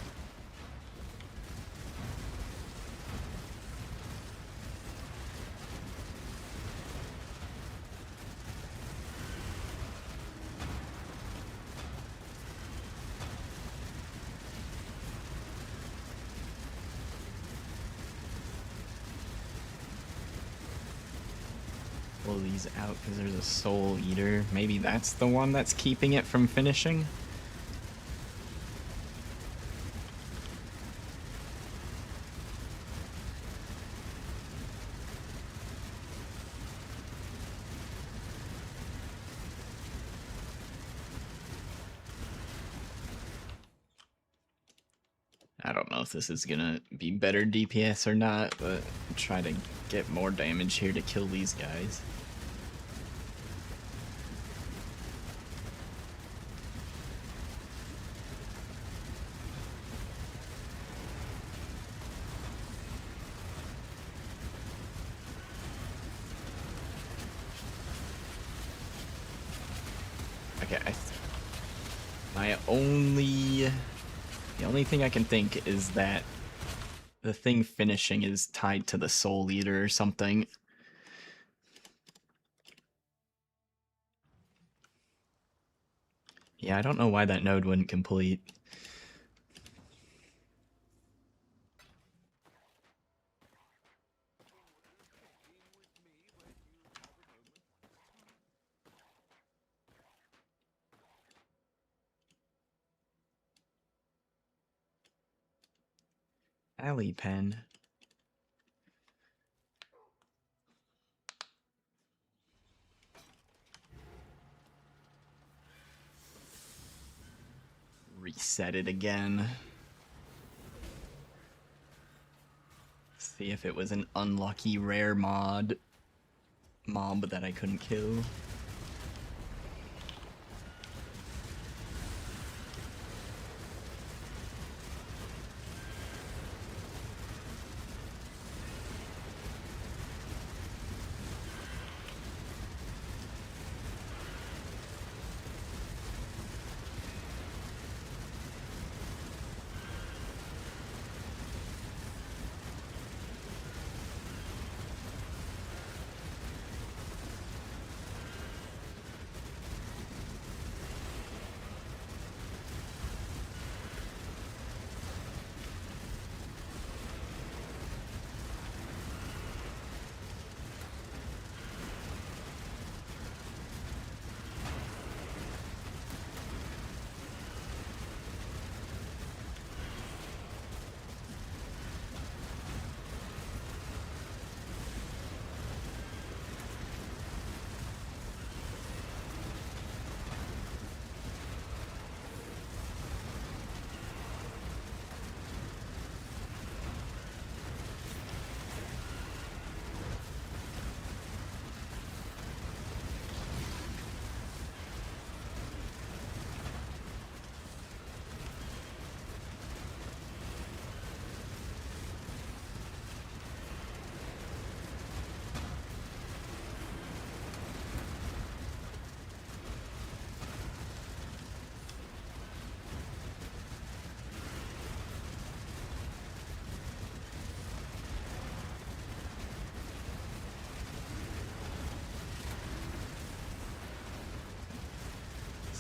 Pull these out because there's a soul eater. Maybe that's the one that's keeping it from finishing? I don't know if this is gonna be better DPS or not, but try to get more damage here to kill these guys. Okay, the only thing I can think is that the thing finishing is tied to the soul eater or something. Yeah, I don't know why that node wouldn't complete. Alley pen. Reset it again. See if it was an unlucky rare mob that I couldn't kill.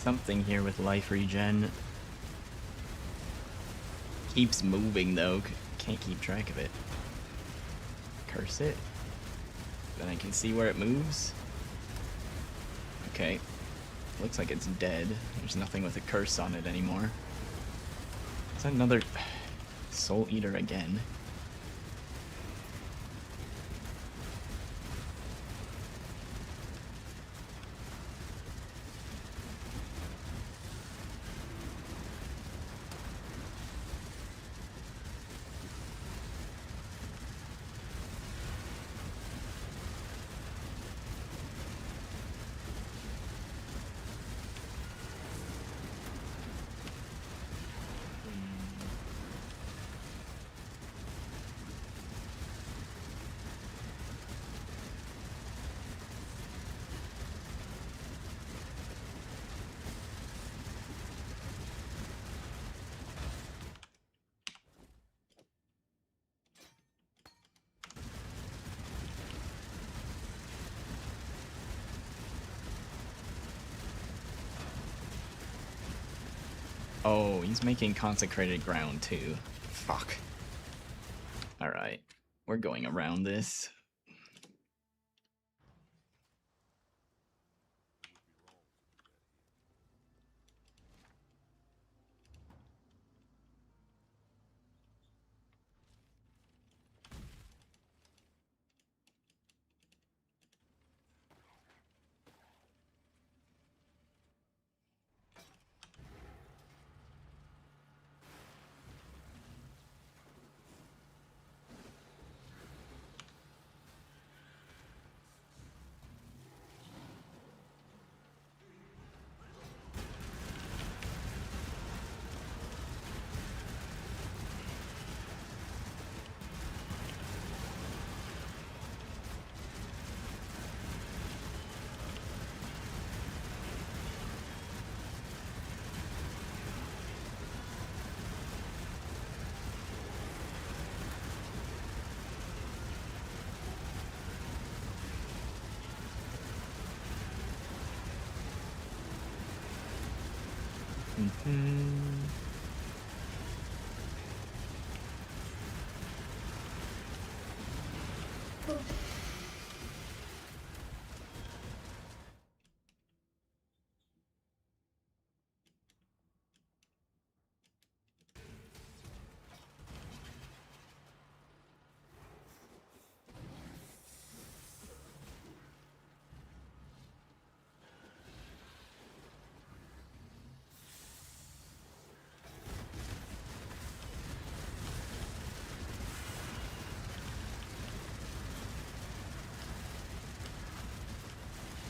Something here with life regen. Keeps moving though. Can't keep track of it. Curse it. Then I can see where it moves. Okay. Looks like it's dead. There's nothing with a curse on it anymore. Is that another Soul Eater again? Oh, he's making consecrated ground too. Fuck. Alright. We're going around this.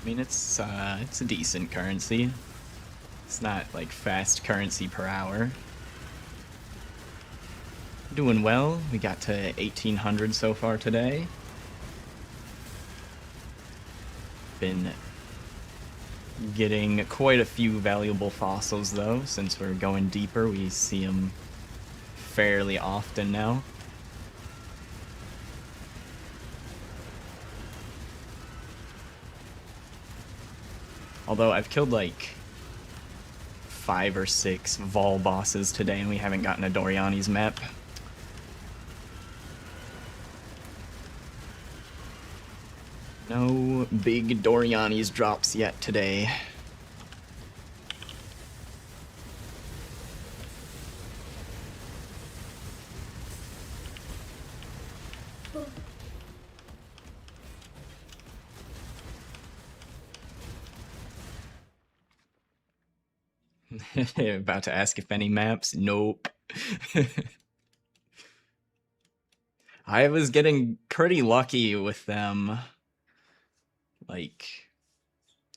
I mean, it's a decent currency. It's not like fast currency per hour. Doing well. We got to 1800 so far today. Been getting quite a few valuable fossils though. Since we're going deeper, we see them fairly often now. Although I've killed like 5 or 6 Vol bosses today and we haven't gotten a Doriani's map. No big Doriani's drops yet today. About to ask if any maps? Nope. I was getting pretty lucky with them like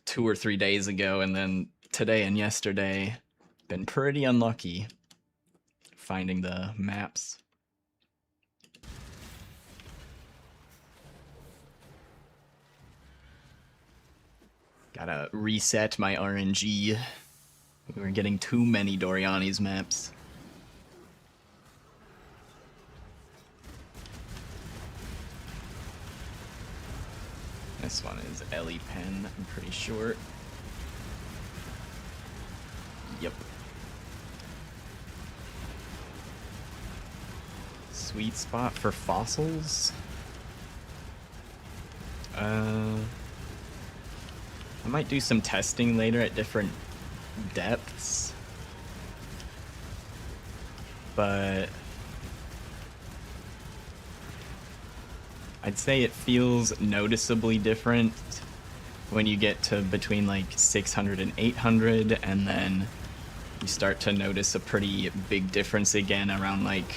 2 or 3 days ago, and then today and yesterday been pretty unlucky finding the maps. Gotta reset my RNG. We were getting too many Doriani's maps. This one is Ellie Pen, I'm pretty sure. sweet spot for fossils? I might do some testing later at different depths. But I'd say it feels noticeably different when you get to between like 600 and 800, and then you start to notice a pretty big difference again around like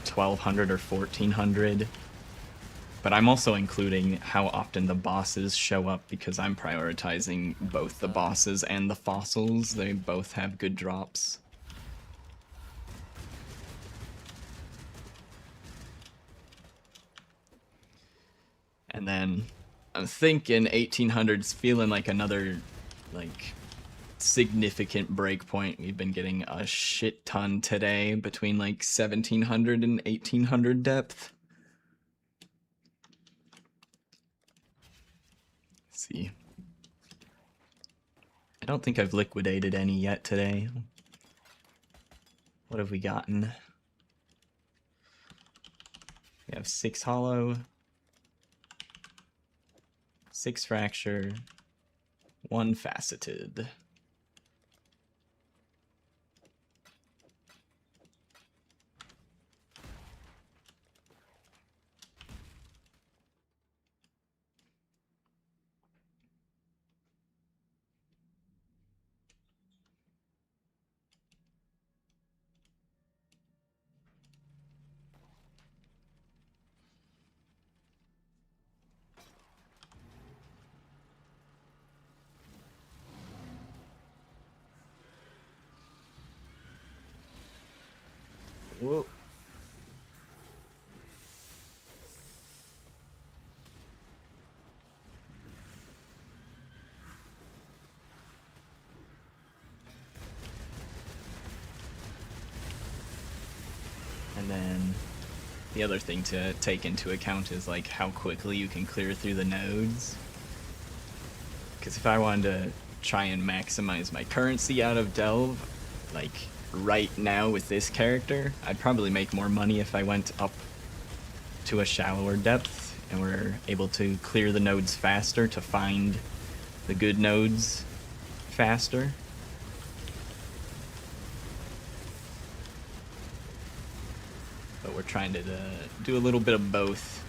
1200 or 1400. But I'm also including how often the bosses show up because I'm prioritizing both the bosses and the fossils. They both have good drops. And then I'm thinking 1800's feeling like another like significant breakpoint. We've been getting a shit ton today between like 1700 and 1800 depth. Let's see. I don't think I've liquidated any yet today. What have we gotten? We have 6 hollow, 6 fracture, 1 faceted. Whoa. And then the other thing to take into account is like how quickly you can clear through the nodes. Because if I wanted to try and maximize my currency out of Delve, like right now with this character, I'd probably make more money if I went up to a shallower depth and were able to clear the nodes faster to find the good nodes faster. But we're trying to do a little bit of both.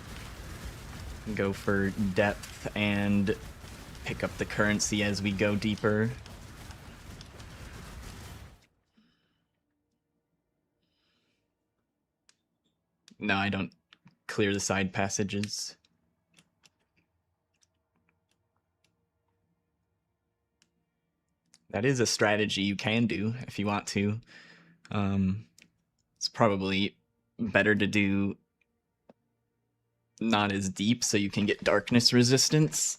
Go for depth and pick up the currency as we go deeper. No, I don't clear the side passages. That is a strategy you can do if you want to. It's probably better to do not as deep so you can get darkness resistance.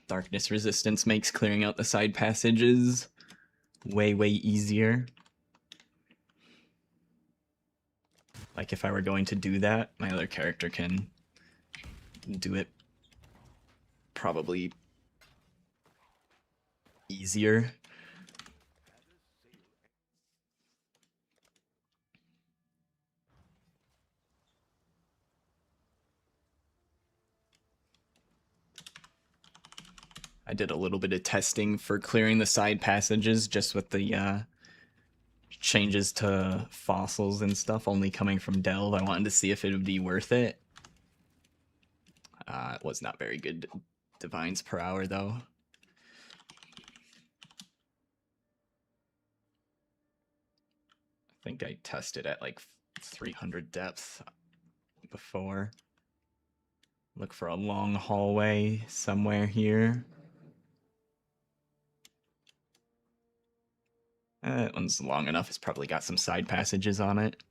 Darkness resistance makes clearing out the side passages way easier. Like if I were going to do that, my other character can do it probably easier. I did a little bit of testing for clearing the side passages just with the changes to fossils and stuff only coming from Delve. I wanted to see if it would be worth it. It was not very good divines per hour though. I think I tested at like 300 depth before. Look for a long hallway somewhere here. That one's long enough. It's probably got some side passages on it.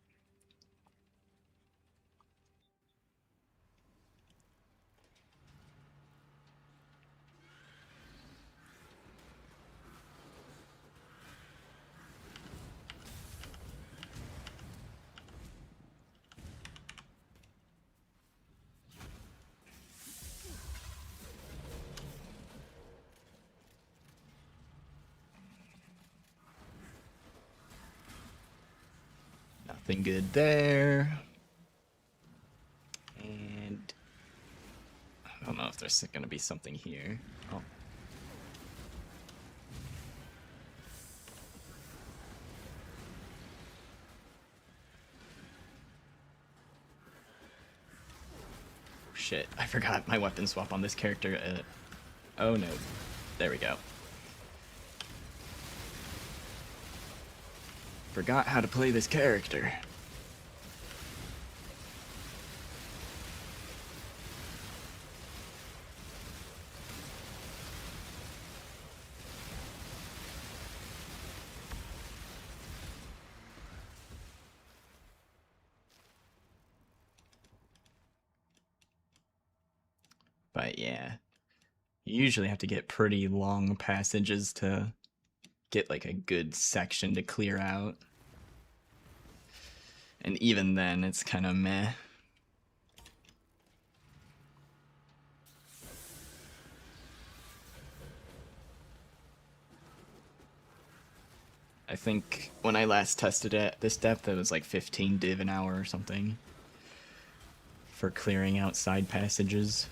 Nothing good there. I don't know if there's gonna be something here. Oh. Shit, I forgot my weapon swap on this character. Oh no. There we go. Forgot how to play this character. But yeah, you usually have to get pretty long passages to get like a good section to clear out. And even then, it's kind of meh. I think when I last tested it at this depth, it was like 15 div an hour or something for clearing out side passages.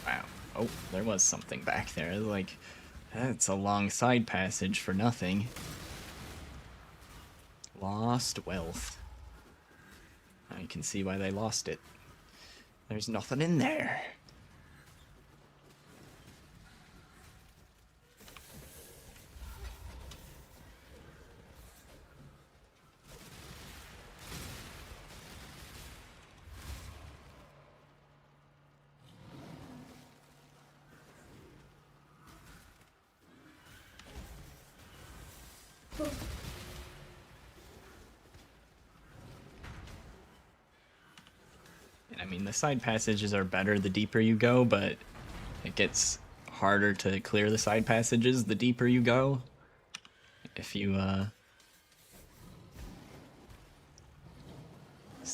Wow. Oh, there was something back there. Like, that's a long side passage for nothing. Lost wealth. I can see why they lost it. There's nothing in there. I mean, the side passages are better the deeper you go, but it gets harder to clear the side passages the deeper you go. If you,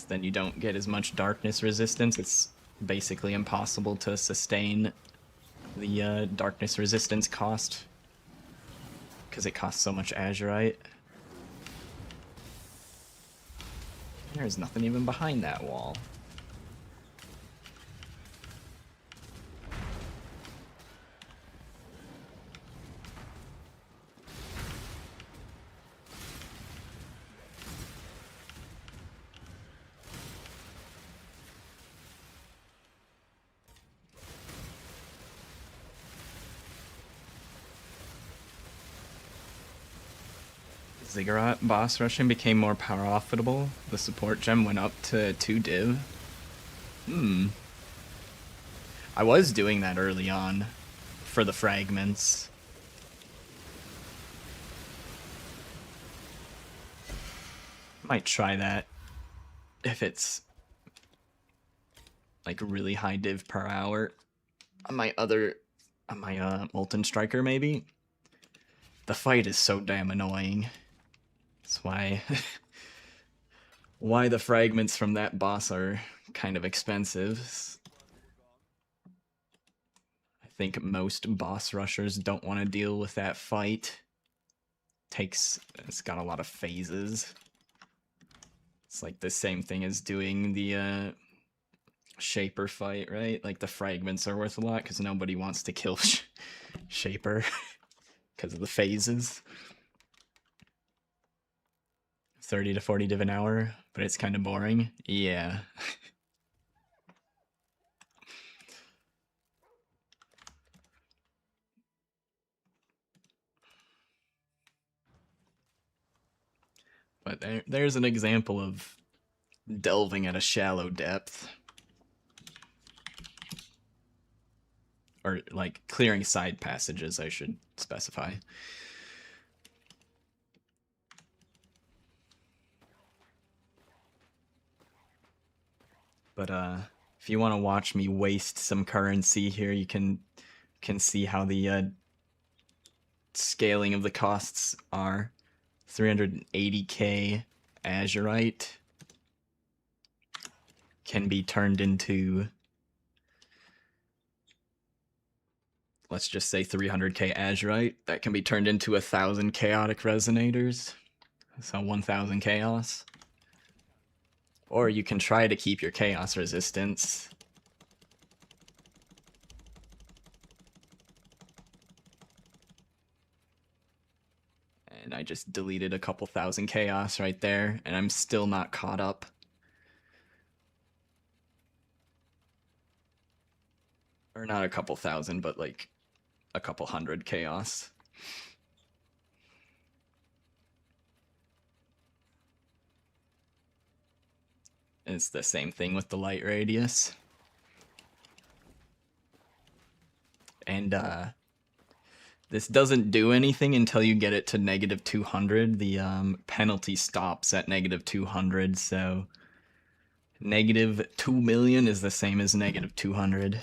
then you don't get as much darkness resistance. It's basically impossible to sustain the darkness resistance cost because it costs so much azurite. There's nothing even behind that wall. Ziggurat boss rushing became more profitable. The support gem went up to 2 div. I was doing that early on for the fragments. Might try that if it's like really high div per hour. On my Molten Striker maybe. The fight is so damn annoying. That's why why the fragments from that boss are kind of expensive. I think most boss rushers don't want to deal with that fight. It's got a lot of phases. It's like the same thing as doing the Shaper fight, right? Like the fragments are worth a lot because nobody wants to kill Shaper because of the phases. 30 to 40 div an hour, but it's kind of boring. Yeah. But there's an example of delving at a shallow depth. Or, like, clearing side passages, I should specify. But, if you want to watch me waste some currency here, you can see how the scaling of the costs are. 380k azurite can be turned into, let's just say 300k azurite. That can be turned into 1,000 chaotic resonators. So 1,000 chaos. Or you can try to keep your chaos resistance. And I just deleted a couple thousand chaos right there, and I'm still not caught up. Or not a couple thousand, but like a couple hundred chaos. It's the same thing with the light radius. And this doesn't do anything until you get it to negative 200. The penalty stops at negative 200, so negative 2 million is the same as negative 200.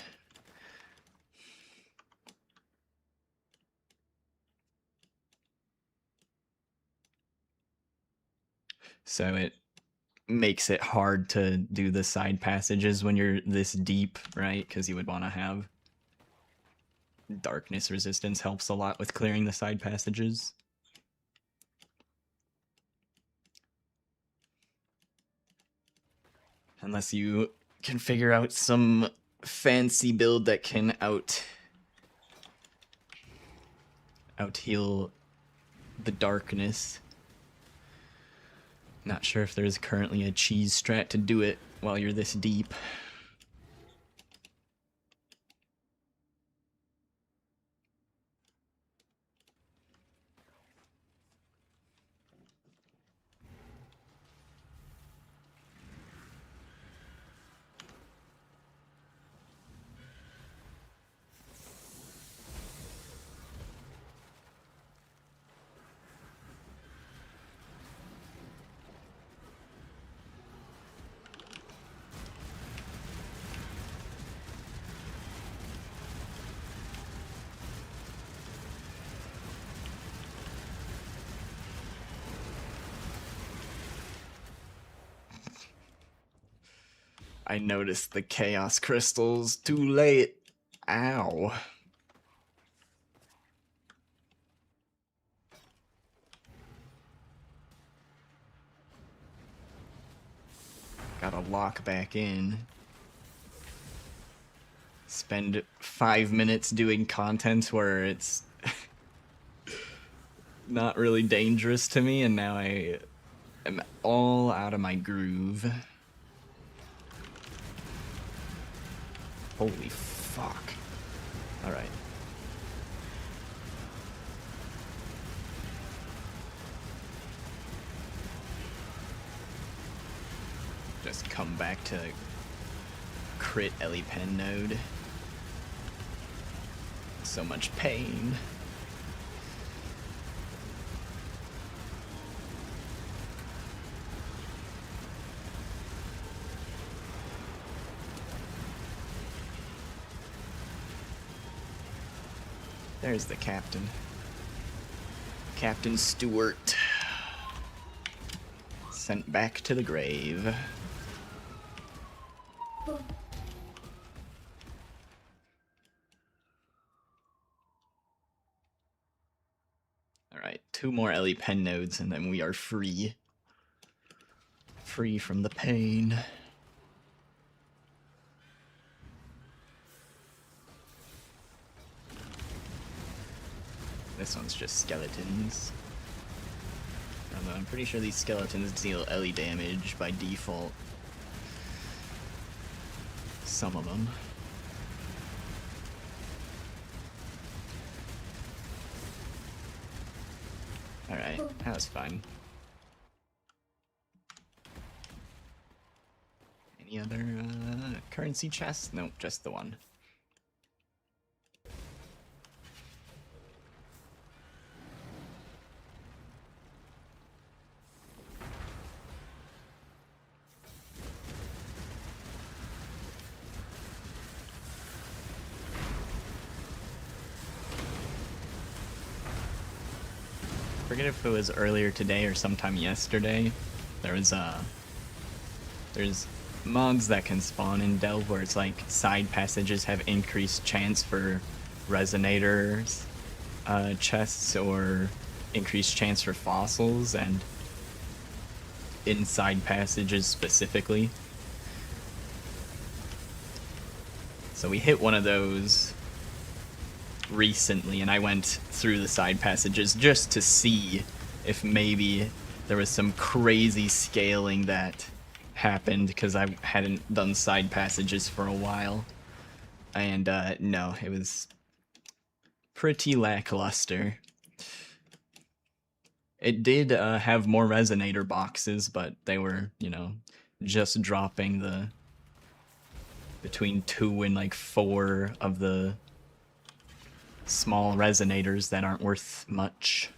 So it makes it hard to do the side passages when you're this deep, right? Because you would want to have darkness resistance. Helps a lot with clearing the side passages. Unless you can figure out some fancy build that can out heal the darkness. Not sure if there's currently a cheese strat to do it while you're this deep. I noticed the chaos crystals too late. Ow. Gotta lock back in. Spend 5 minutes doing content where it's not really dangerous to me, and now I am all out of my groove. Holy fuck. Alright. Just come back to crit Ellie Pen node. So much pain. There's the captain. Captain Stewart. Sent back to the grave. Alright, 2 more Ellie Pen nodes and then we are free. Free from the pain. This one's just skeletons. Although I'm pretty sure these skeletons deal Ellie damage by default. Some of them. Alright, that was fine. other currency chests? Nope, just the one. I forget if it was earlier today or sometime yesterday. There's mods that can spawn in Delve where it's like side passages have increased chance for resonators chests or increased chance for fossils, and inside passages specifically. So we hit one of those recently, and I went through the side passages just to see if maybe there was some crazy scaling that happened, because I hadn't done side passages for a while. And no, it was pretty lackluster. It did have more resonator boxes, but they were, you know, just dropping the between 2 and like 4 of the small resonators that aren't worth much.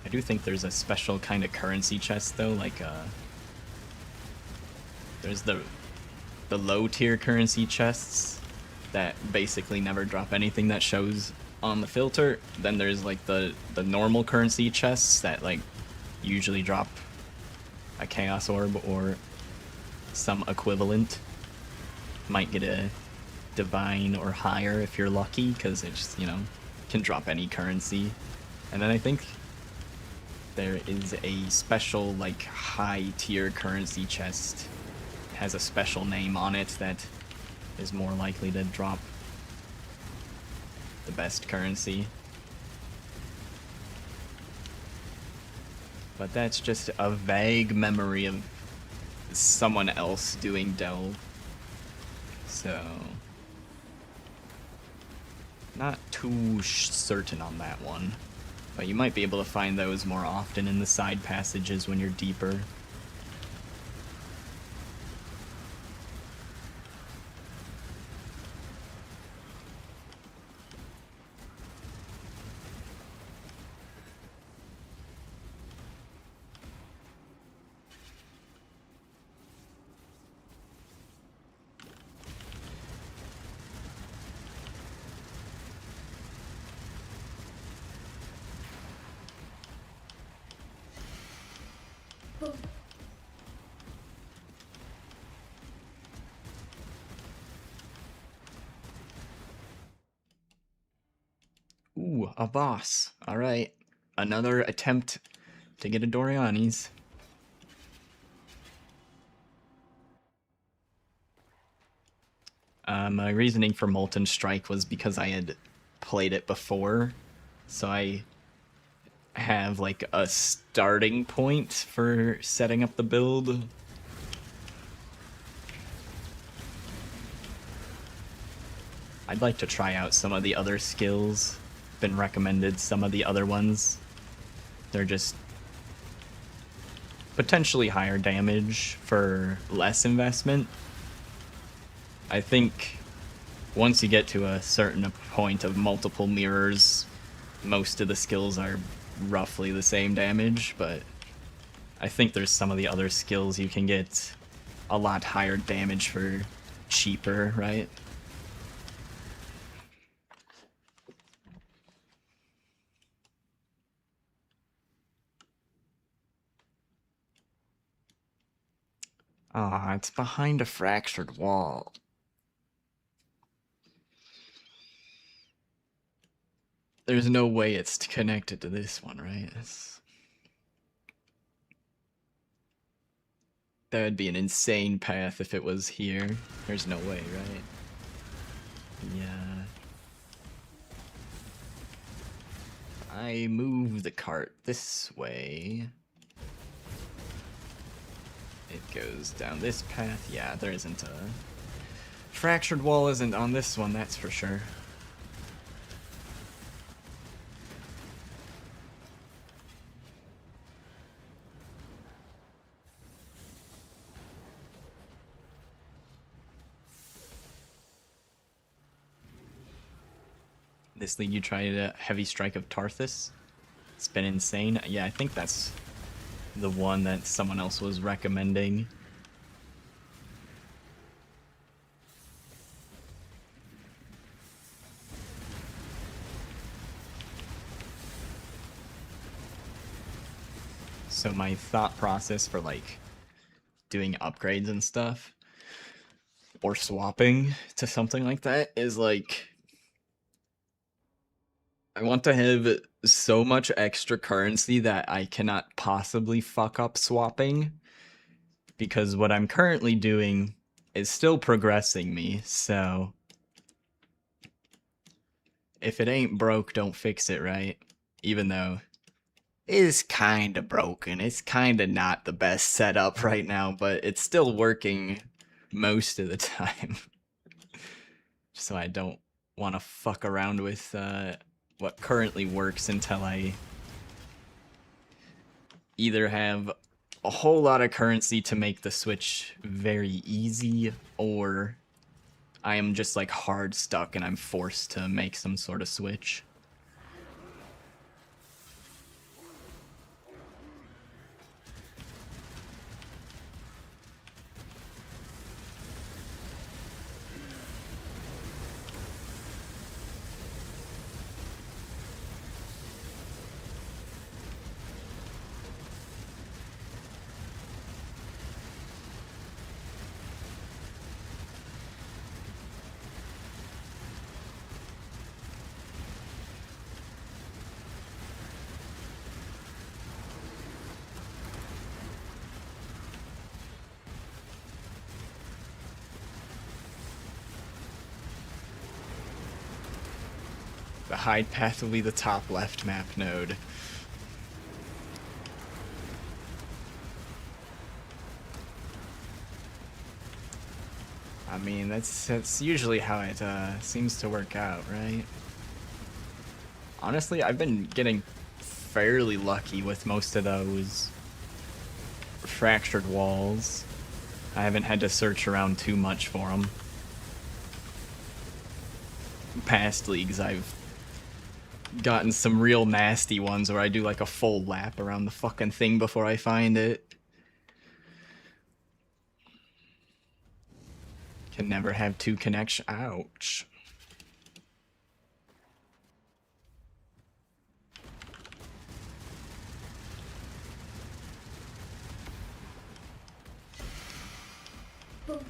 I do think there's a special kind of currency chest though, like there's the low tier currency chests that basically never drop anything that shows on the filter. Then there's like the normal currency chests that like usually drop a chaos orb or some equivalent. Might get a divine or higher if you're lucky, because it just, you know, can drop any currency. And then I think there is a special like high tier currency chest, has a special name on it that is more likely to drop the best currency. But that's just a vague memory of someone else doing Delve. So, not too certain on that one. But you might be able to find those more often in the side passages when you're deeper. Ooh, a boss. Alright. Another attempt to get a Doriani's. My reasoning for Molten Strike was because I had played it before, so I have like a starting point for setting up the build. I'd like to try out some of the other skills. Been recommended some of the other ones. They're just potentially higher damage for less investment. I think once you get to a certain point of multiple mirrors, most of the skills are roughly the same damage, but I think there's some of the other skills you can get a lot higher damage for cheaper, right? Ah, it's behind a fractured wall. There's no way it's connected to this one, right? That would be an insane path if it was here. There's no way, right? Yeah. I move the cart this way. It goes down this path. Yeah, there isn't a... Fractured wall isn't on this one, that's for sure. This league you tried a Heavy Strike of Tarthus. It's been insane. Yeah, I think that's the one that someone else was recommending. So my thought process for like doing upgrades and stuff or swapping to something like that is like I want to have so much extra currency that I cannot possibly fuck up swapping, because what I'm currently doing is still progressing me, so if it ain't broke, don't fix it, right? Even though it is kind of broken. It's kind of not the best setup right now, but it's still working most of the time. So I don't want to fuck around with what currently works until I either have a whole lot of currency to make the switch very easy, or I am just like hard stuck and I'm forced to make some sort of switch. The hide path will be the top left map node. I mean, that's usually how it seems to work out, right? Honestly, I've been getting fairly lucky with most of those fractured walls. I haven't had to search around too much for them. Past leagues, I've gotten some real nasty ones where I do like a full lap around the fucking thing before I find it. Can never have two connection. Ouch. Boom.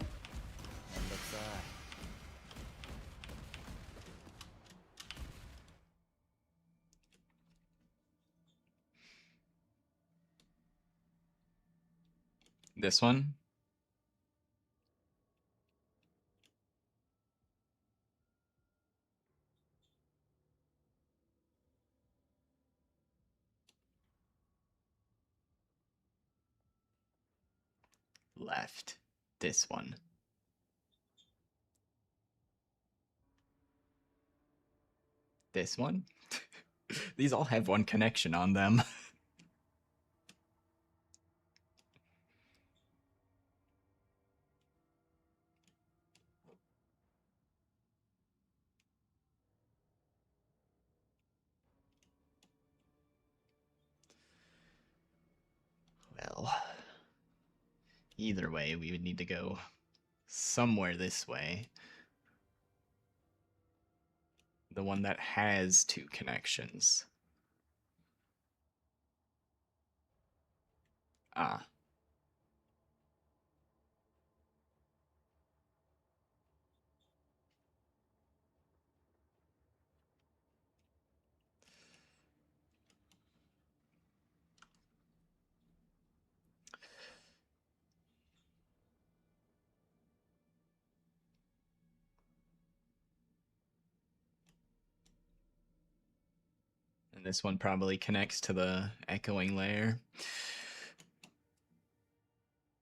This one? Left. This one. This one? These all have one connection on them. Well, either way, we would need to go somewhere this way. The one that has two connections. Ah. And this one probably connects to the echoing layer.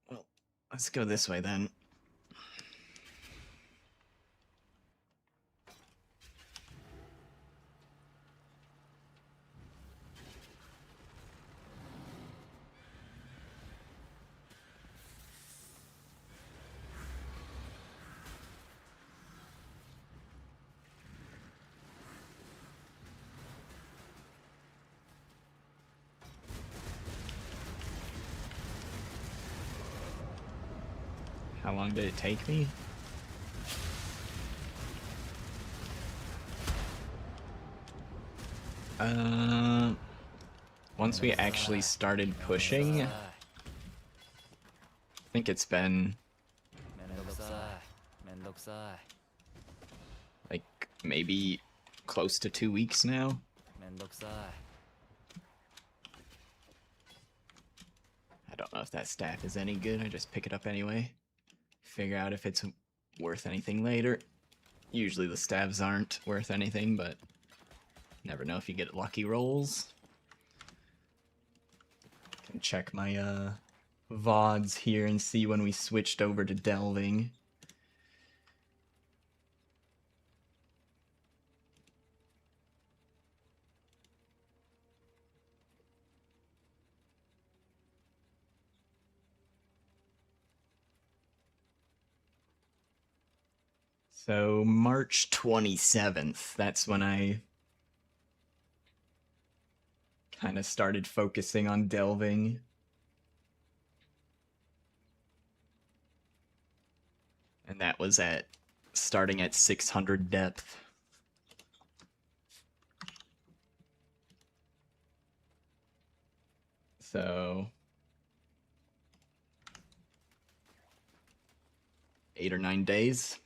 Well, let's go this way then. How long did it take me? Once we actually started pushing, I think it's been like maybe close to 2 weeks now. I don't know if that staff is any good. I just pick it up anyway. Figure out if it's worth anything later. Usually the staves aren't worth anything, but never know if you get lucky rolls. Can check my VODs here and see when we switched over to delving. So March 27th, that's when I kind of started focusing on delving. And that was starting at 600 depth. So 8 or 9 days.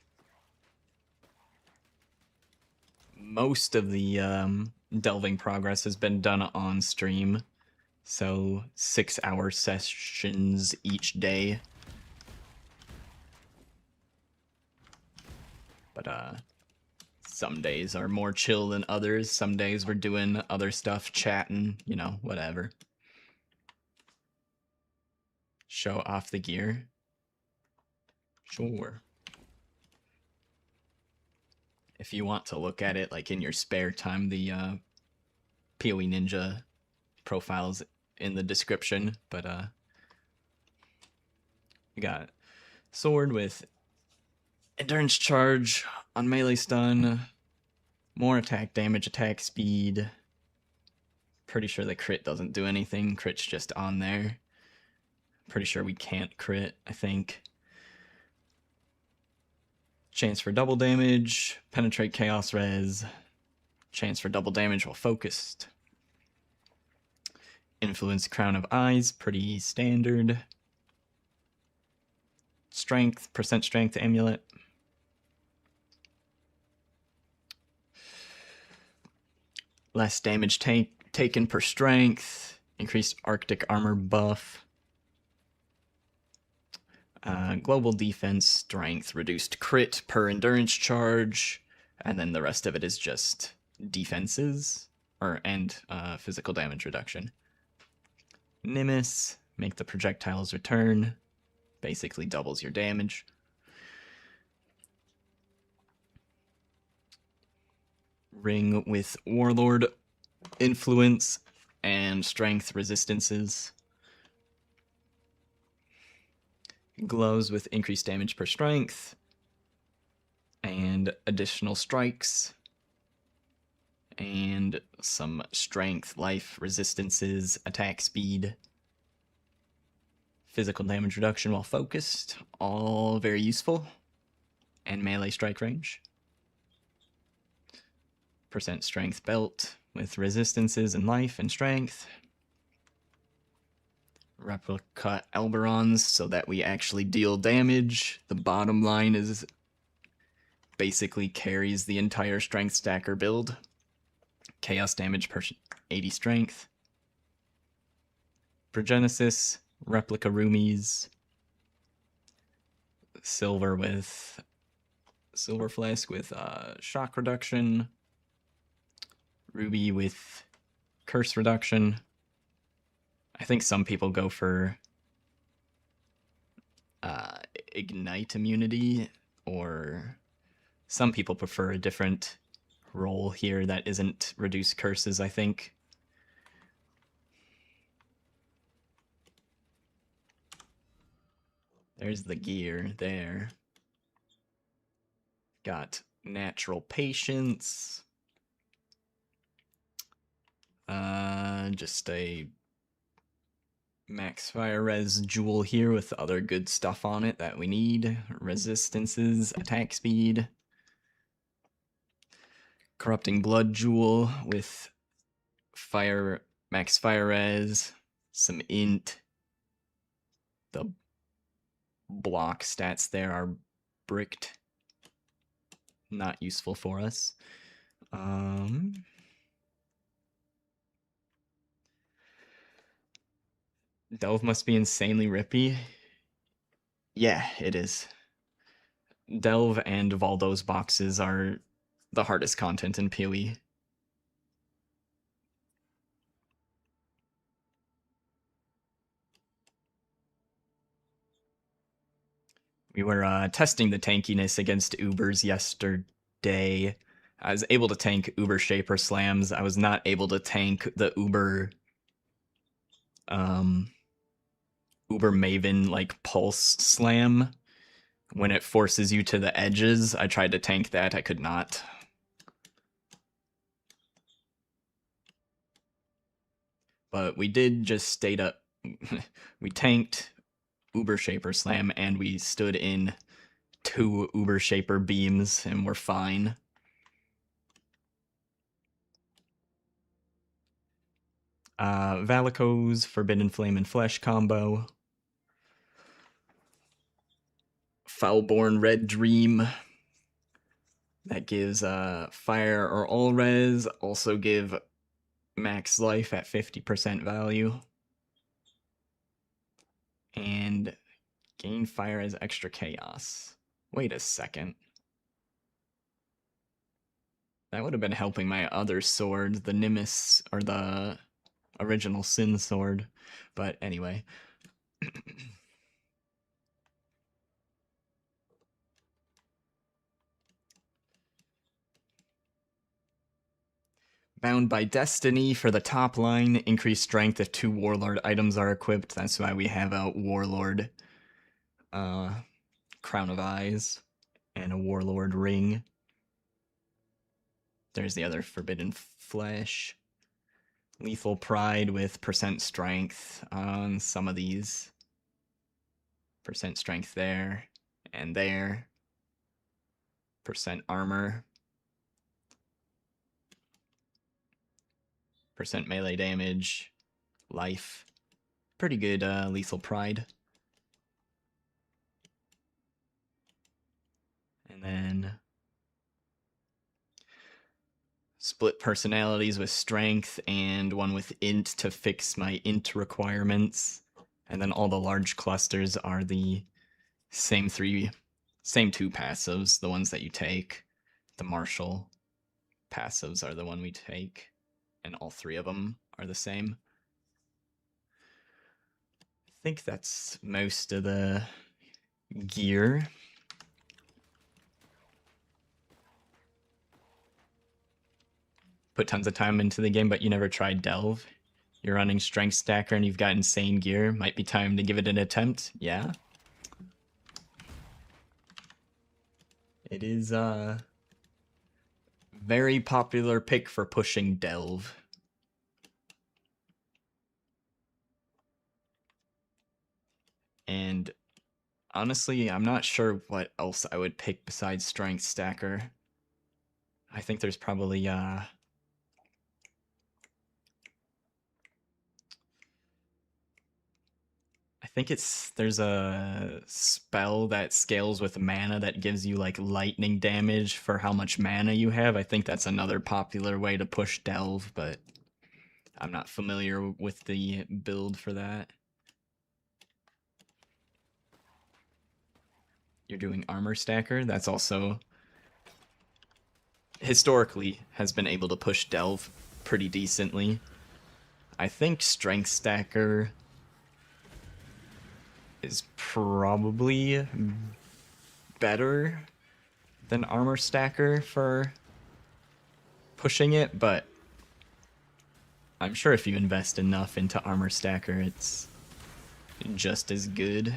Most of the delving progress has been done on stream, so 6-hour sessions each day. But some days are more chill than others. Some days we're doing other stuff, chatting, you know, whatever. Show off the gear. Sure. If you want to look at it like in your spare time, the PoE Ninja profile's in the description, but we got sword with endurance charge on melee stun, more attack damage, attack speed. Pretty sure the crit doesn't do anything. Crit's just on there. Pretty sure we can't crit, I think. Chance for double damage, penetrate chaos res, chance for double damage while focused. Influence crown of eyes, pretty standard. Strength, percent strength amulet. Less damage taken per strength, increased Arctic armor buff. Global defense, strength, reduced crit per endurance charge, and then the rest of it is just defenses and physical damage reduction. Nimbus, make the projectiles return, basically doubles your damage. Ring with Warlord influence and strength resistances. Gloves with increased damage per strength and additional strikes and some strength, life, resistances, attack speed, physical damage reduction while focused, all very useful, and melee strike range. Percent strength belt with resistances and life and strength. Replica Elberons so that we actually deal damage. The bottom line is basically carries the entire strength stacker build. Chaos damage per 80 strength. Progenesis, replica roomies. Silver flask with shock reduction. Ruby with curse reduction. I think some people go for ignite immunity, or some people prefer a different role here that isn't reduce curses, I think. There's the gear there. Got natural patience. Just a Max Fire Res Jewel here with other good stuff on it that we need. Resistances, attack speed. Corrupting Blood Jewel with Max Fire Res, some int. The block stats there are bricked. Not useful for us. Delve must be insanely rippy. Yeah, it is. Delve and Valdo's boxes are the hardest content in PoE. We were testing the tankiness against Ubers yesterday. I was able to tank Uber Shaper Slams. I was not able to tank the Uber Maven like Pulse Slam. When it forces you to the edges, I tried to tank that. I could not. But we did just stayed up. We tanked Uber Shaper Slam and we stood in 2 Uber Shaper beams and we're fine. Valiko's Forbidden Flame and Flesh combo. Foulborn Red Dream. That gives fire or all res. Also give max life at 50% value. And gain fire as extra chaos. Wait a second. That would have been helping my other sword, the Nimbus, or the original Sin sword. But anyway. Bound by Destiny for the top line. Increased strength if 2 Warlord items are equipped. That's why we have a Warlord Crown of Eyes and a Warlord ring. There's the other Forbidden Flesh. Lethal Pride with percent strength on some of these. Percent strength there and there. Percent armor. Percent melee damage. Life. Pretty good Lethal Pride. And then split personalities with strength and one with int to fix my int requirements. And then all the large clusters are the same 2 passives, the ones that you take. The martial passives are the one we take, and all 3 of them are the same. I think that's most of the gear. Put tons of time into the game, but you never tried Delve. You're running Strength Stacker and you've got insane gear. Might be time to give it an attempt. Yeah. It is a very popular pick for pushing Delve. And honestly, I'm not sure what else I would pick besides Strength Stacker. I think there's probably I think there's a spell that scales with mana that gives you like lightning damage for how much mana you have. I think that's another popular way to push Delve, but I'm not familiar with the build for that. You're doing Armor Stacker. That's also historically has been able to push Delve pretty decently. I think Strength Stacker is probably better than Armor Stacker for pushing it, but I'm sure if you invest enough into Armor Stacker, it's just as good.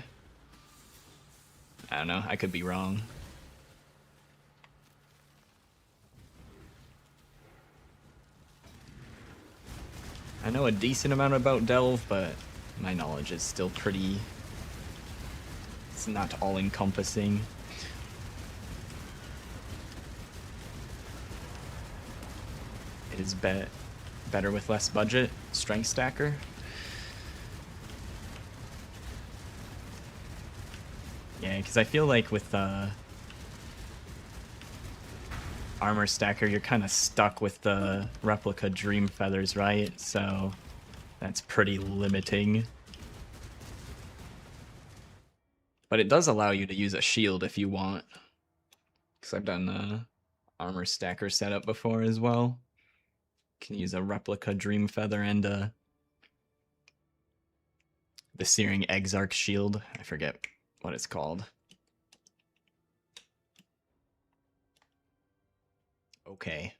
I don't know, I could be wrong. I know a decent amount about Delve, but My knowledge is still pretty... It's not all-encompassing. It is better with less budget. Strength stacker. Yeah, because I feel like with armor stacker, you're kind of stuck with the replica dream feathers, right? So that's pretty limiting. But it does allow you to use a shield if you want. Because I've done armor stacker setup before as well. Can use a replica dream feather and the Searing Exarch shield. I forget what it's called. Okay.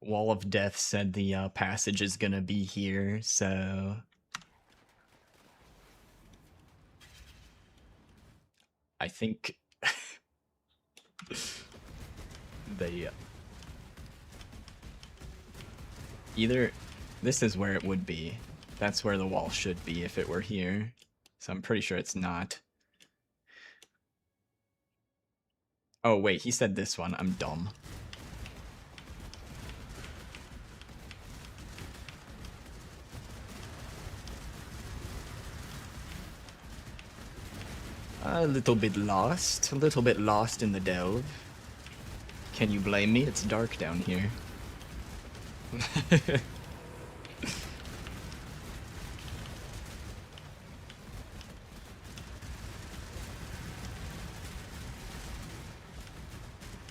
Wall of Death said the passage is gonna be here, so... I think... they... Either... This is where it would be. That's where the wall should be if it were here. So I'm pretty sure it's not. Oh wait, he said this one. I'm dumb. A little bit lost in the delve. Can you blame me? It's dark down here.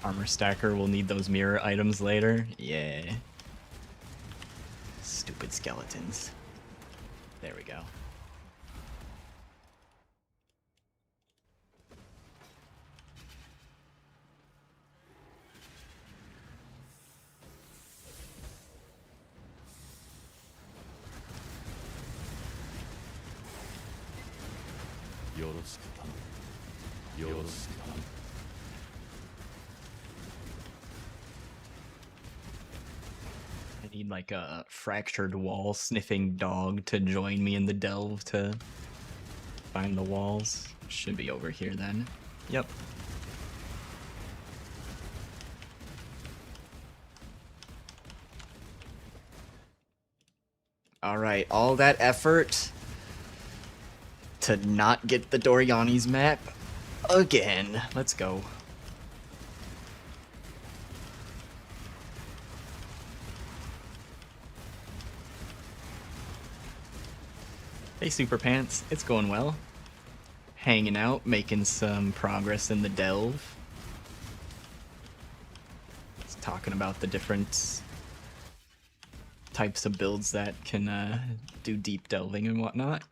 Armor stacker will need those mirror items later. Yeah. Stupid skeletons. There we go. I need like a fractured wall sniffing dog to join me in the delve to find the walls. Should be over here then. Yep. Alright, all that effort to not get the Doriani's map again. Let's go. Hey Super Pants, it's going well. Hanging out, making some progress in the delve. Just talking about the different types of builds that can do deep delving and whatnot.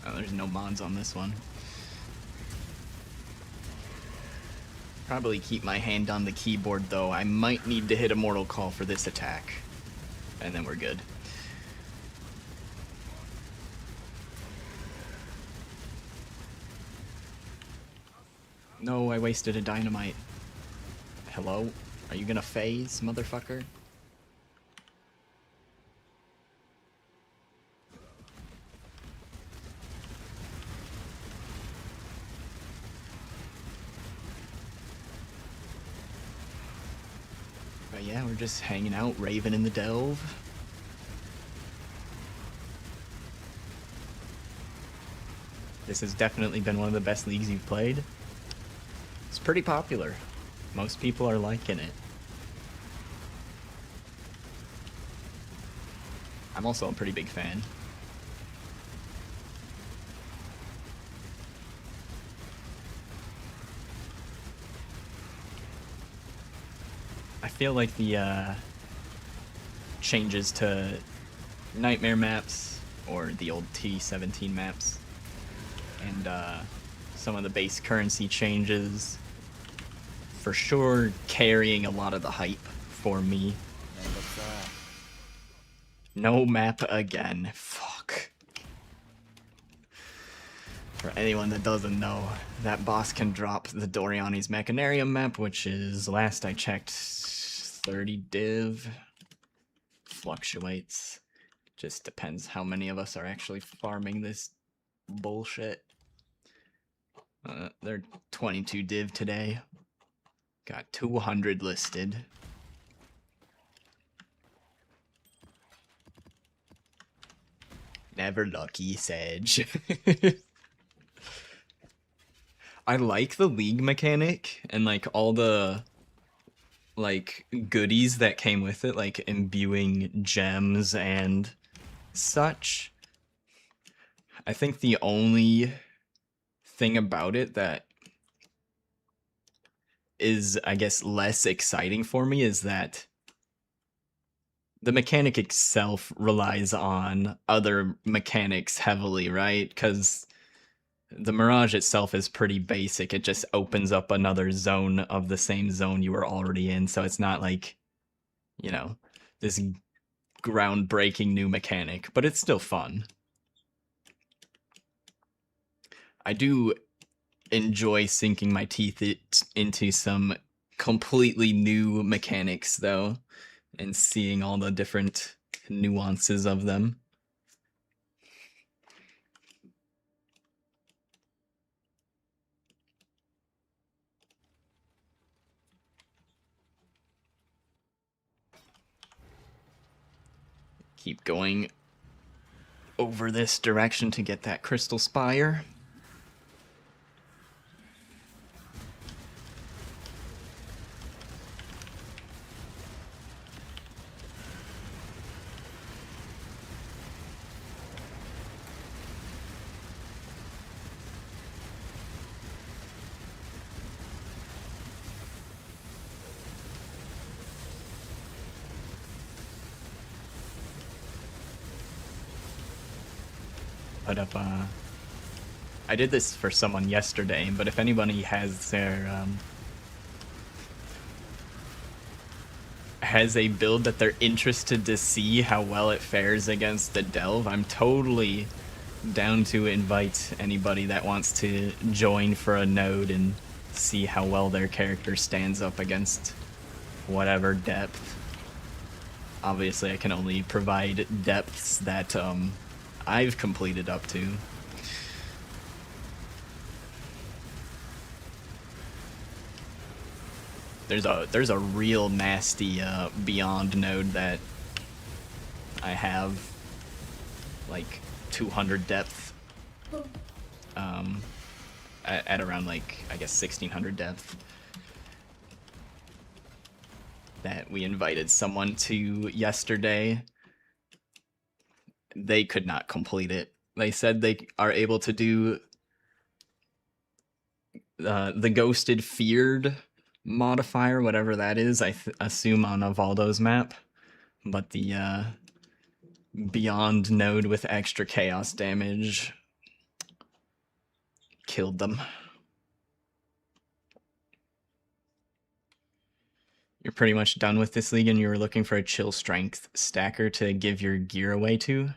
Oh, there's no mods on this one. Probably keep my hand on the keyboard though. I might need to hit a mortal call for this attack. And then we're good. No, I wasted a dynamite. Hello? Are you gonna phase, motherfucker? But yeah, we're just hanging out, raving in the delve. This has definitely been one of the best leagues you've played. It's pretty popular. Most people are liking it. I'm also a pretty big fan. I feel like the changes to Nightmare maps, or the old T17 maps, and some of the base currency changes, for sure carrying a lot of the hype for me. No map again. Fuck. For anyone that doesn't know, that boss can drop the Doriani's Machinarium map, which is, last I checked, 30 div. Fluctuates. Just depends how many of us are actually farming this bullshit. They're 22 div today. Got 200 listed. Never lucky, Sedge. I like the league mechanic and like all the like goodies that came with it, like imbuing gems and such. I think the only thing about it that is, I guess, less exciting for me is that the mechanic itself relies on other mechanics heavily, right? Because the Mirage itself is pretty basic. It just opens up another zone of the same zone you were already in, so it's not like, you know, this groundbreaking new mechanic, but it's still fun. I do enjoy sinking my teeth into some completely new mechanics, though, and seeing all the different nuances of them. Keep going over this direction to get that crystal spire. Put up I did this for someone yesterday, but if anybody has their has a build that they're interested to see how well it fares against the Delve, I'm totally down to invite anybody that wants to join for a node and see how well their character stands up against whatever depth. Obviously, I can only provide depths that I've completed up to. There's a real nasty Beyond node that I have, like 200 depth, at around like I guess 1600 depth, that we invited someone to yesterday. They could not complete it. They said they are able to do the Ghosted Feared modifier, whatever that is, I assume on Avaldo's map, but the Beyond node with extra chaos damage killed them. You're pretty much done with this league and you were looking for a chill strength stacker to give your gear away to.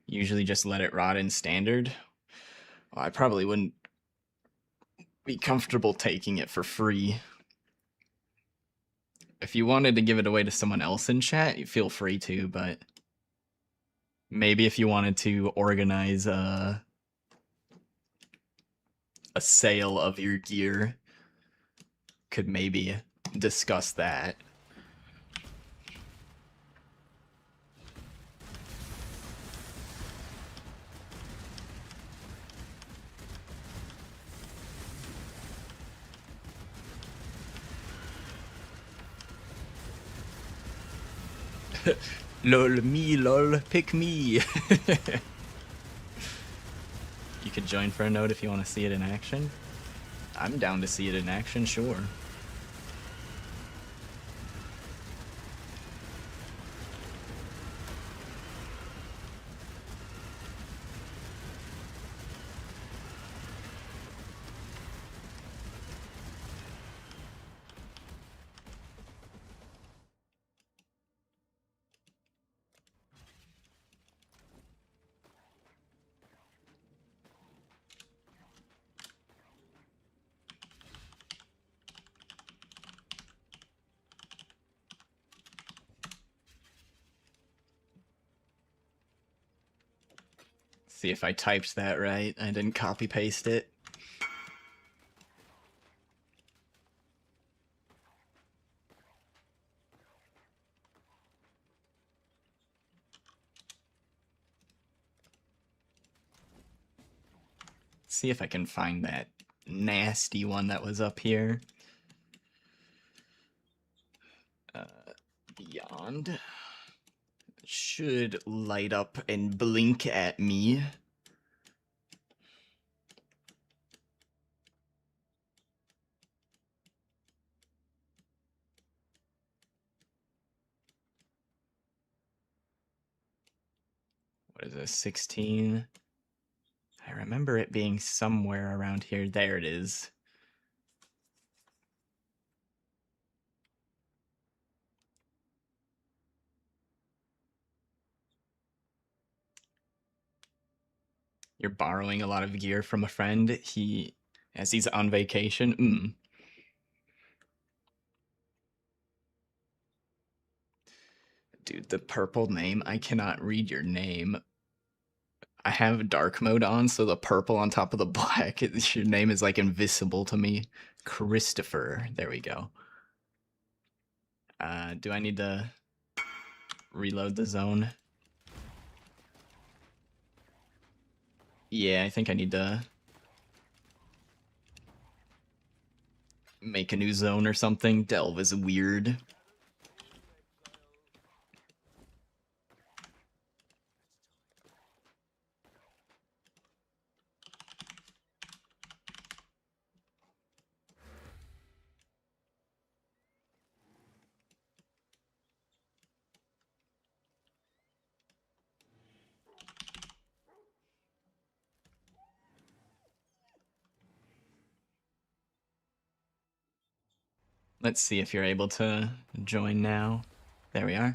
Usually just let it rot in standard. Well, I probably wouldn't be comfortable taking it for free. If you wanted to give it away to someone else in chat, you feel free to, but maybe if you wanted to organize a sale of your gear, could maybe discuss that. Lol, me, lol, pick me. You could join for a node if you want to see it in action. I'm down to see it in action, sure. See if I typed that right. I didn't copy paste it. See if I can find that nasty one that was up here. Beyond. Should light up and blink at me. What is this, 16? I remember it being somewhere around here. There it is. You're borrowing a lot of gear from a friend. As he's on vacation. Dude, the purple name, I cannot read your name. I have dark mode on, so the purple on top of the black, your name is like invisible to me. Christopher, there we go. Do I need to reload the zone? Yeah, I think I need to make a new zone or something. Delve is weird. Let's see if you're able to join now. There we are.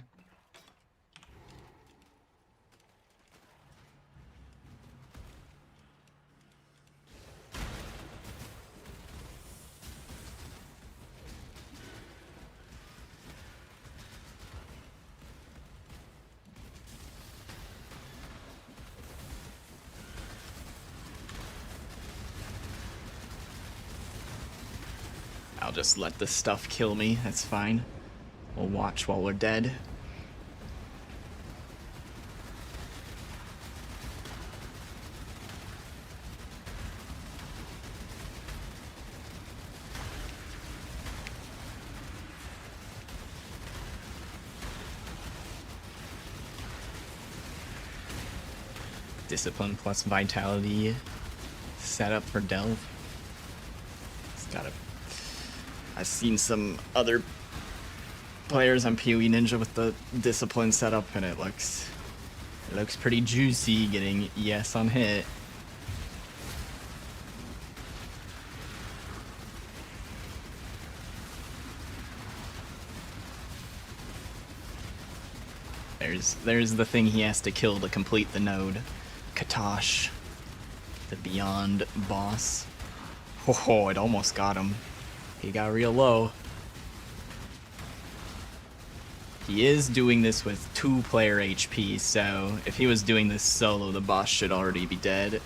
I'll just let the stuff kill me, that's fine. We'll watch while we're dead. Discipline plus vitality setup for Delve. It's gotta... I've seen some other players on PoE Ninja with the discipline setup, and it looks pretty juicy getting yes on hit. There's the thing he has to kill to complete the node. Katosh, the Beyond boss. Oh, it almost got him. He got real low. He is doing this with 2-player HP, so if he was doing this solo, the boss should already be dead. I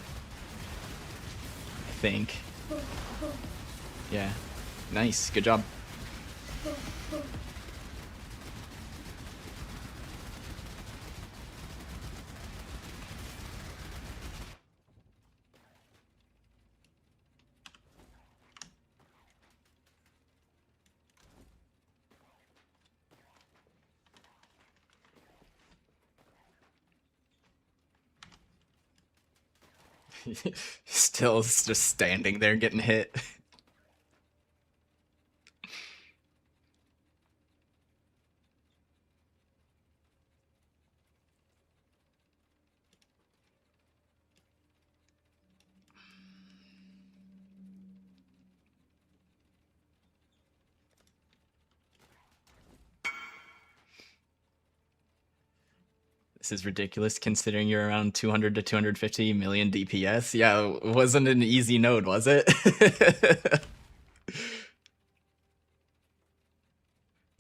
think. Yeah. Nice. Good job. Still just standing there getting hit. This is ridiculous considering you're around 200 to 250 million DPS. Yeah, it wasn't an easy node, was it?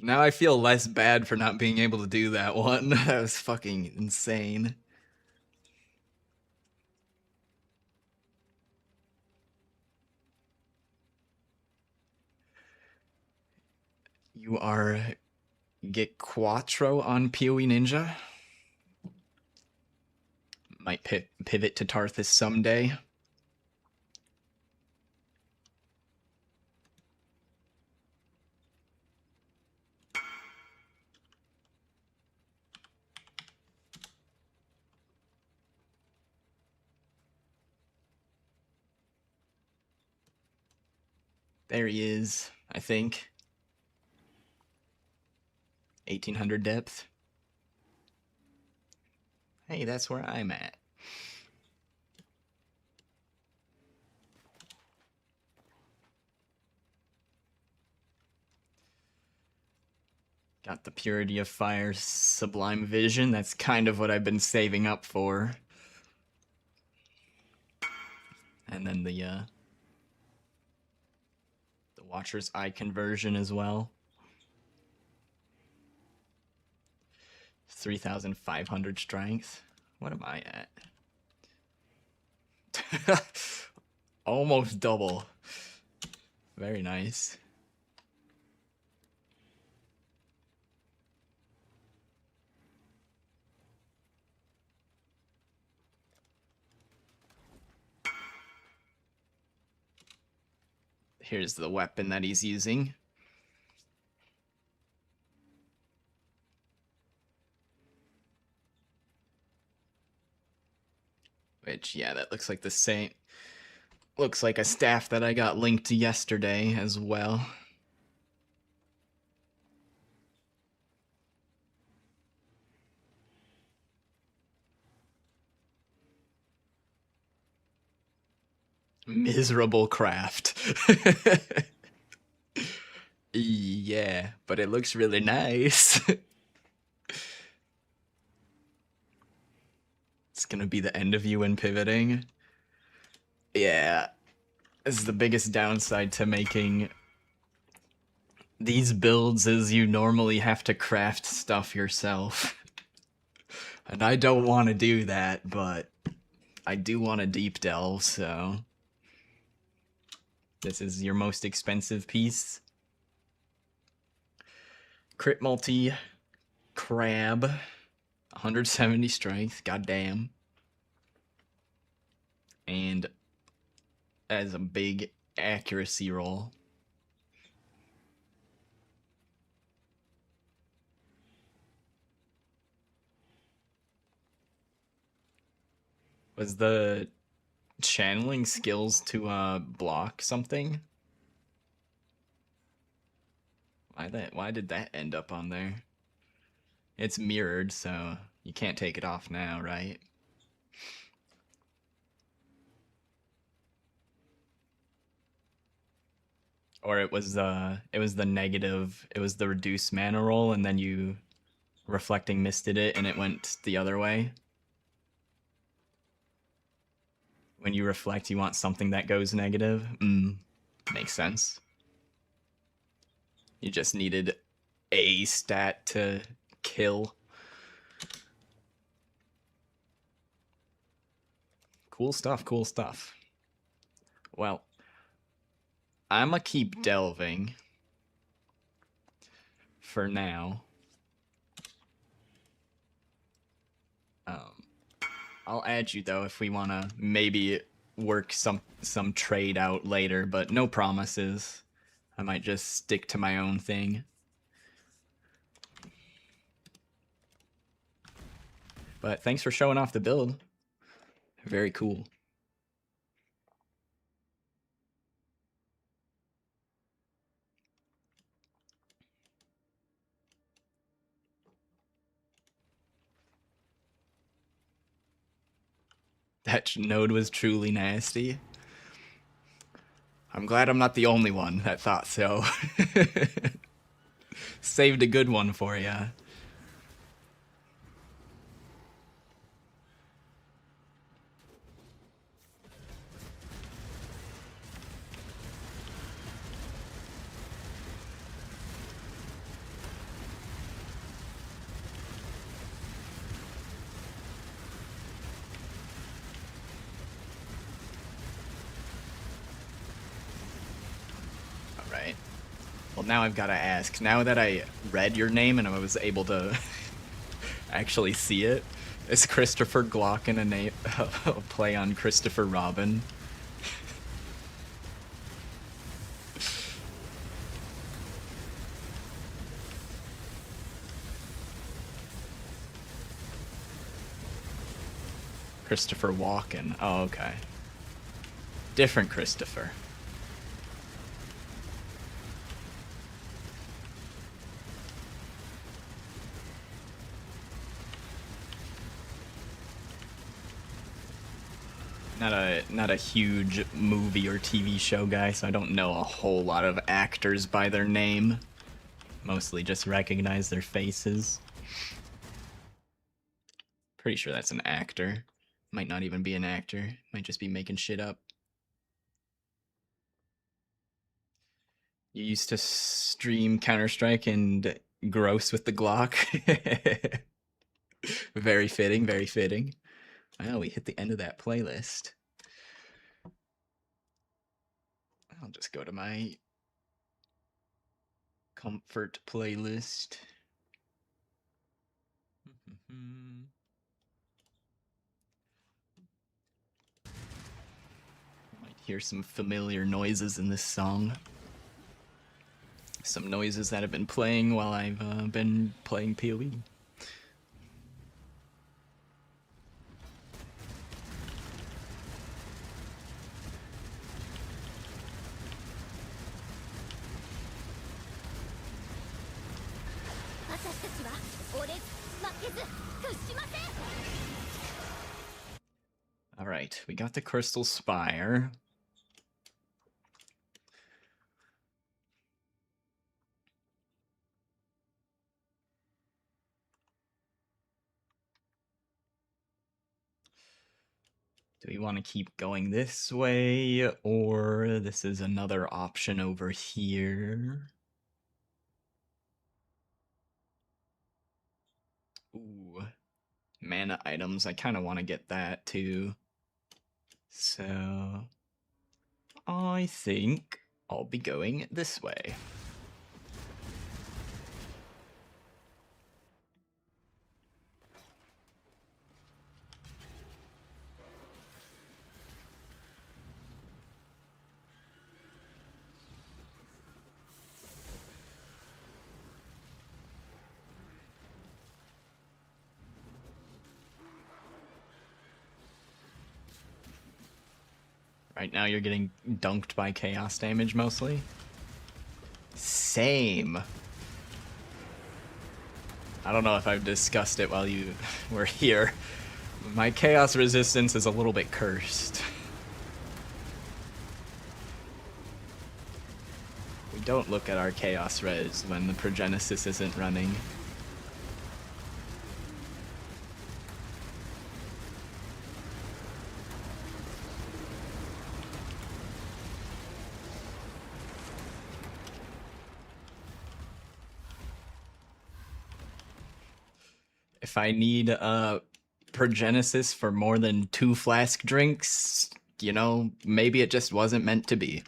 Now I feel less bad for not being able to do that one. That was fucking insane. You are get Quattro on PoE Ninja. Might pivot to Tarthus someday. There he is, I think. 1800 depth. Hey, that's where I'm at. Got the Purity of Fire Sublime Vision. That's kind of what I've been saving up for. And then the Watcher's Eye conversion as well. 3,500 strength. What am I at? Almost double. Very nice. Here's the weapon that he's using. Which, yeah, that looks like the same. Looks like a staff that I got linked yesterday as well. Miserable craft. Yeah, but it looks really nice. It's gonna be the end of you when pivoting. Yeah, this is the biggest downside to making these builds is you normally have to craft stuff yourself. And I don't want to do that, but I do want to deep delve, so this is your most expensive piece. Crit multi, crab, 170 strength, goddamn. And as a big accuracy roll. Was the channeling skills to block something? Why did that end up on there? It's mirrored, so you can't take it off now, right? Or it was the negative, it was the reduced mana roll, and then you reflecting misted it and it went the other way. When you reflect, you want something that goes negative. Makes sense. You just needed a stat to kill. Cool stuff, cool stuff. Well, I'ma keep delving for now. I'll add you though if we wanna maybe work some trade out later, but no promises. I might just stick to my own thing. But thanks for showing off the build. Very cool. That node was truly nasty. I'm glad I'm not the only one that thought so. Saved a good one for ya. Well, now I've got to ask. Now that I read your name and I was able to actually see it, is Christopher Glock in a name a play on Christopher Robin? Christopher Walken. Oh, okay. Different Christopher. Not a huge movie or TV show guy, so I don't know a whole lot of actors by their name. Mostly just recognize their faces. Pretty sure that's an actor. Might not even be an actor. Might just be making shit up. You used to stream Counter-Strike and gross with the Glock. Very fitting, very fitting. Well, we hit the end of that playlist. I'll just go to my comfort playlist. Might hear some familiar noises in this song. Some noises that have been playing while I've been playing PoE. Alright, we got the Crystal Spire. Do we want to keep going this way, or this is another option over here? Ooh, mana items. I kind of want to get that too. So I think I'll be going this way. Right now you're getting dunked by chaos damage mostly. Same. I don't know if I've discussed it while you were here. My chaos resistance is a little bit cursed. We don't look at our chaos res when the Progenesis isn't running. If I need Progenesis for more than 2 flask drinks, you know, maybe it just wasn't meant to be.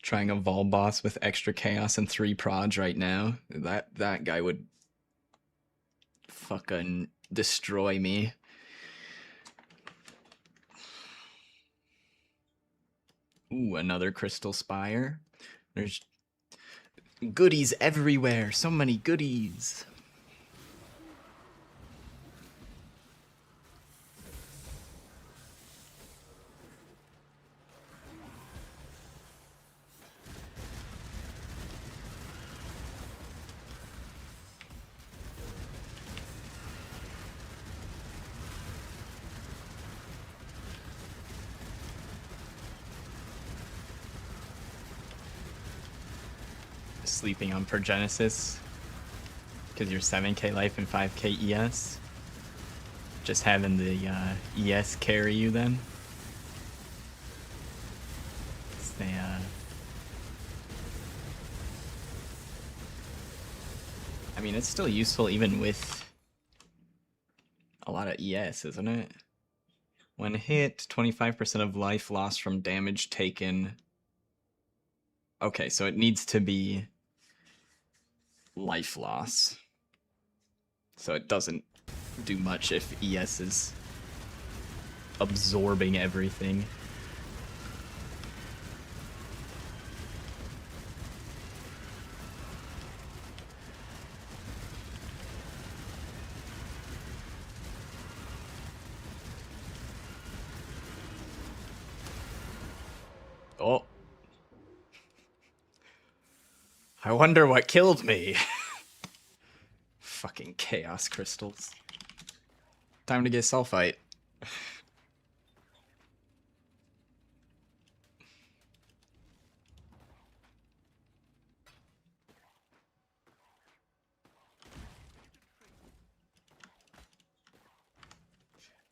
Trying a Vol boss with extra chaos and 3 proj right now. That guy would fucking destroy me. Ooh, another Crystal Spire. There's goodies everywhere. So many goodies. Sleeping on Progenesis because you're 7k life and 5k ES. Just having the ES carry you then. They, I mean, it's still useful even with a lot of ES, isn't it? When hit, 25% of life lost from damage taken. Okay, so it needs to be life loss. So it doesn't do much if ES is absorbing everything. Oh. I wonder what killed me. Fucking chaos crystals. Time to get Sulphite.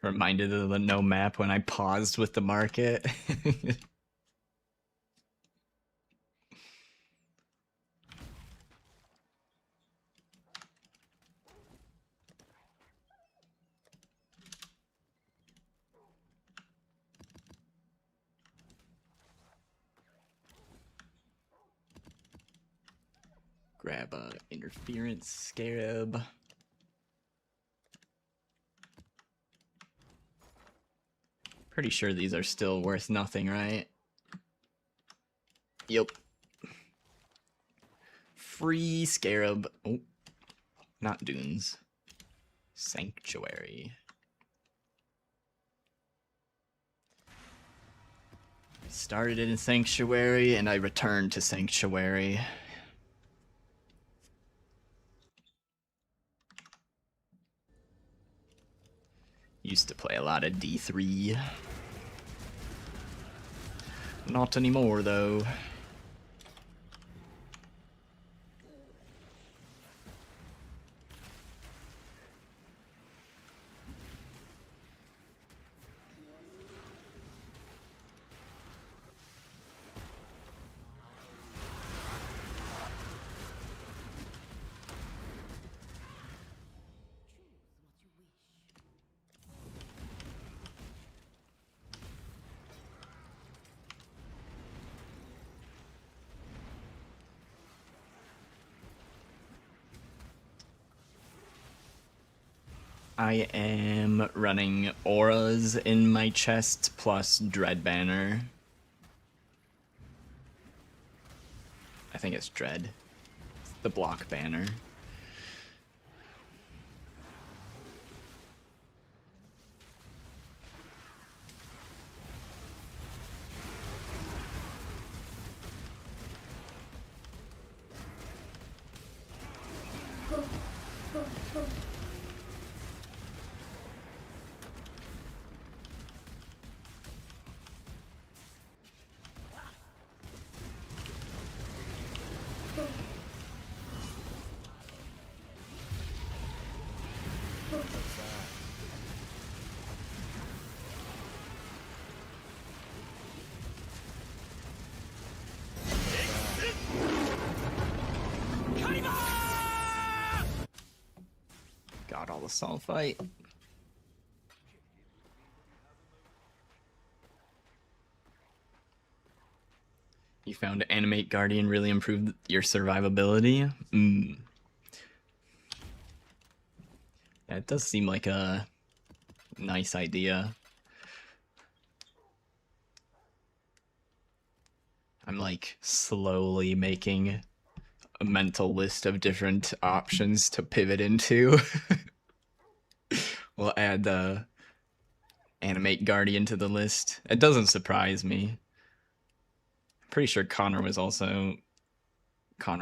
Reminded of the no map when I paused with the market. Grab a interference scarab. Pretty sure these are still worth nothing, right? Yep. Free scarab. Oh, not dunes. Sanctuary. Started in Sanctuary and I returned to Sanctuary. Used to play a lot of D3. Not anymore, though. I am running auras in my chest plus Dread Banner. I think it's Dread. It's the block banner. Got all the Sulphite. You found Animate Guardian really improved your survivability? Yeah, it does seem like a nice idea. I'm like slowly making a mental list of different options to pivot into. We'll add the Animate Guardian to the list. It doesn't surprise me. I'm pretty sure Connor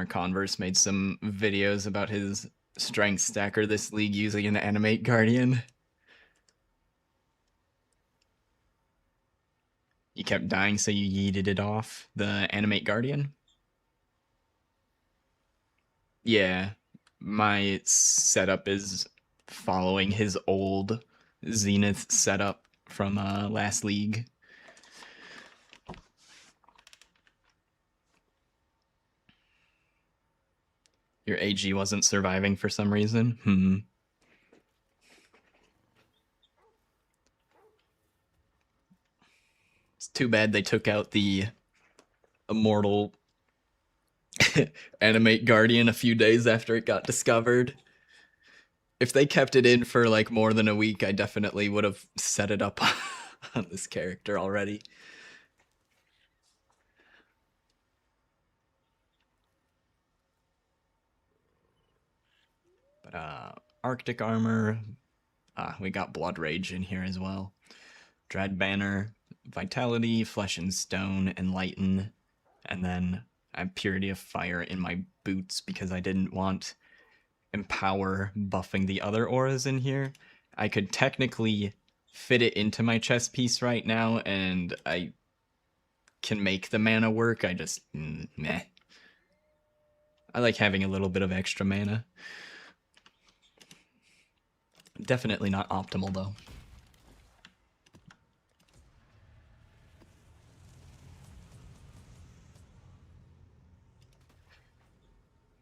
Converse made some videos about his strength stacker this league using an Animate Guardian. You kept dying, so you yeeted it off the Animate Guardian? Yeah, my setup is following his old Zenith setup from last league. Your AG wasn't surviving for some reason? Too bad they took out the immortal animate guardian a few days after it got discovered. If they kept it in for like more than a week, I definitely would have set it up on this character already. But Arctic armor, we got Blood Rage in here as well. Dread Banner, Vitality, Flesh and Stone, Enlighten, and then I have Purity of Fire in my boots because I didn't want Empower buffing the other auras in here. I could technically fit it into my chest piece right now, and I can make the mana work. I just, meh. I like having a little bit of extra mana. Definitely not optimal, though.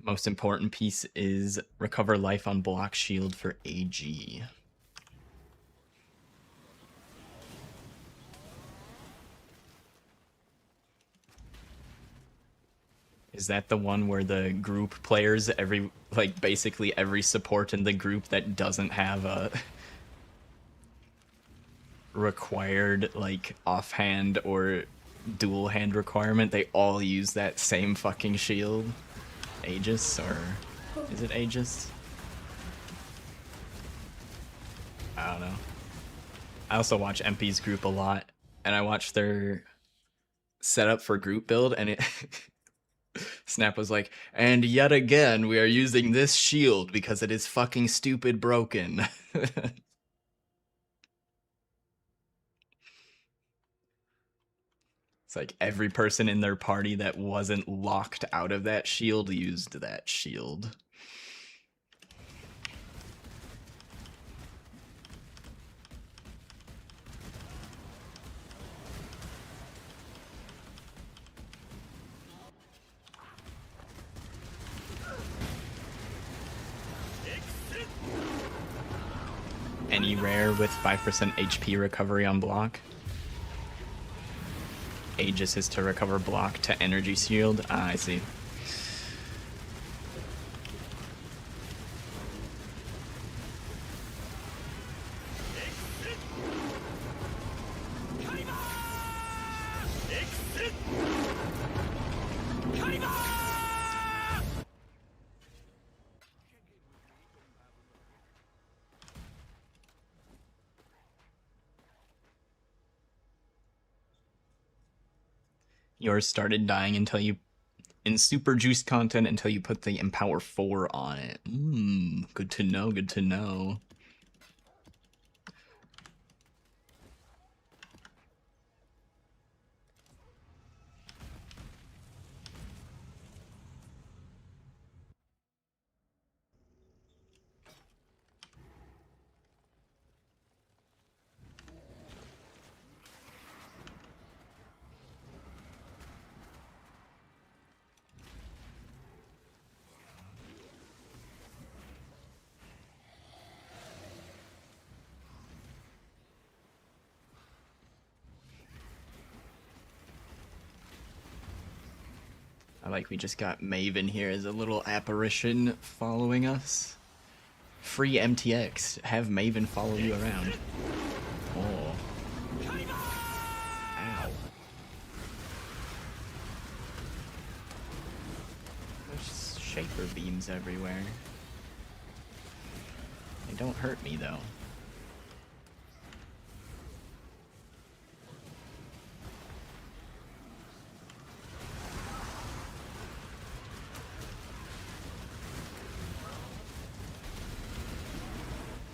Most important piece is recover life on block shield for AG. Is that the one where the group players, basically every support in the group that doesn't have a required, offhand or dual hand requirement, they all use that same fucking shield? Aegis, or is it Aegis? I don't know. I also watch MP's group a lot, and I watch their setup for group build, and it Snap was like, and yet again we are using this shield because it is fucking stupid broken. It's like every person in their party that wasn't locked out of that shield used that shield. Any rare with 5% HP recovery on block. Aegis is to recover block to energy shield. Ah, I see. Yours started dying until you, in super juice content, until you put the Empower 4 on it. Good to know, good to know. I like we just got Maven here as a little apparition following us. Free MTX. Have Maven follow you around. Oh. Ow. There's Shaper beams everywhere. They don't hurt me though.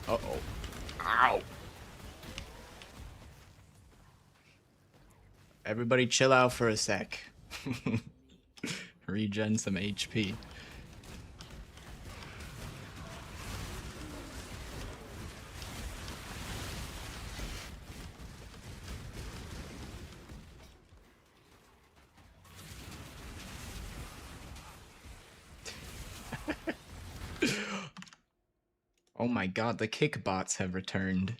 Uh-oh. Ow! Everybody chill out for a sec. Regen some HP. Oh my god, the kick bots have returned.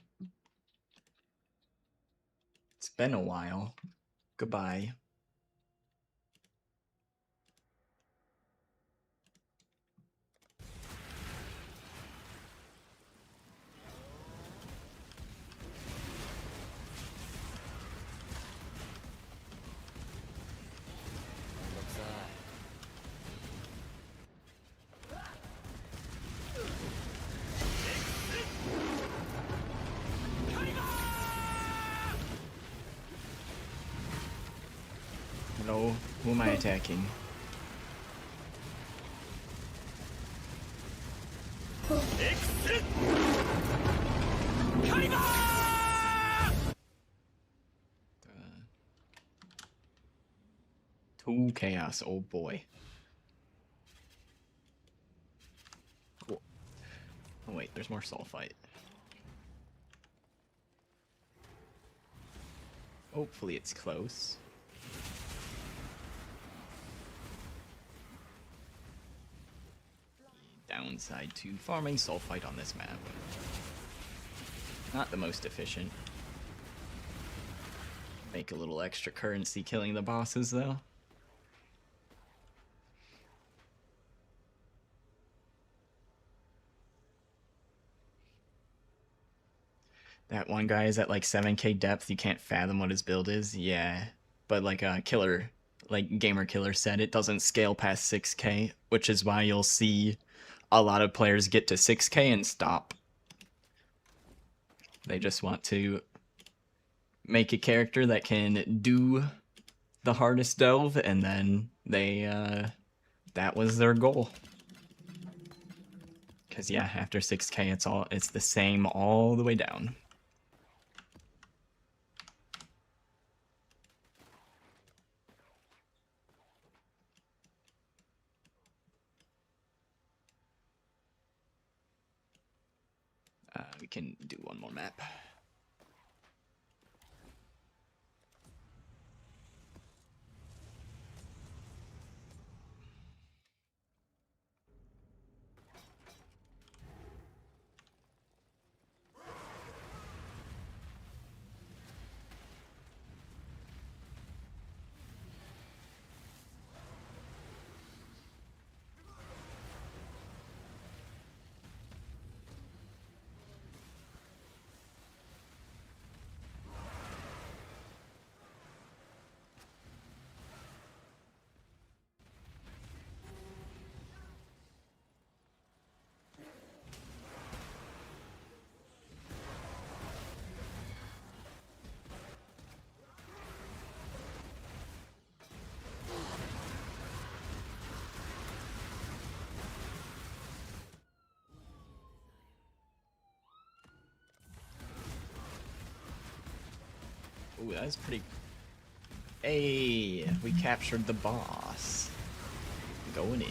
It's been a while. Goodbye. Hello, who am I attacking? Two chaos, oh boy. Cool. Oh wait, there's more sulphite. Hopefully it's close. Downside to farming sulphite on this map. Not the most efficient. Make a little extra currency killing the bosses though. That one guy is at like 7k depth, you can't fathom what his build is. Yeah, but like a killer, like Gamer Killer said, it doesn't scale past 6k, which is why you'll see a lot of players get to 6k and stop. They just want to make a character that can do the hardest delve, and then they, that was their goal. Because yeah, after 6k, it's the same all the way down. We can do one more map. Ooh, that was pretty... Hey, we captured the boss. Going in.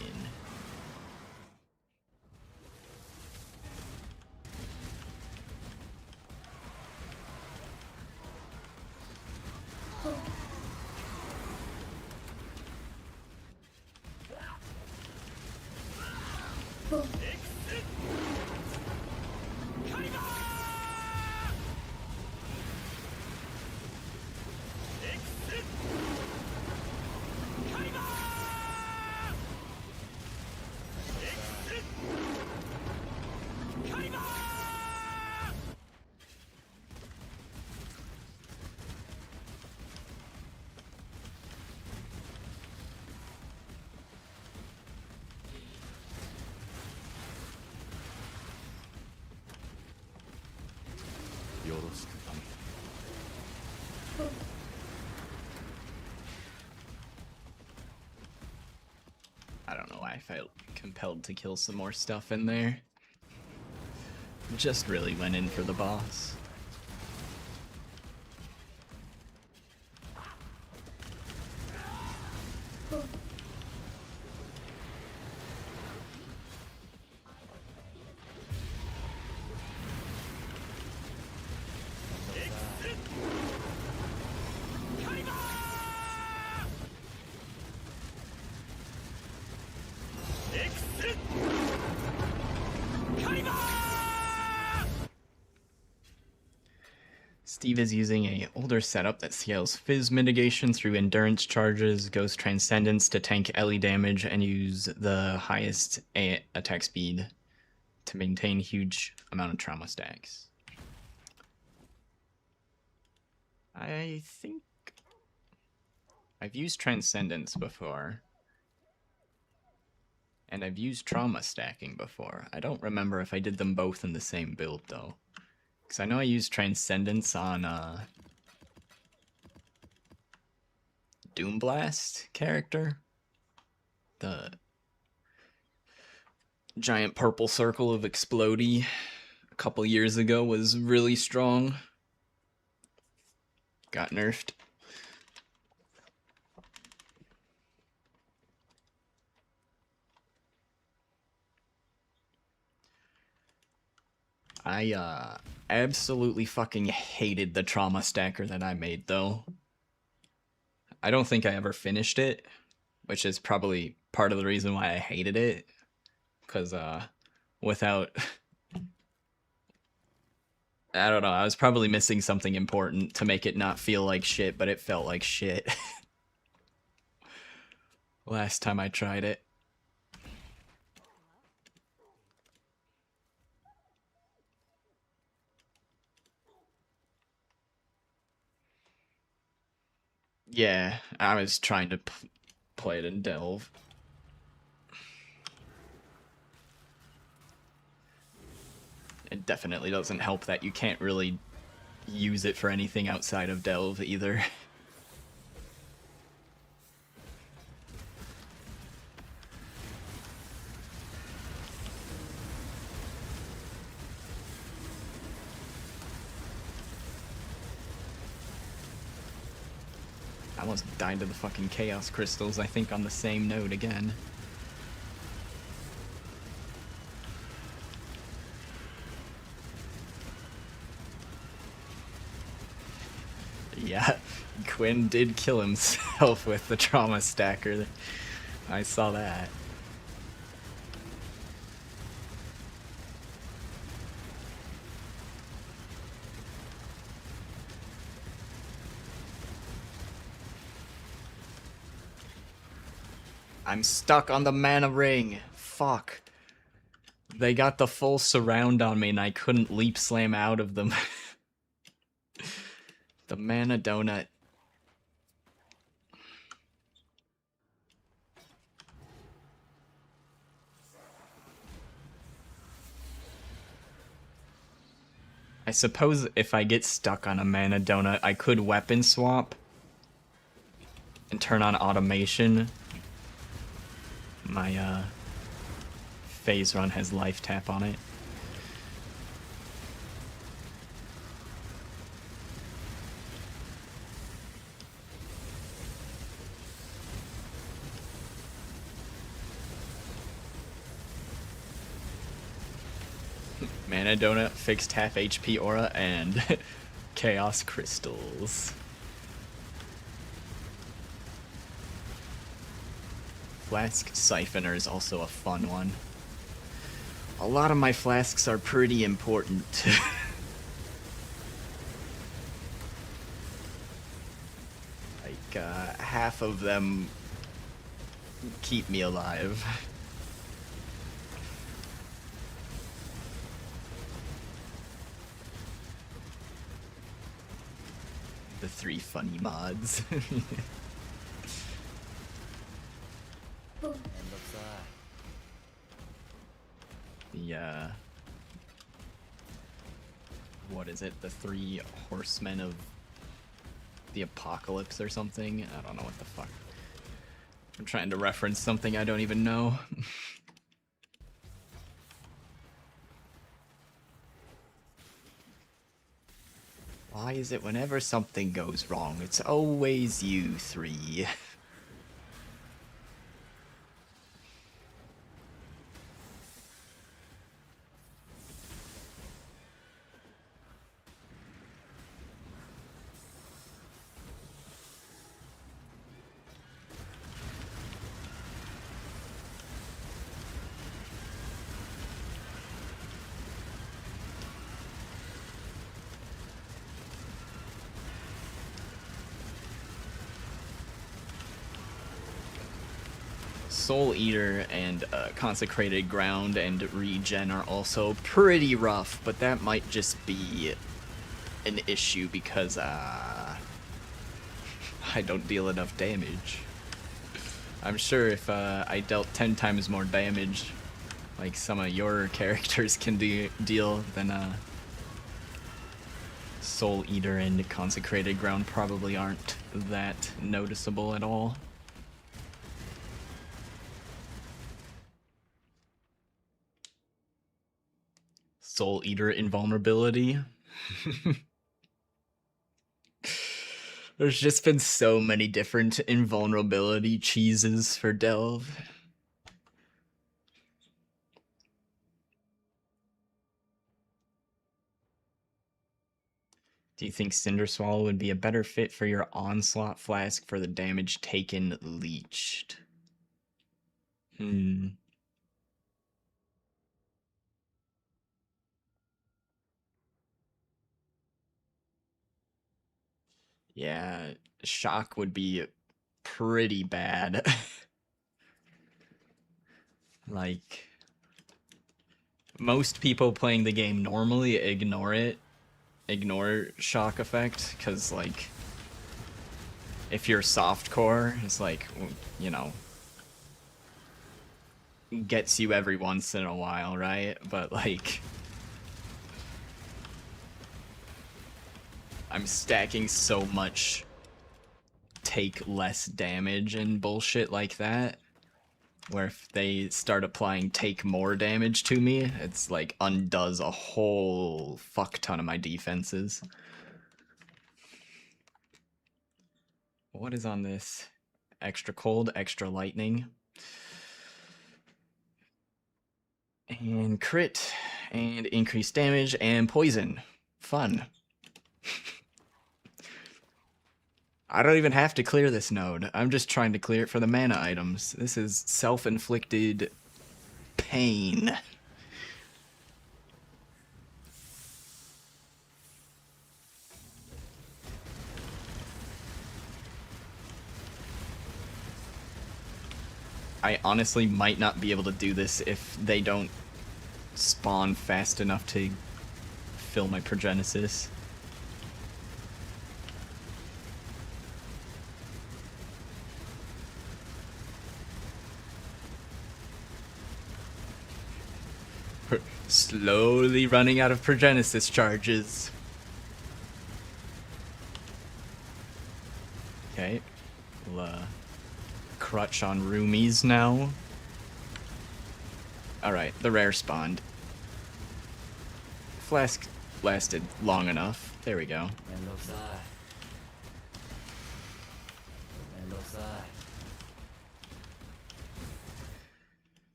I don't know why I felt compelled to kill some more stuff in there. Just really went in for the boss. Steve is using a older setup that scales fizz mitigation through endurance charges, goes transcendence to tank LE damage, and use the highest attack speed to maintain huge amount of trauma stacks. I think I've used transcendence before. And I've used trauma stacking before. I don't remember if I did them both in the same build though. Because I know I used Transcendence on Doomblast character. The giant purple circle of Explodey a couple years ago was really strong. Got nerfed. I absolutely fucking hated the trauma stacker that I made though. I don't think I ever finished it, which is probably part of the reason why I hated it. Cause without I don't know, I was probably missing something important to make it not feel like shit, but it felt like shit. Last time I tried it. Yeah, I was trying to play it in Delve. It definitely doesn't help that you can't really use it for anything outside of Delve either. I almost died to the fucking Chaos Crystals, I think, on the same node again. Yeah, Quinn did kill himself with the trauma stacker. I saw that. I'm stuck on the mana ring. Fuck. They got the full surround on me and I couldn't leap slam out of them. The mana donut. I suppose if I get stuck on a mana donut, I could weapon swap and turn on automation. My phase run has life tap on it. Mana Donut, fixed half HP aura, and Chaos Crystals. Flask Siphoner is also a fun one. A lot of my flasks are pretty important. Like, half of them keep me alive. The 3 funny mods. The, what is it? The 3 horsemen of the apocalypse or something? I don't know what the fuck. I'm trying to reference something I don't even know. Why is it whenever something goes wrong, it's always you 3? Soul Eater and Consecrated Ground and Regen are also pretty rough, but that might just be an issue because I don't deal enough damage. I'm sure if I dealt 10 times more damage, like some of your characters can deal, then Soul Eater and Consecrated Ground probably aren't that noticeable at all. Soul Eater invulnerability. There's just been so many different invulnerability cheeses for Delve. Do you think Cinder Swallow would be a better fit for your Onslaught Flask for the damage taken leached? Yeah, Shock would be pretty bad. Like, most people playing the game normally ignore Shock effect, because, like, if you're softcore, it's like, you know, gets you every once in a while, right? But, like, I'm stacking so much take less damage and bullshit like that, where if they start applying take more damage to me, it's like undoes a whole fuck ton of my defenses. What is on this? Extra cold, extra lightning. And crit, and increased damage, and poison. Fun. I don't even have to clear this node. I'm just trying to clear it for the mana items. This is self-inflicted pain. I honestly might not be able to do this if they don't spawn fast enough to fill my Progenesis. Slowly running out of Progenesis charges. Okay. We'll, crutch on roomies now. Alright, the rare spawned. Flask lasted long enough. There we go.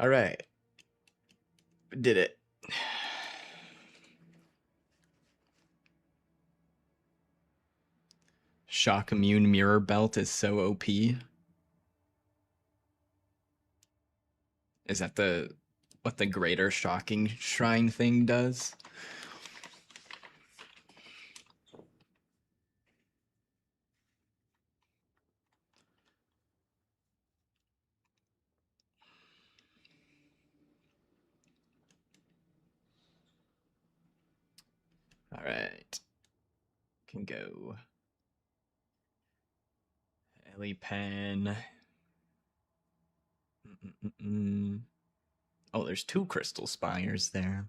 Alright. Did it. Shock immune mirror belt is so OP. Is that what the greater shocking shrine thing does? Alright. Can go Ellie Pen. Oh, there's 2 crystal spires there.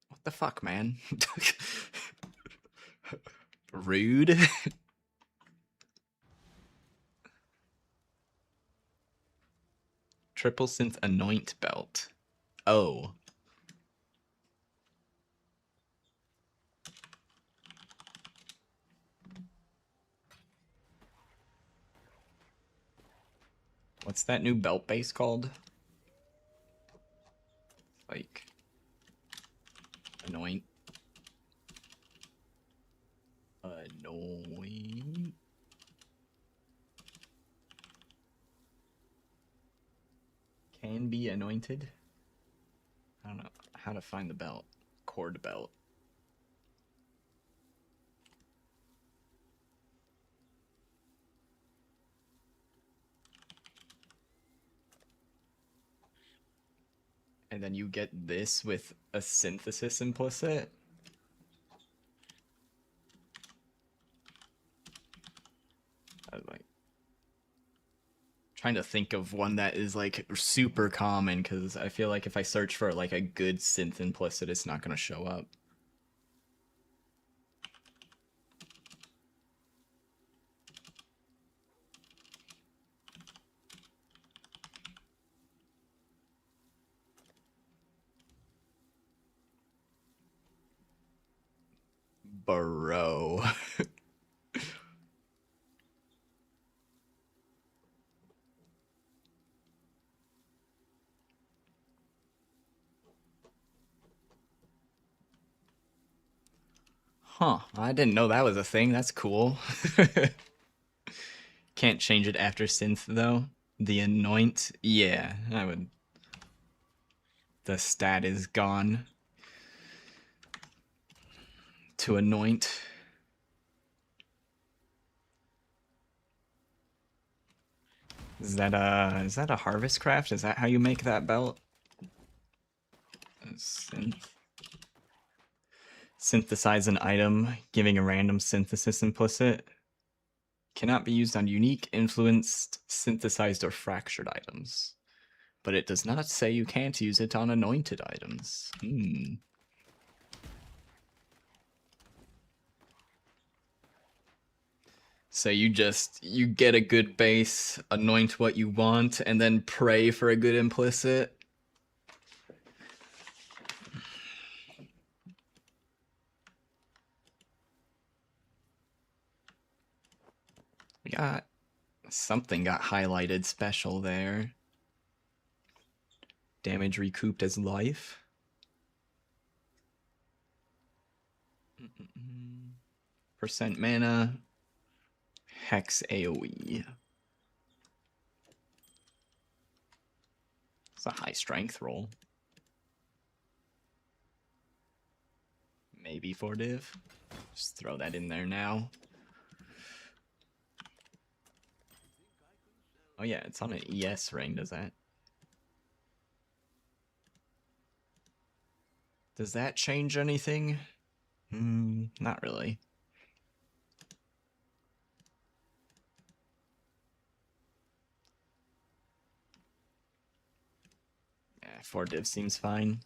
What the fuck, man? Rude. Triple synth anoint belt. Oh. What's that new belt base called? Like anoint. Anoint. Can be anointed. I don't know how to find the belt. Cord belt. And then you get this with a synthesis implicit. I'm like trying to think of one that is like super common, because I feel like if I search for like a good synth implicit, it's not going to show up. Bro. Huh, I didn't know that was a thing. That's cool. Can't change it after synth though. The anoint, yeah, I would. The stat is gone to anoint. Is that a harvest craft? Is that how you make that belt? Synthesize an item, giving a random synthesis implicit. Cannot be used on unique, influenced, synthesized, or fractured items. But it does not say you can't use it on anointed items. So you get a good base, anoint what you want, and then pray for a good implicit. We got something got highlighted special there. Damage recouped as life. Percent mana. Hex AoE. It's a high strength roll. Maybe for div. Just throw that in there now. Oh yeah, it's on an ES ring, does that? Does that change anything? Not really. Yeah, 4 div seems fine.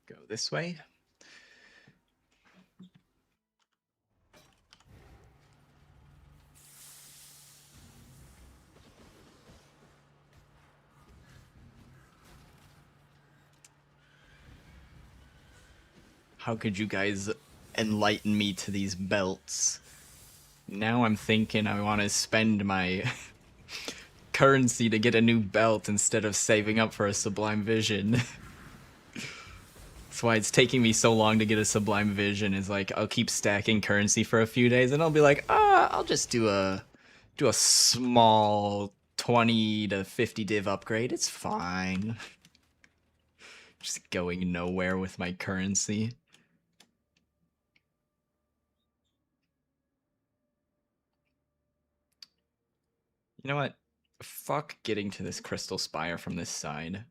Go this way. How could you guys enlighten me to these belts? Now I'm thinking I want to spend my currency to get a new belt instead of saving up for a Sublime Vision. That's why it's taking me so long to get a Sublime Vision, is like I'll keep stacking currency for a few days and I'll be like, I'll just do a small 20 to 50 div upgrade. It's fine. Just going nowhere with my currency. You know what? Fuck getting to this Crystal Spire from this side.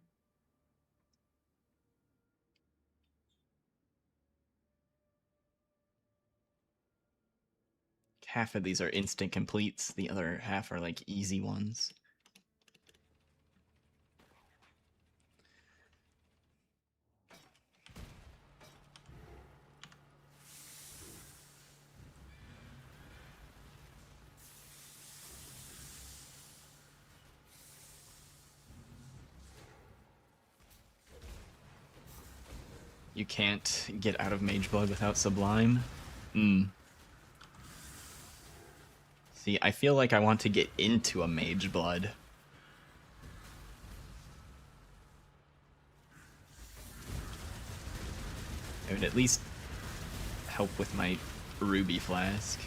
Half of these are instant completes, the other half are like easy ones. You can't get out of Mage Blood without Sublime? See, I feel like I want to get into a Mage Blood. It would at least help with my Ruby Flask.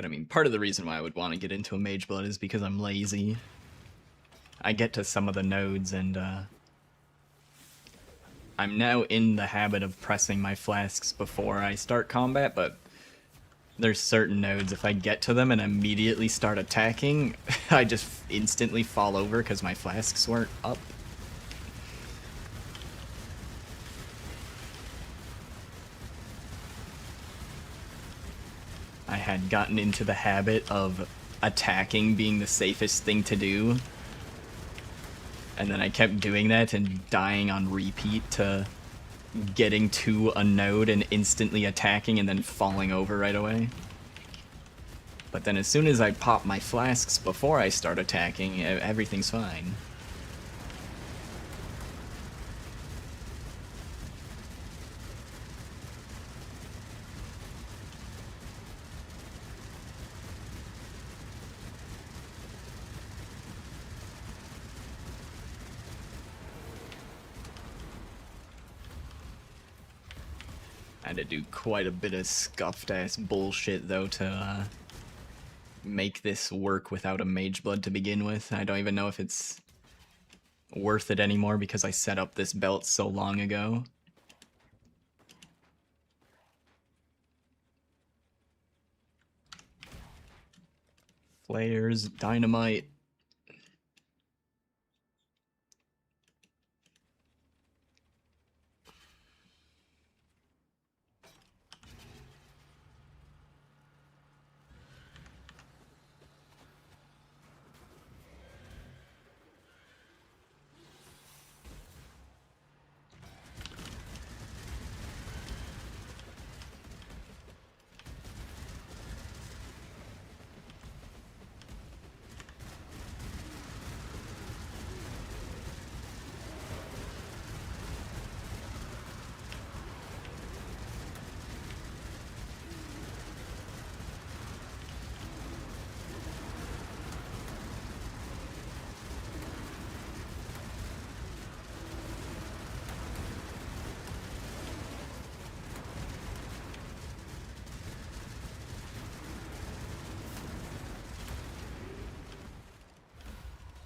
But I mean, part of the reason why I would want to get into a Mage Blood is because I'm lazy. I get to some of the nodes and I'm now in the habit of pressing my flasks before I start combat, but there's certain nodes, if I get to them and immediately start attacking, I just instantly fall over because my flasks weren't up. I had gotten into the habit of attacking being the safest thing to do. And then I kept doing that and dying on repeat to getting to a node and instantly attacking and then falling over right away. But then as soon as I pop my flasks before I start attacking, everything's fine. I had to do quite a bit of scuffed-ass bullshit, though, to make this work without a Mage Blood to begin with. I don't even know if it's worth it anymore because I set up this belt so long ago. Flares, dynamite.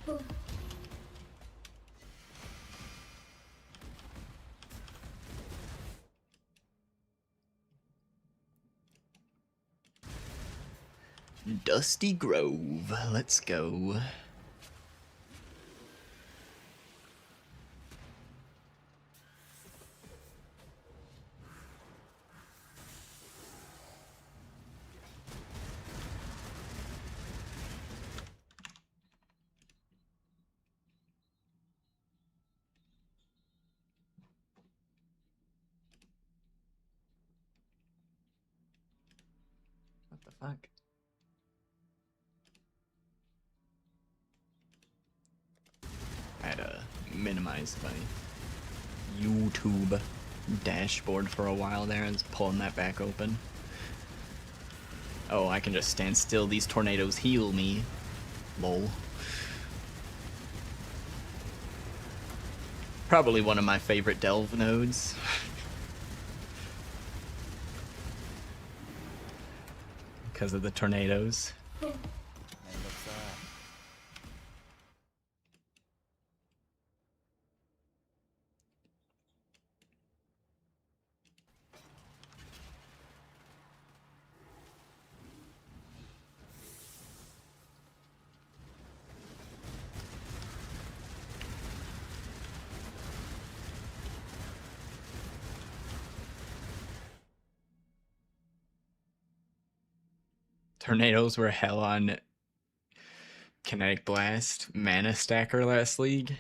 Boom. Dusty Grove, let's go. What the fuck? I had to minimize my YouTube dashboard for a while there. I was pulling that back open. Oh, I can just stand still. These tornadoes heal me. Lol. Probably one of my favorite delve nodes. Because of the tornadoes. Tornadoes were hell on Kinetic Blast Mana Stacker last league.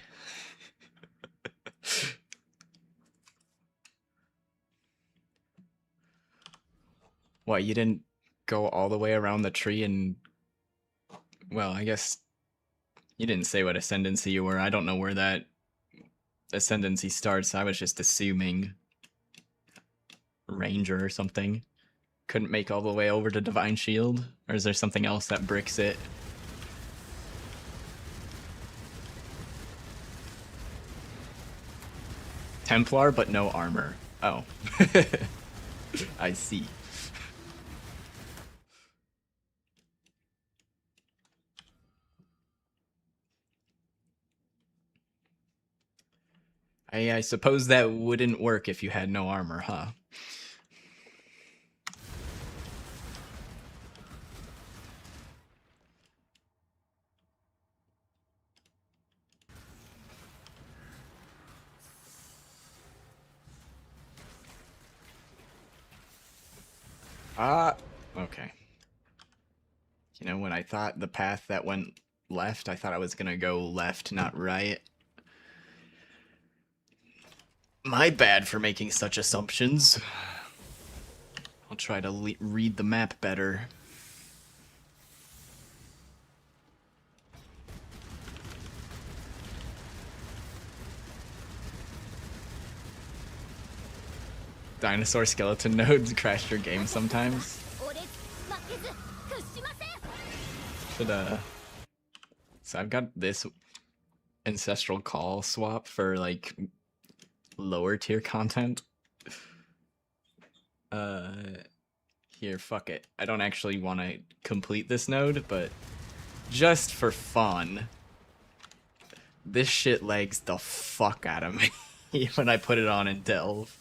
What, you didn't go all the way around the tree and... Well, I guess you didn't say what ascendancy you were. I don't know where that ascendancy starts. I was just assuming Ranger or something. Couldn't make all the way over to Divine Shield? Or is there something else that bricks it? Templar, but no armor. Oh. I see. I suppose that wouldn't work if you had no armor, huh? Okay. You know, when I thought the path that went left, I thought I was gonna go left, not right. My bad for making such assumptions. I'll try to read the map better. Dinosaur skeleton nodes crash your game sometimes. Should, So I've got this Ancestral Call swap for, like, lower tier content. Here, fuck it. I don't actually want to complete this node, but just for fun, this shit lags the fuck out of me when I put it on in Delve.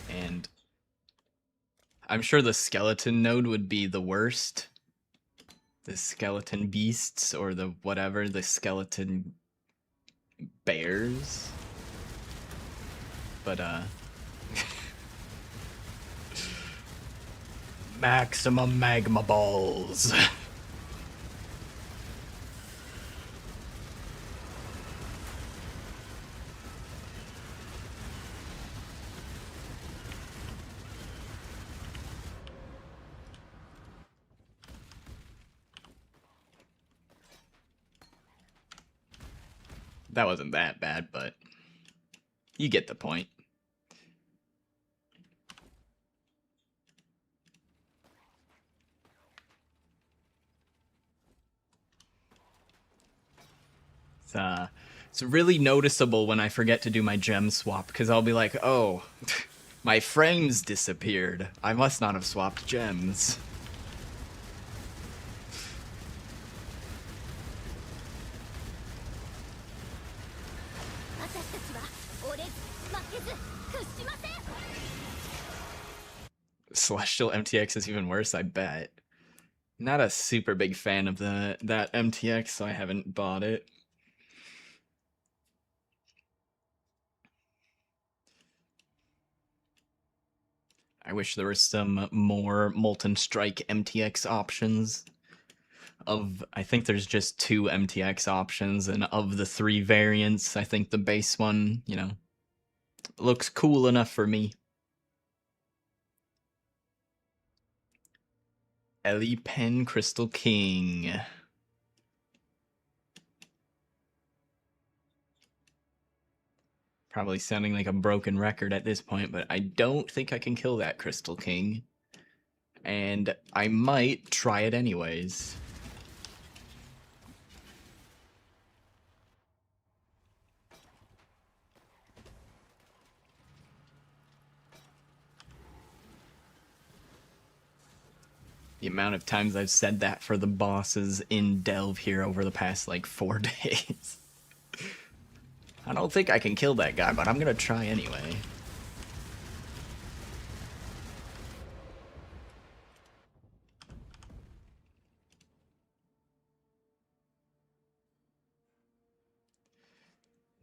And I'm sure the skeleton node would be the worst. The skeleton beasts, or the whatever, the skeleton bears. But, maximum magma balls. That wasn't that bad, but you get the point. It's really noticeable when I forget to do my gem swap, because I'll be like, oh, my frames disappeared. I must not have swapped gems. Celestial MTX is even worse, I bet. Not a super big fan of that MTX, so I haven't bought it. I wish there were some more Molten Strike MTX options. I think there's just 2 MTX options, and of the 3 variants, I think the base one, you know, looks cool enough for me. Ellie Pen Crystal King. Probably sounding like a broken record at this point, but I don't think I can kill that Crystal King. And I might try it anyways. The amount of times I've said that for the bosses in Delve here over the past, like, 4 days. I don't think I can kill that guy, but I'm gonna try anyway.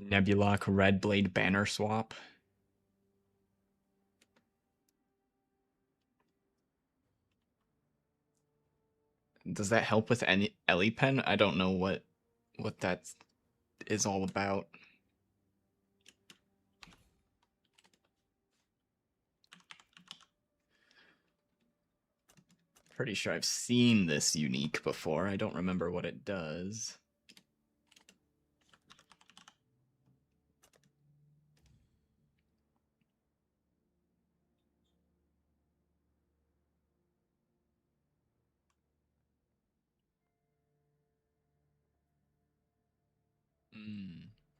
Nebulok Red Blade banner swap. Does that help with any Ellie Pen? I don't know what that is all about. Pretty sure I've seen this unique before. I don't remember what it does.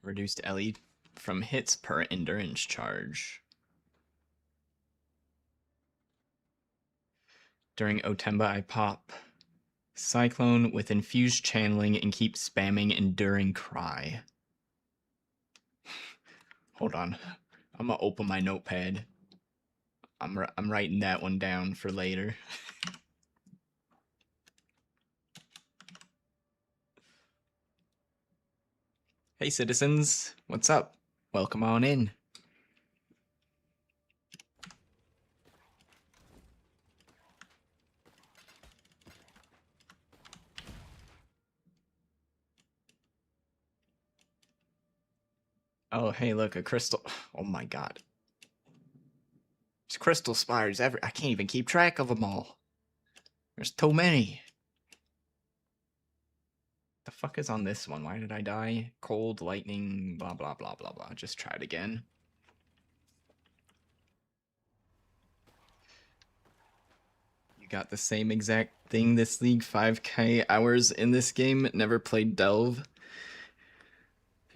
Reduced LE from hits per endurance charge. During Otemba, I pop Cyclone with infused channeling and keep spamming Enduring Cry. Hold on. I'm gonna open my notepad. I'm writing that one down for later. Hey citizens, what's up? Welcome on in. Oh, hey, look, a crystal. Oh my god. There's crystal spires I can't even keep track of them all. There's too many. The fuck is on this one? Why did I die? Cold, lightning, blah, blah, blah, blah, blah. Just try it again. You got the same exact thing this league, 5k hours in this game, never played Delve.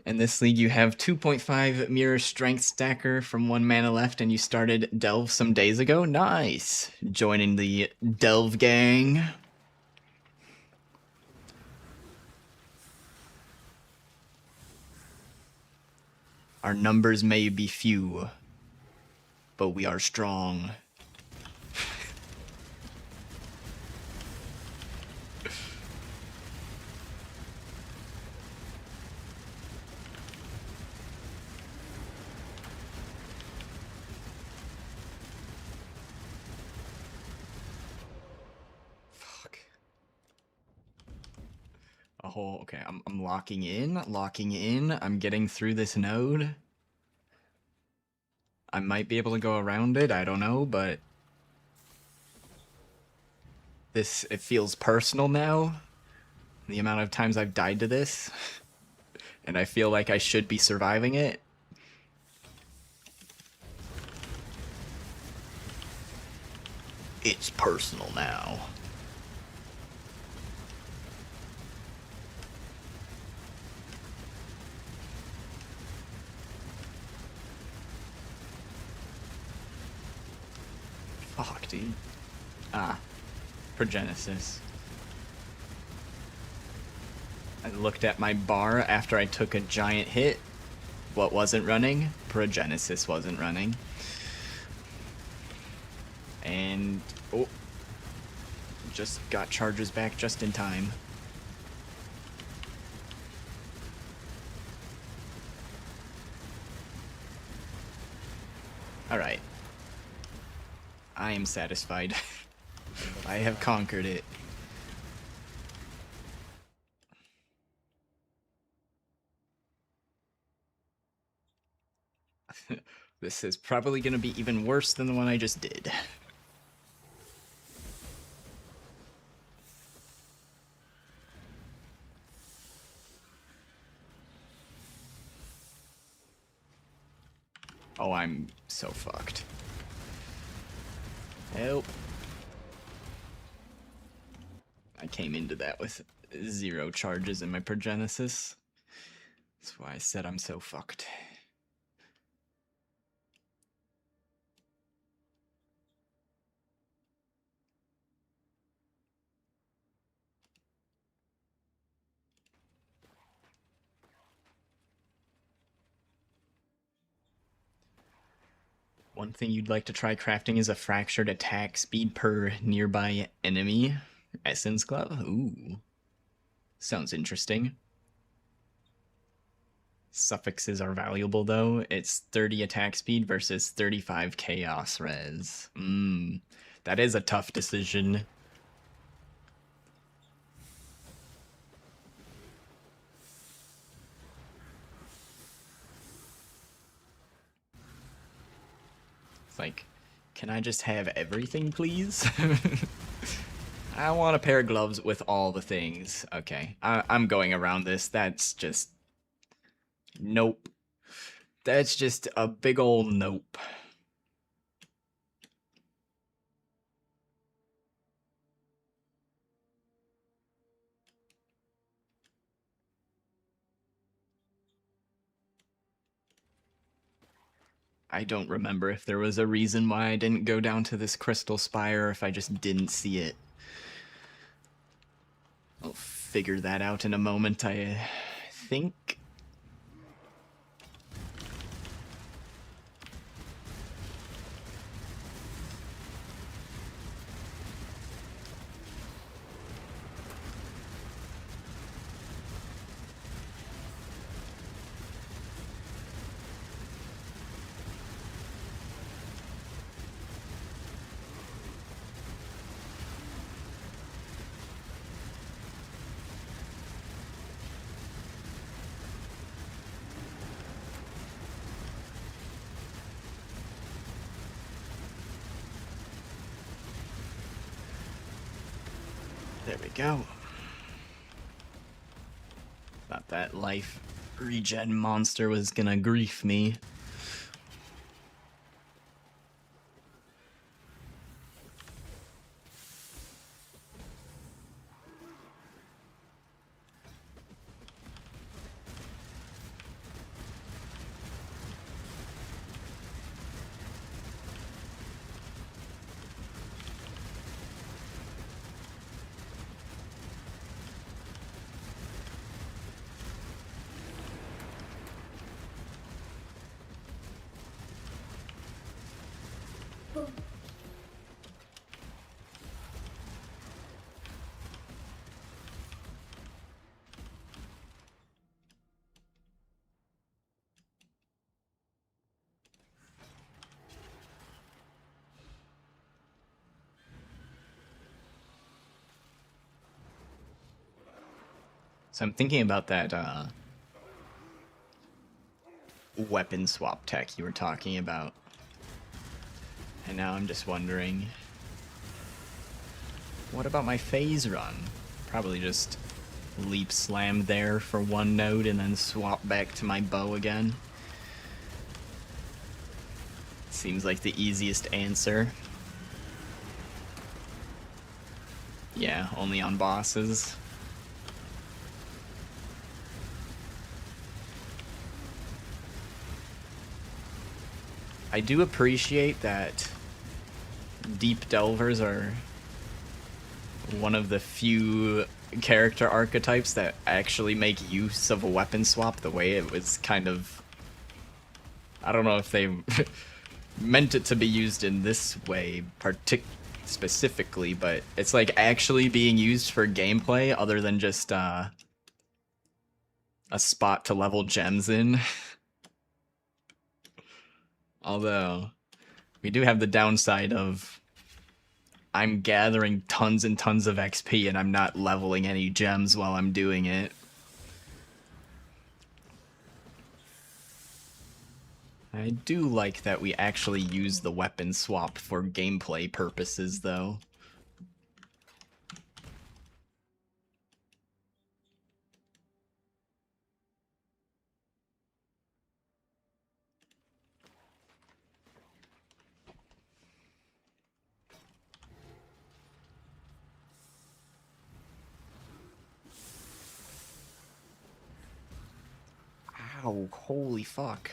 In this league, you have 2.5 mirror strength stacker from 1 mana left, and you started Delve some days ago. Nice! Joining the Delve gang. Our numbers may be few, but we are strong. Oh, okay, I'm locking in. I'm getting through this node. I might be able to go around it, I don't know, but it feels personal now. The amount of times I've died to this, and I feel like I should be surviving it. It's personal now. Fuck, dude. Ah, Progenesis. I looked at my bar after I took a giant hit. What wasn't running? Progenesis wasn't running. And, oh, just got charges back just in time. Alright. I am satisfied. I have conquered it. This is probably going to be even worse than the one I just did. Oh, I'm so fucked. Help. I came into that with 0 charges in my Progenesis. That's why I said I'm so fucked. One thing you'd like to try crafting is a fractured attack speed per nearby enemy. Essence Glove? Ooh. Sounds interesting. Suffixes are valuable though. It's 30 attack speed versus 35 chaos res. That is a tough decision. It's like, can I just have everything, please? I want a pair of gloves with all the things. Okay, I'm going around this. That's just... Nope. That's just a big old nope. I don't remember if there was a reason why I didn't go down to this crystal spire, or if I just didn't see it. I'll figure that out in a moment, I think. There we go. Thought that life regen monster was gonna grief me. boom, So I'm thinking about that weapon swap tech you were talking about. And now I'm just wondering, what about my phase run? Probably just leap slam there for one node and then swap back to my bow again. Seems like the easiest answer. Yeah, only on bosses. I do appreciate that Deep Delvers are one of the few character archetypes that actually make use of a weapon swap the way it was kind of... I don't know if they meant it to be used in this way specifically, but it's like actually being used for gameplay other than just a spot to level gems in. Although, we do have the downside of I'm gathering tons and tons of XP and I'm not leveling any gems while I'm doing it. I do like that we actually use the weapon swap for gameplay purposes, though. Ow, holy fuck.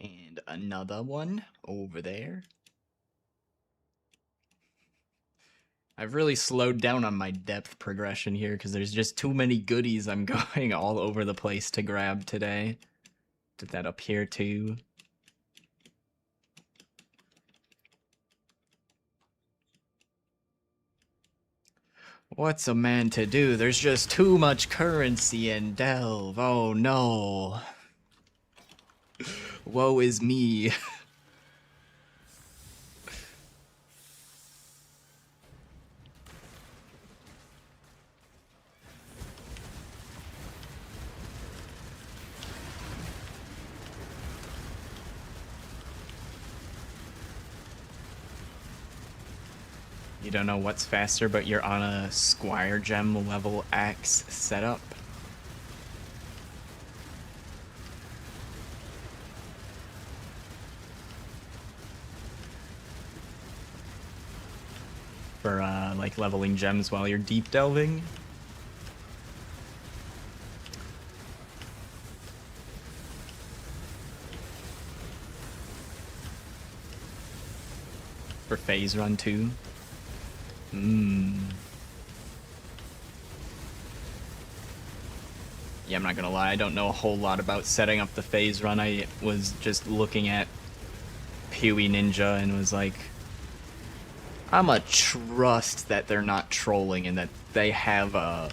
And another one over there. I've really slowed down on my depth progression here because there's just too many goodies I'm going all over the place to grab today. Did that up here too. What's a man to do? There's just too much currency in Delve. Oh no. Woe is me. You don't know what's faster, but you're on a Squire Gem level Axe setup. for like leveling gems while you're deep delving. For phase run too. Yeah, I'm not gonna lie, I don't know a whole lot about setting up the phase run. I was just looking at Pewy Ninja and was like, I'ma trust that they're not trolling and that they have a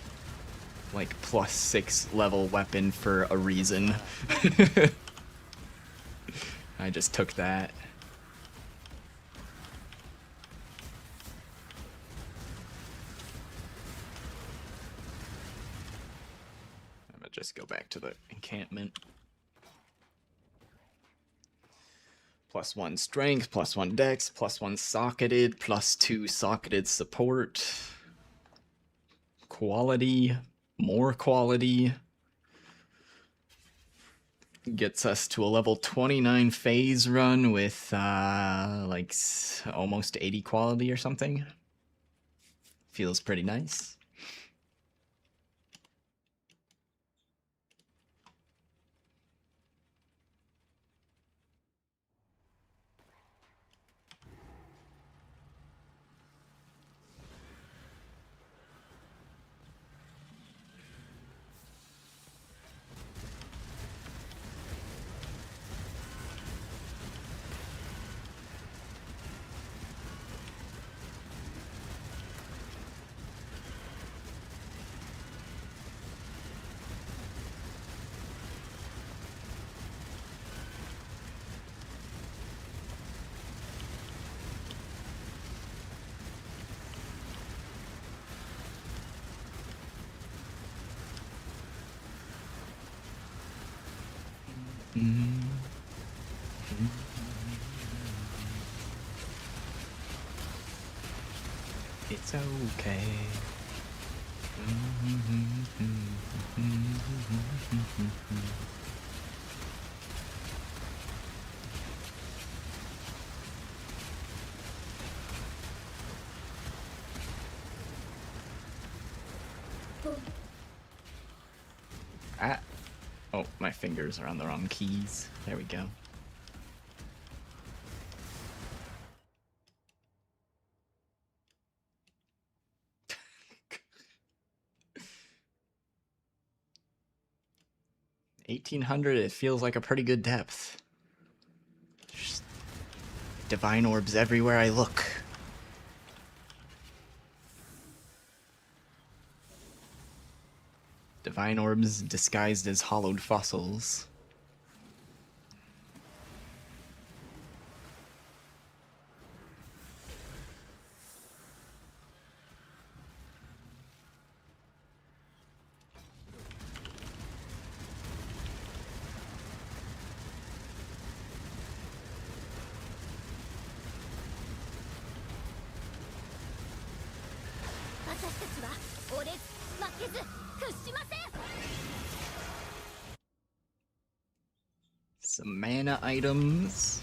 like +6 level weapon for a reason. I just took that. I'm gonna just go back to the encampment. +1 strength, +1 dex, +1 socketed, +2 socketed support. Quality, more quality. Gets us to a level 29 phase run with like almost 80 quality or something. Feels pretty nice. It's okay. Ah. Oh, my fingers are on the wrong keys. There we go. $1,800, it feels like a pretty good depth. There's divine orbs everywhere I look. Divine orbs disguised as hollowed fossils. Some mana items.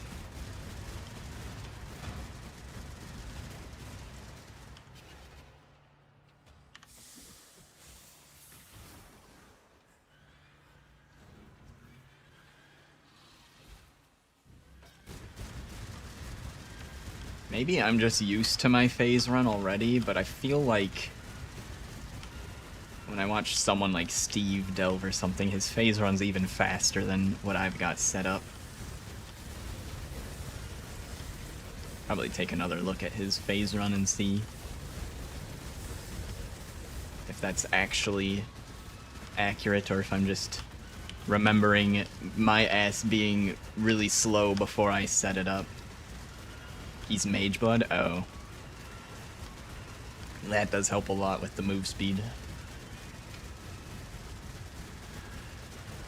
Maybe I'm just used to my phase run already, but I feel like when I watch someone like Steve delve or something, his phase run's even faster than what I've got set up. Probably take another look at his phase run and see if that's actually accurate or if I'm just remembering my ass being really slow before I set it up. He's Mage Blood? Oh. That does help a lot with the move speed.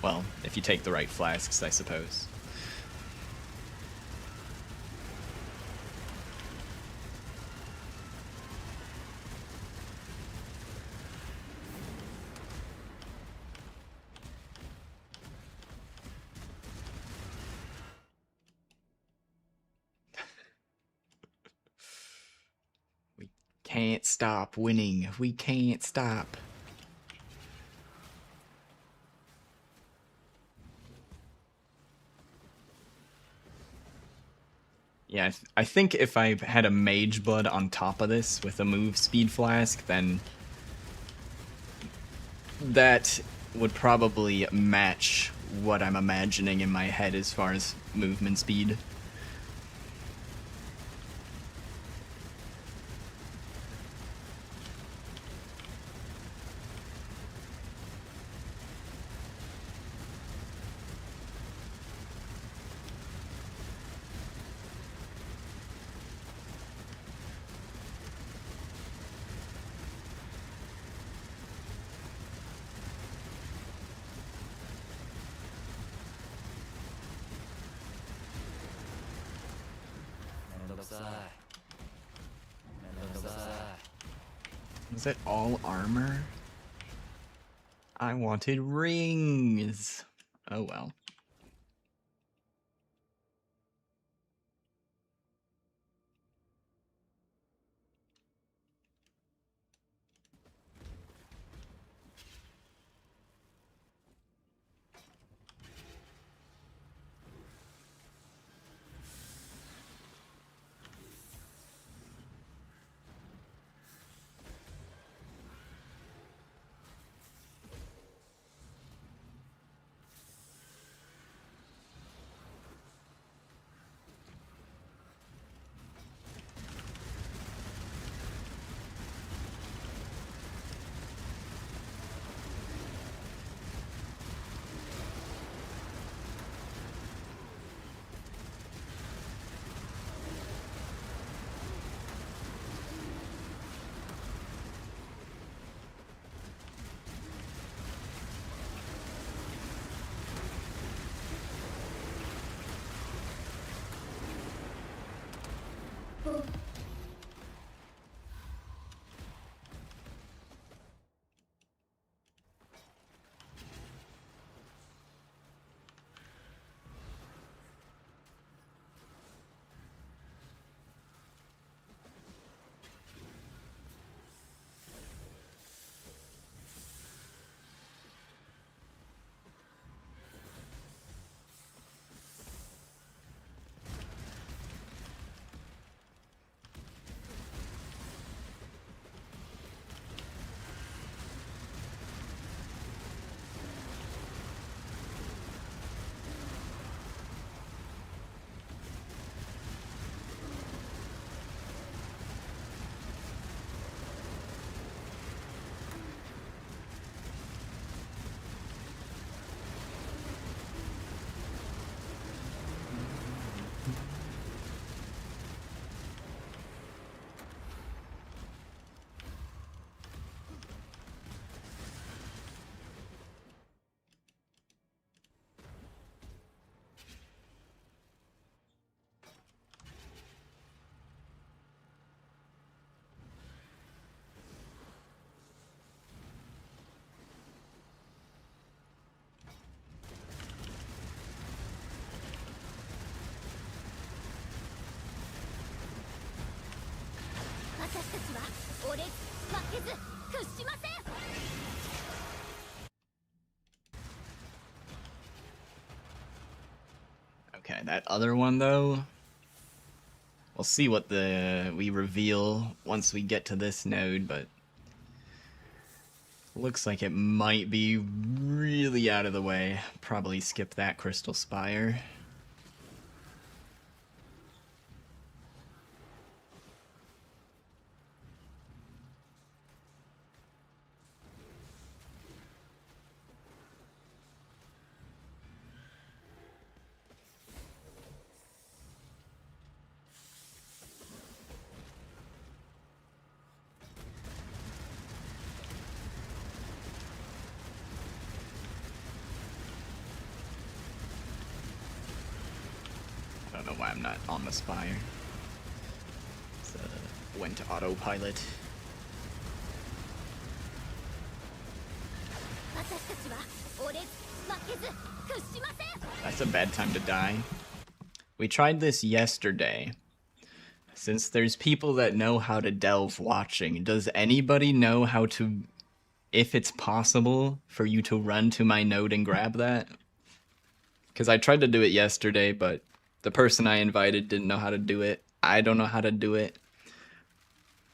Well, if you take the right flasks, I suppose. can't stop winning. We can't stop. Yeah, I think if I had a Mage Blood on top of this with a move speed flask, then that would probably match what I'm imagining in my head as far as movement speed. Was it all armor? I wanted rings. Oh well. Okay, that other one though, we'll see what we reveal once we get to this node, but looks like it might be really out of the way. Probably skip that Crystal Spire. I don't know why I'm not on the Spire. It's, went to autopilot. That's a bad time to die. We tried this yesterday. Since there's people that know how to delve watching, does anybody know how to, if it's possible for you to run to my node and grab that? Because I tried to do it yesterday, but the person I invited didn't know how to do it. I don't know how to do it.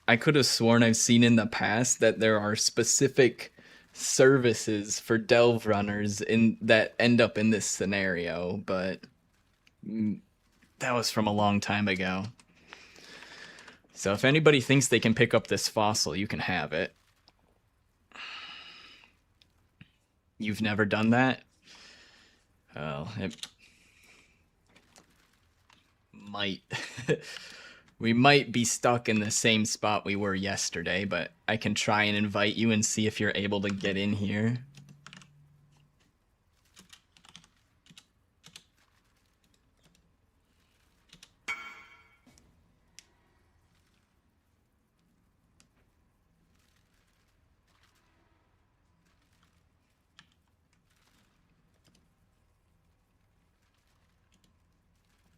I could have sworn I've seen in the past that there are specific services for delve runners in that end up in this scenario, but that was from a long time ago. So if anybody thinks they can pick up this fossil, you can have it. You've never done that? Well, it might. We might be stuck in the same spot we were yesterday, but I can try and invite you and see if you're able to get in here.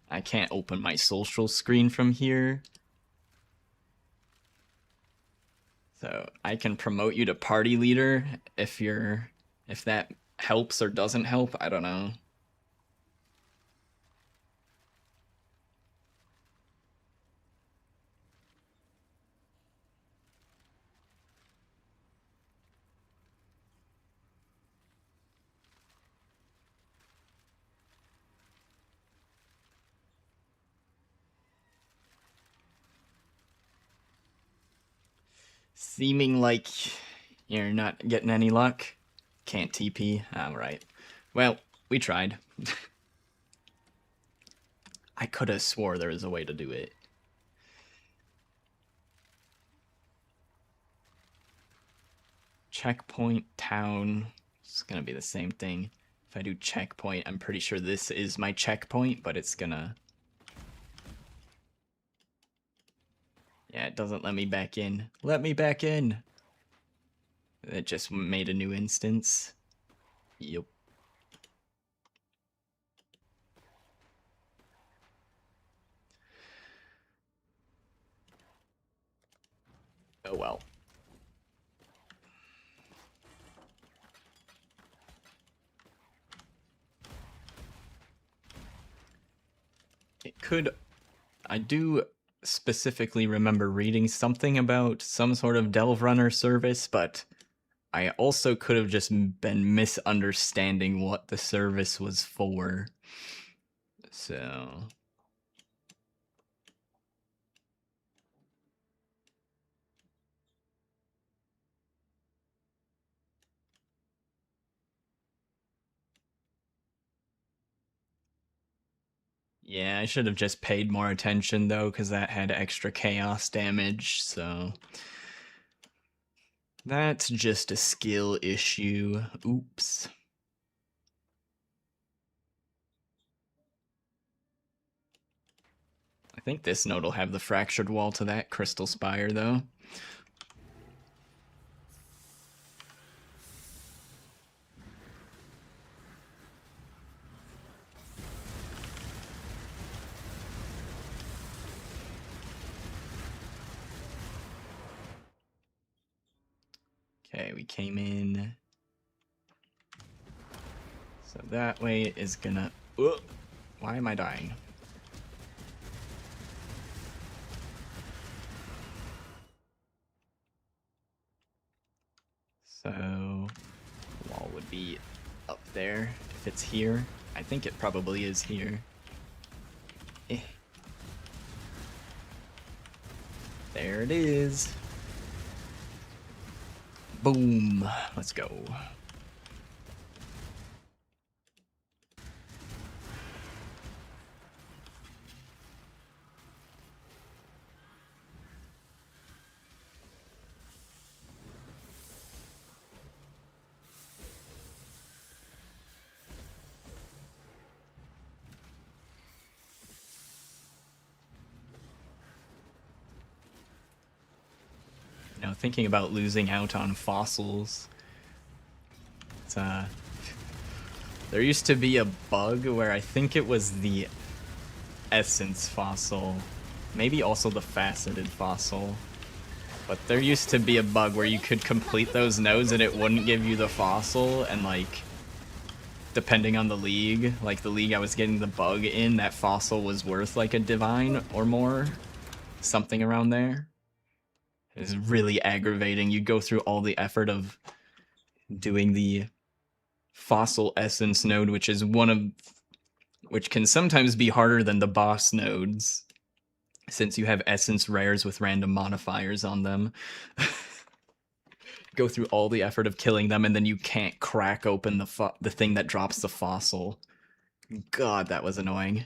I can't open my social screen from here. So I can promote you to party leader if that helps or doesn't help, I don't know. Seeming like you're not getting any luck. Can't TP. Alright. Well, we tried. I could have swore there was a way to do it. Checkpoint, town. It's gonna be the same thing. If I do checkpoint, I'm pretty sure this is my checkpoint, but it's gonna... Yeah, it doesn't let me back in. Let me back in! It just made a new instance. Yup. Oh well. It could... I do specifically remember reading something about some sort of delve runner service, but I also could have just been misunderstanding what the service was for. So... Yeah, I should have just paid more attention though, because that had extra chaos damage, so... That's just a skill issue. Oops. I think this node will have the fractured wall to that crystal spire though. Okay, we came in. So that way is gonna... Why am I dying? So... Wall would be up there if it's here. I think it probably is here. There it is. Boom. Let's go. You know, thinking about losing out on fossils. It's, there used to be a bug where I think it was the essence fossil Maybe also the faceted fossil. But there used to be a bug where you could complete those nodes and it wouldn't give you the fossil, and like, depending on the league, like the league I was getting the bug in, that fossil was worth like a divine or more. Something around there. It's really aggravating. You go through all the effort of doing the fossil essence node, which is which can sometimes be harder than the boss nodes, since you have essence rares with random modifiers on them. Go through all the effort of killing them, and then you can't crack open the thing that drops the fossil. God, that was annoying.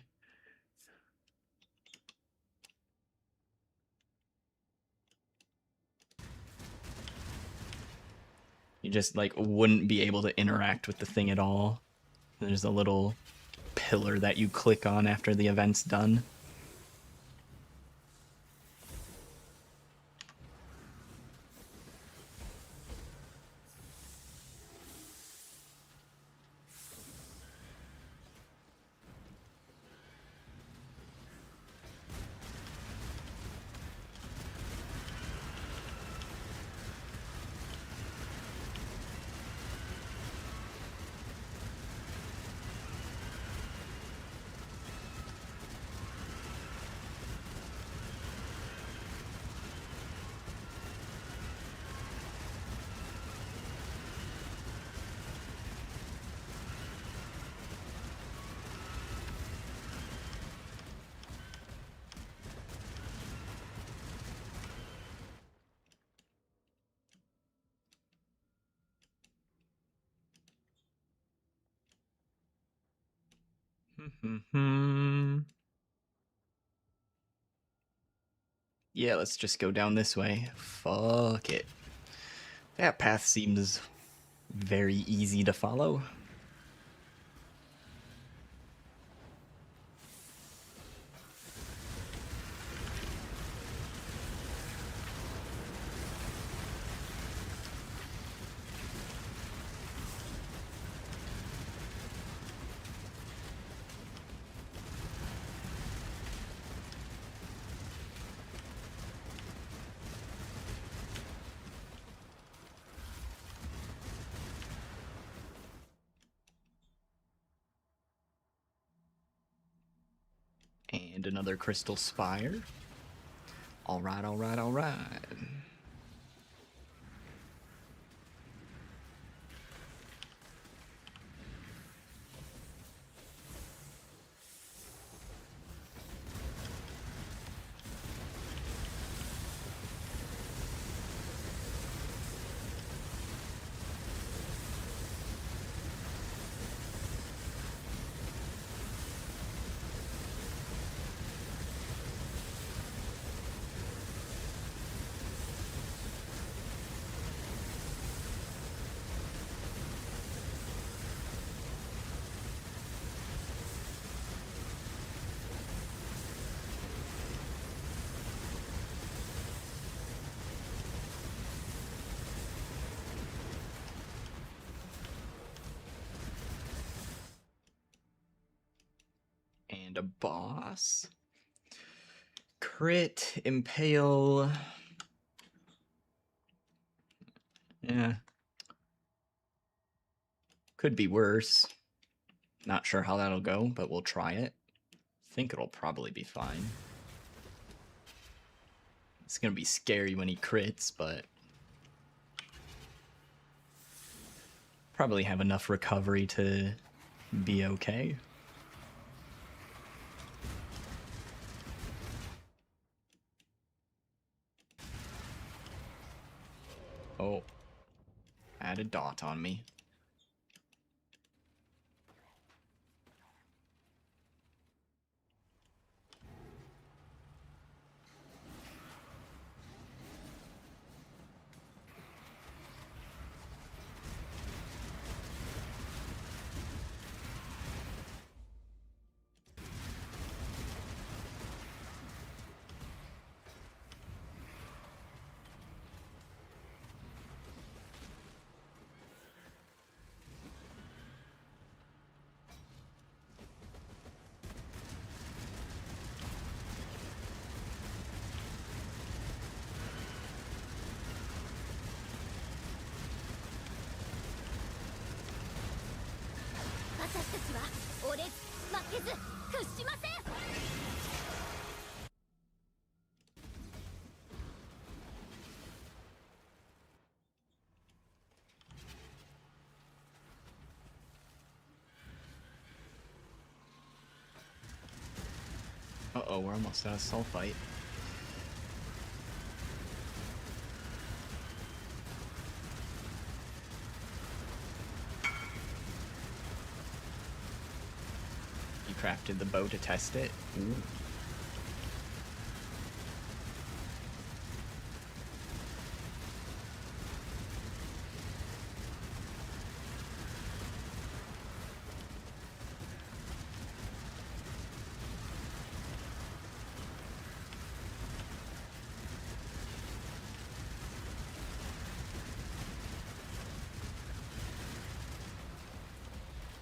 You just like wouldn't be able to interact with the thing at all. There's a little pillar that you click on after the event's done. Yeah, let's just go down this way. Fuck it. That path seems very easy to follow. And another crystal spire. Alright, alright, alright. And a boss. Crit, impale. Yeah. Could be worse. Not sure how that'll go, but we'll try it. Think it'll probably be fine. It's gonna be scary when he crits, but probably have enough recovery to be okay. Oh. Add a dot on me. 屈しません。 Uh-oh, we're almost out of Sulphite. You crafted the bow to test it? Ooh.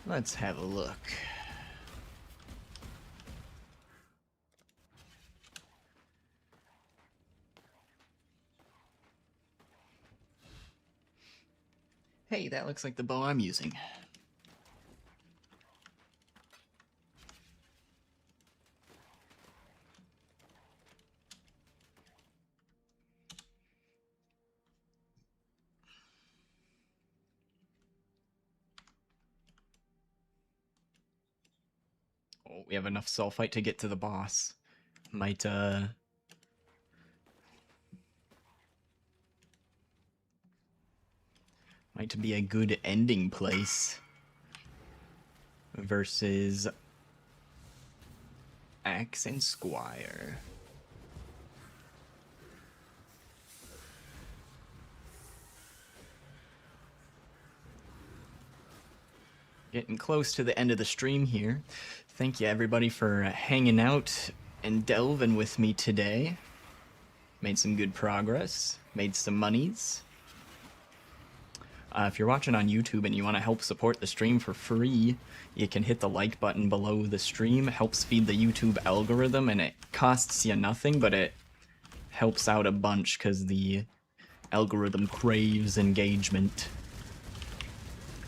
Let's have a look. Hey, that looks like the bow I'm using. Oh, we have enough Sulphite to get to the boss. Might be a good ending place versus Axe and Squire. Getting close to the end of the stream here. Thank you everybody for hanging out and delving with me today. Made some good progress. Made some monies. If you're watching on YouTube and you want to help support the stream for free, you can hit the like button below the stream. It helps feed the YouTube algorithm, and it costs you nothing, but it helps out a bunch because the algorithm craves engagement.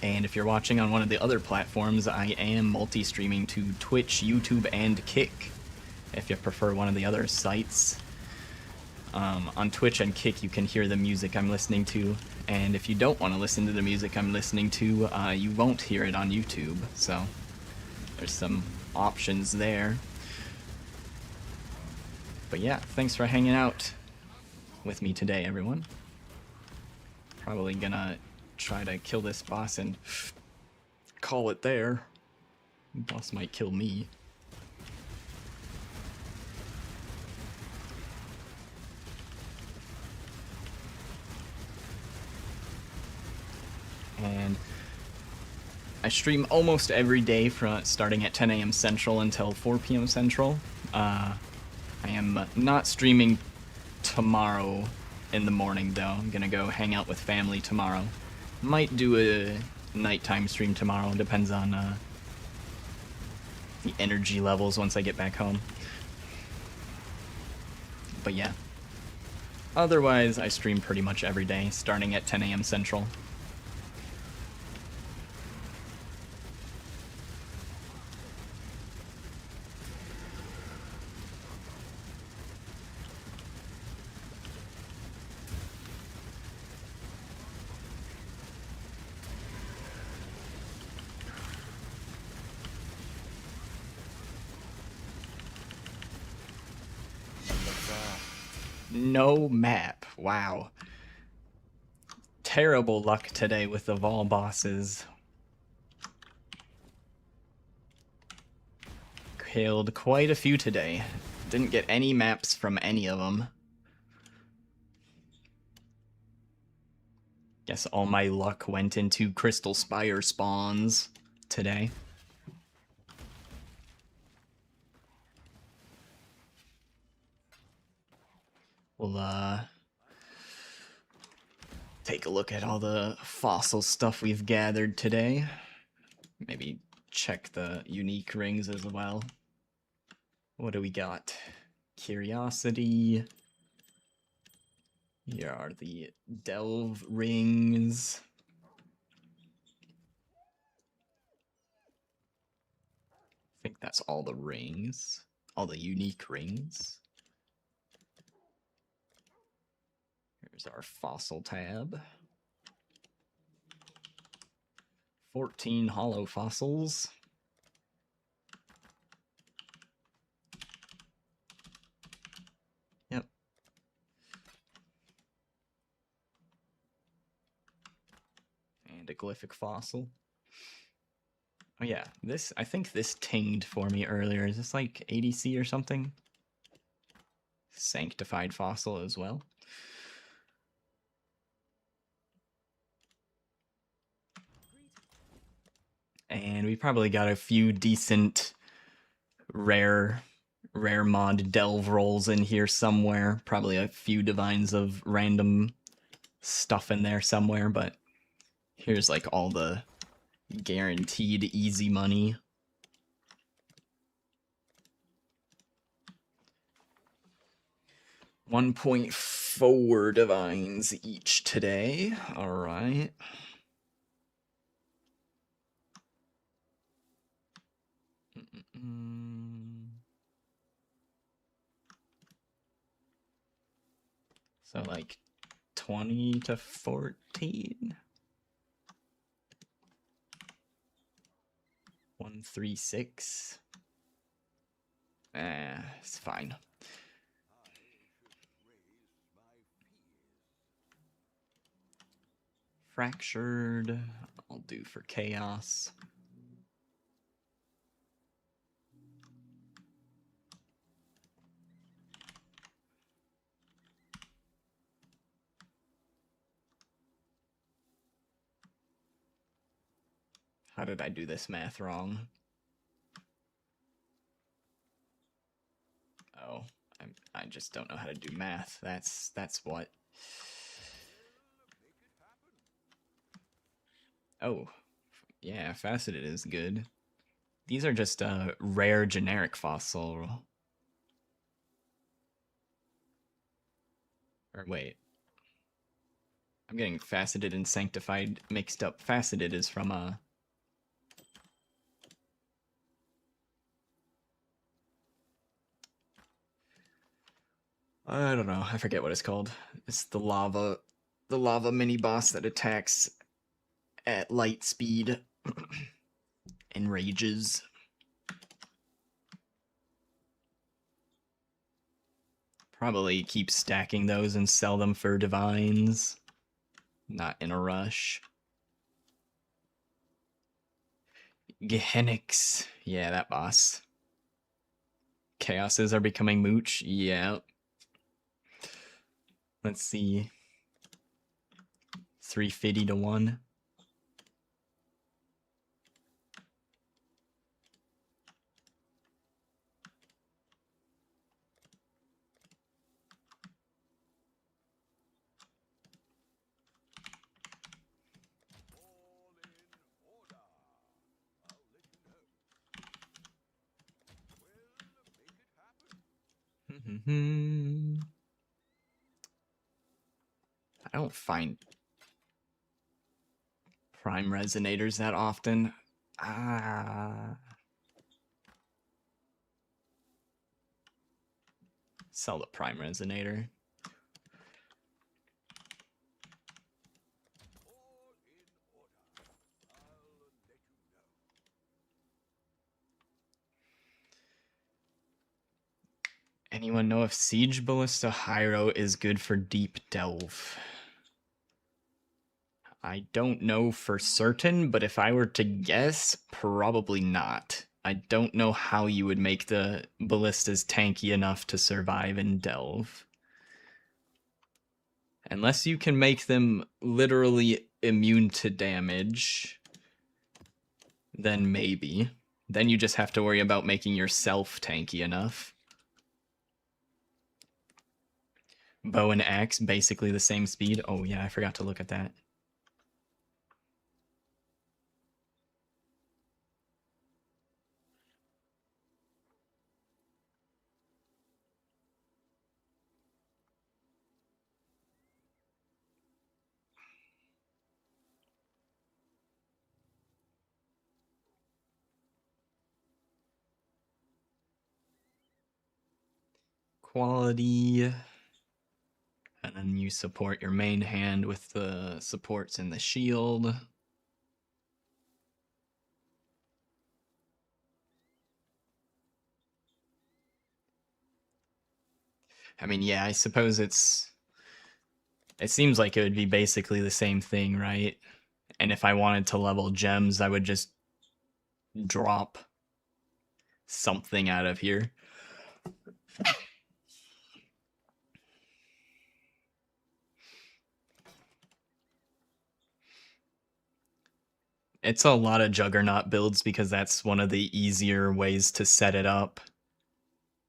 And if you're watching on one of the other platforms, I am multi-streaming to Twitch, YouTube, and Kick, if you prefer one of the other sites. On Twitch and Kick, you can hear the music I'm listening to, and if you don't want to listen to the music I'm listening to, you won't hear it on YouTube, so there's some options there. But yeah, thanks for hanging out with me today, everyone. Probably gonna try to kill this boss and call it there. The boss might kill me. And I stream almost every day from starting at 10 a.m. Central until 4 p.m. Central. I am not streaming tomorrow in the morning, though. I'm gonna go hang out with family tomorrow. Might do a nighttime stream tomorrow. Depends on the energy levels once I get back home. But yeah. Otherwise, I stream pretty much every day, starting at 10 a.m. Central. No map. Wow. Terrible luck today with the Vol bosses. Killed quite a few today. Didn't get any maps from any of them. Guess all my luck went into Crystal Spire spawns today. We'll, take a look at all the fossil stuff we've gathered today. Maybe check the unique rings as well. What do we got? Curiosity. Here are the delve rings. I think That's all the rings. All the unique rings. Here's our fossil tab. 14 hollow fossils. Yep. And a glyphic fossil. Oh yeah, this, I think this tinged for me earlier. Is this like ADC or something? Sanctified fossil as well. And we probably got a few decent rare mod delve rolls in here somewhere. Probably a few divines of random stuff in there somewhere, but here's like all the guaranteed easy money. $1.4 divines each today. All right. So like 20 to 14. 136. It's fine. Fractured, I'll do for chaos. How did I do this math wrong? Oh, I just don't know how to do math. That's what. Oh, yeah, faceted is good. These are just rare generic fossil. Or wait. I'm getting faceted and sanctified mixed up. Faceted is from I don't know. I forget what it's called. It's the lava mini boss that attacks at light speed and rages. Probably keep stacking those and sell them for divines. Not in a rush. Gehenix. Yeah, that boss. Chaoses are becoming mooch. Yeah. Let's see. 350 to 1. I don't find prime resonators that often. Sell the prime resonator. Anyone know if Siege Ballista Hyro is good for deep delve? I don't know for certain, but if I were to guess, probably not. I don't know how you would make the ballistas tanky enough to survive in delve. Unless you can make them literally immune to damage, then maybe. Then you just have to worry about making yourself tanky enough. Bow and axe, basically the same speed. Oh yeah, I forgot to look at that. quality. And then you support your main hand with the supports in the shield. I mean, yeah, I suppose it seems like it would be basically the same thing, right? And if I wanted to level gems, I would just drop something out of here. It's a lot of Juggernaut builds because that's one of the easier ways to set it up.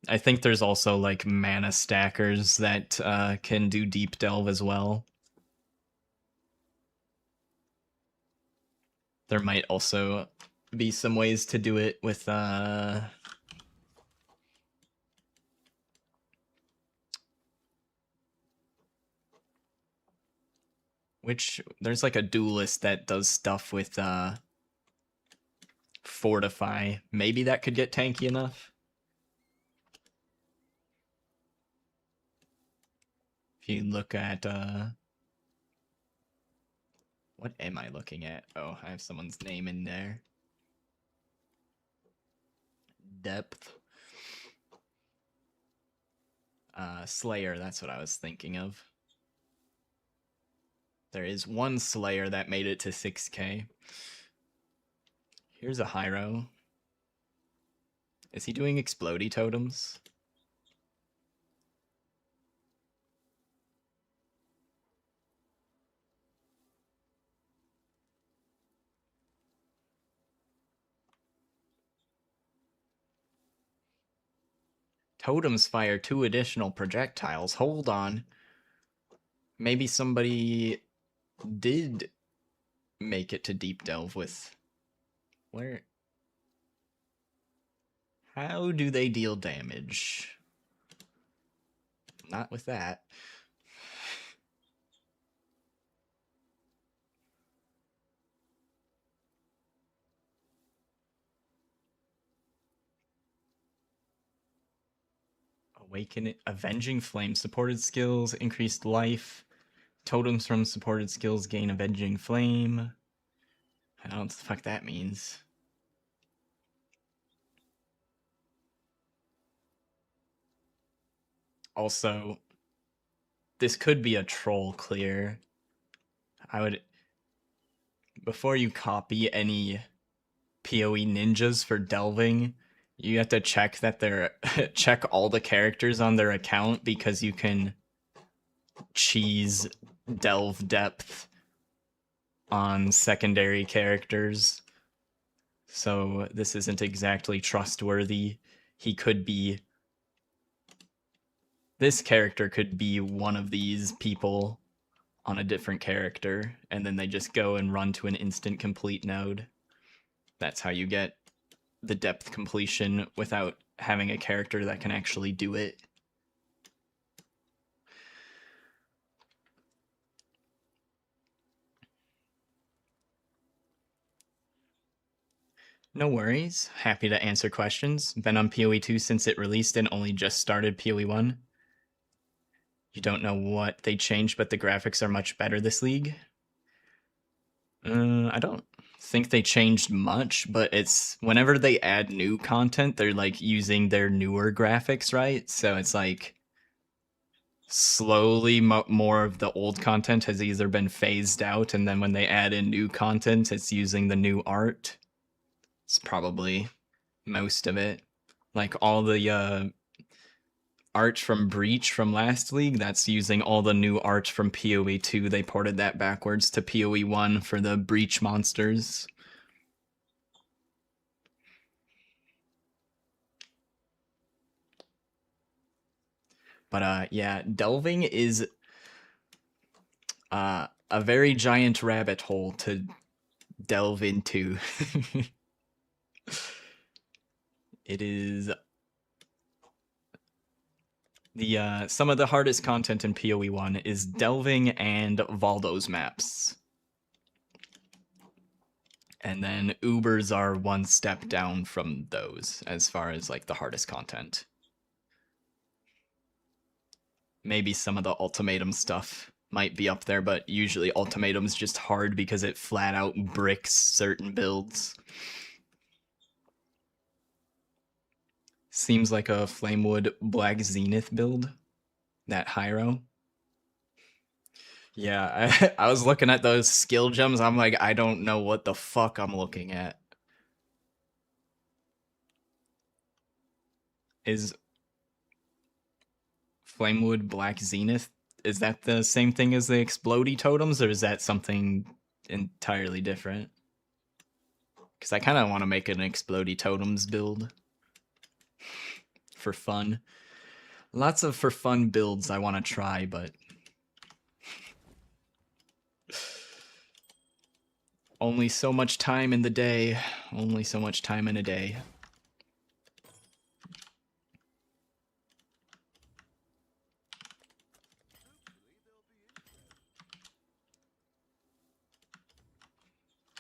I think there's also like mana stackers that can do deep delve as well. There might also be some ways to do it with which there's like a duelist that does stuff with fortify. Maybe that could get tanky enough. If you look at what am I looking at? Oh, I have someone's name in there. Depth. Slayer, that's what I was thinking of. There is one Slayer that made it to 6k. Here's a Hyro. Is he doing explodey totems? Totems fire 2 additional projectiles. Hold on. Maybe somebody did make it to deep delve with... Where? How do they deal damage? Not with that. Awaken it. Avenging Flame. Supported skills, increased life. Totems from supported skills gain Avenging Flame. I don't know what the fuck that means. Also, this could be a troll clear. I would... Before you copy any PoE ninjas for delving, you have to check that they're... check all the characters on their account, because you can cheese delve depth on secondary characters. So this isn't exactly trustworthy. He could be... This character could be one of these people on a different character, and then they just go and run to an instant complete node. That's how you get the depth completion without having a character that can actually do it. No worries. Happy to answer questions. Been on PoE 2 since it released and only just started PoE 1. You don't know what they changed, but the graphics are much better this league. I don't think they changed much, but it's whenever they add new content, they're like using their newer graphics, right? So it's like slowly more of the old content has either been phased out, and then when they add in new content, it's using the new art. It's probably most of it. Like all the art from Breach from last league, that's using all the new art from PoE 2. They ported that backwards to PoE 1 for the Breach monsters. But yeah, delving is a very giant rabbit hole to delve into. It is the some of the hardest content in PoE 1 is delving and Valdo's maps. And then Ubers are one step down from those as far as like the hardest content. Maybe some of the ultimatum stuff might be up there, but usually ultimatum's just hard because it flat out bricks certain builds. Seems like a Flamewood Black Zenith build. That Hyro. Yeah, I was looking at those skill gems. I'm like, I don't know what the fuck I'm looking at. Is Flamewood Black Zenith, is that the same thing as the Explodey totems, or is that something entirely different? Because I kind of want to make an Explodey totems build. For fun. Lots of for fun builds I want to try, but only so much time in the day. Only so much time in a day.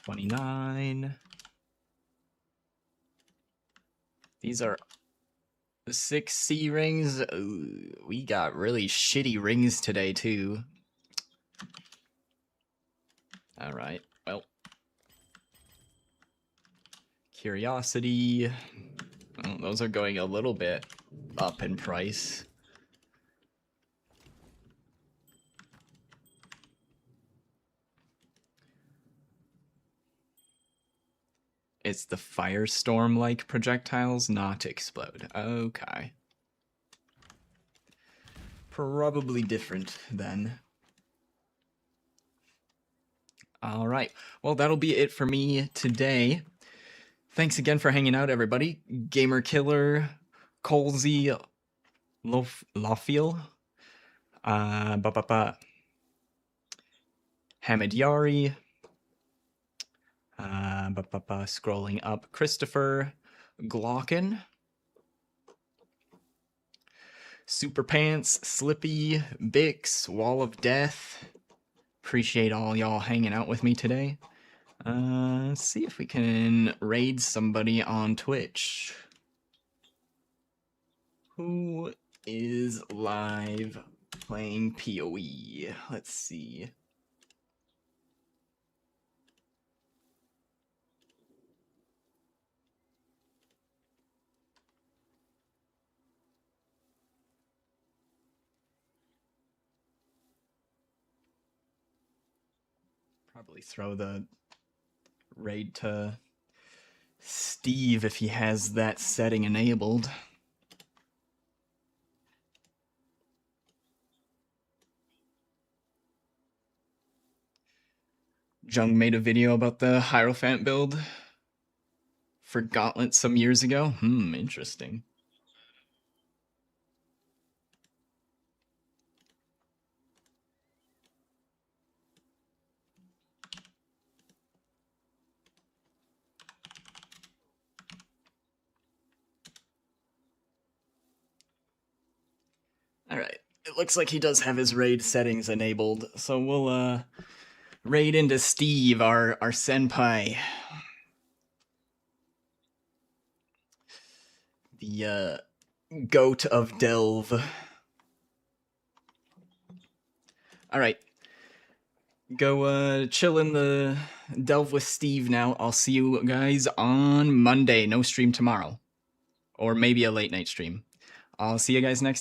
$29. These are 6 C rings. Ooh, we got really shitty rings today too. All right. Well, Curiosity. Oh, those are going a little bit up in price. It's the firestorm-like projectiles not explode. Okay. Probably different then. All right. Well, that'll be it for me today. Thanks again for hanging out, everybody. Gamer Killer, Colsey, Lafiel, Hamid Yari, scrolling up, Christopher, Glocken, Super Pants, Slippy, Bix, Wall of Death. Appreciate all y'all hanging out with me today. Let's see if we can raid somebody on Twitch. Who is live playing PoE? Let's see. Probably throw the raid to Steve if he has that setting enabled. Jung made a video about the Hierophant build for Gauntlet some years ago. Interesting. Alright, it looks like he does have his raid settings enabled, so we'll raid into Steve, our senpai. The goat of Delve. Alright. Go chill in the Delve with Steve now. I'll see you guys on Monday. No stream tomorrow. Or maybe a late night stream. I'll see you guys next time.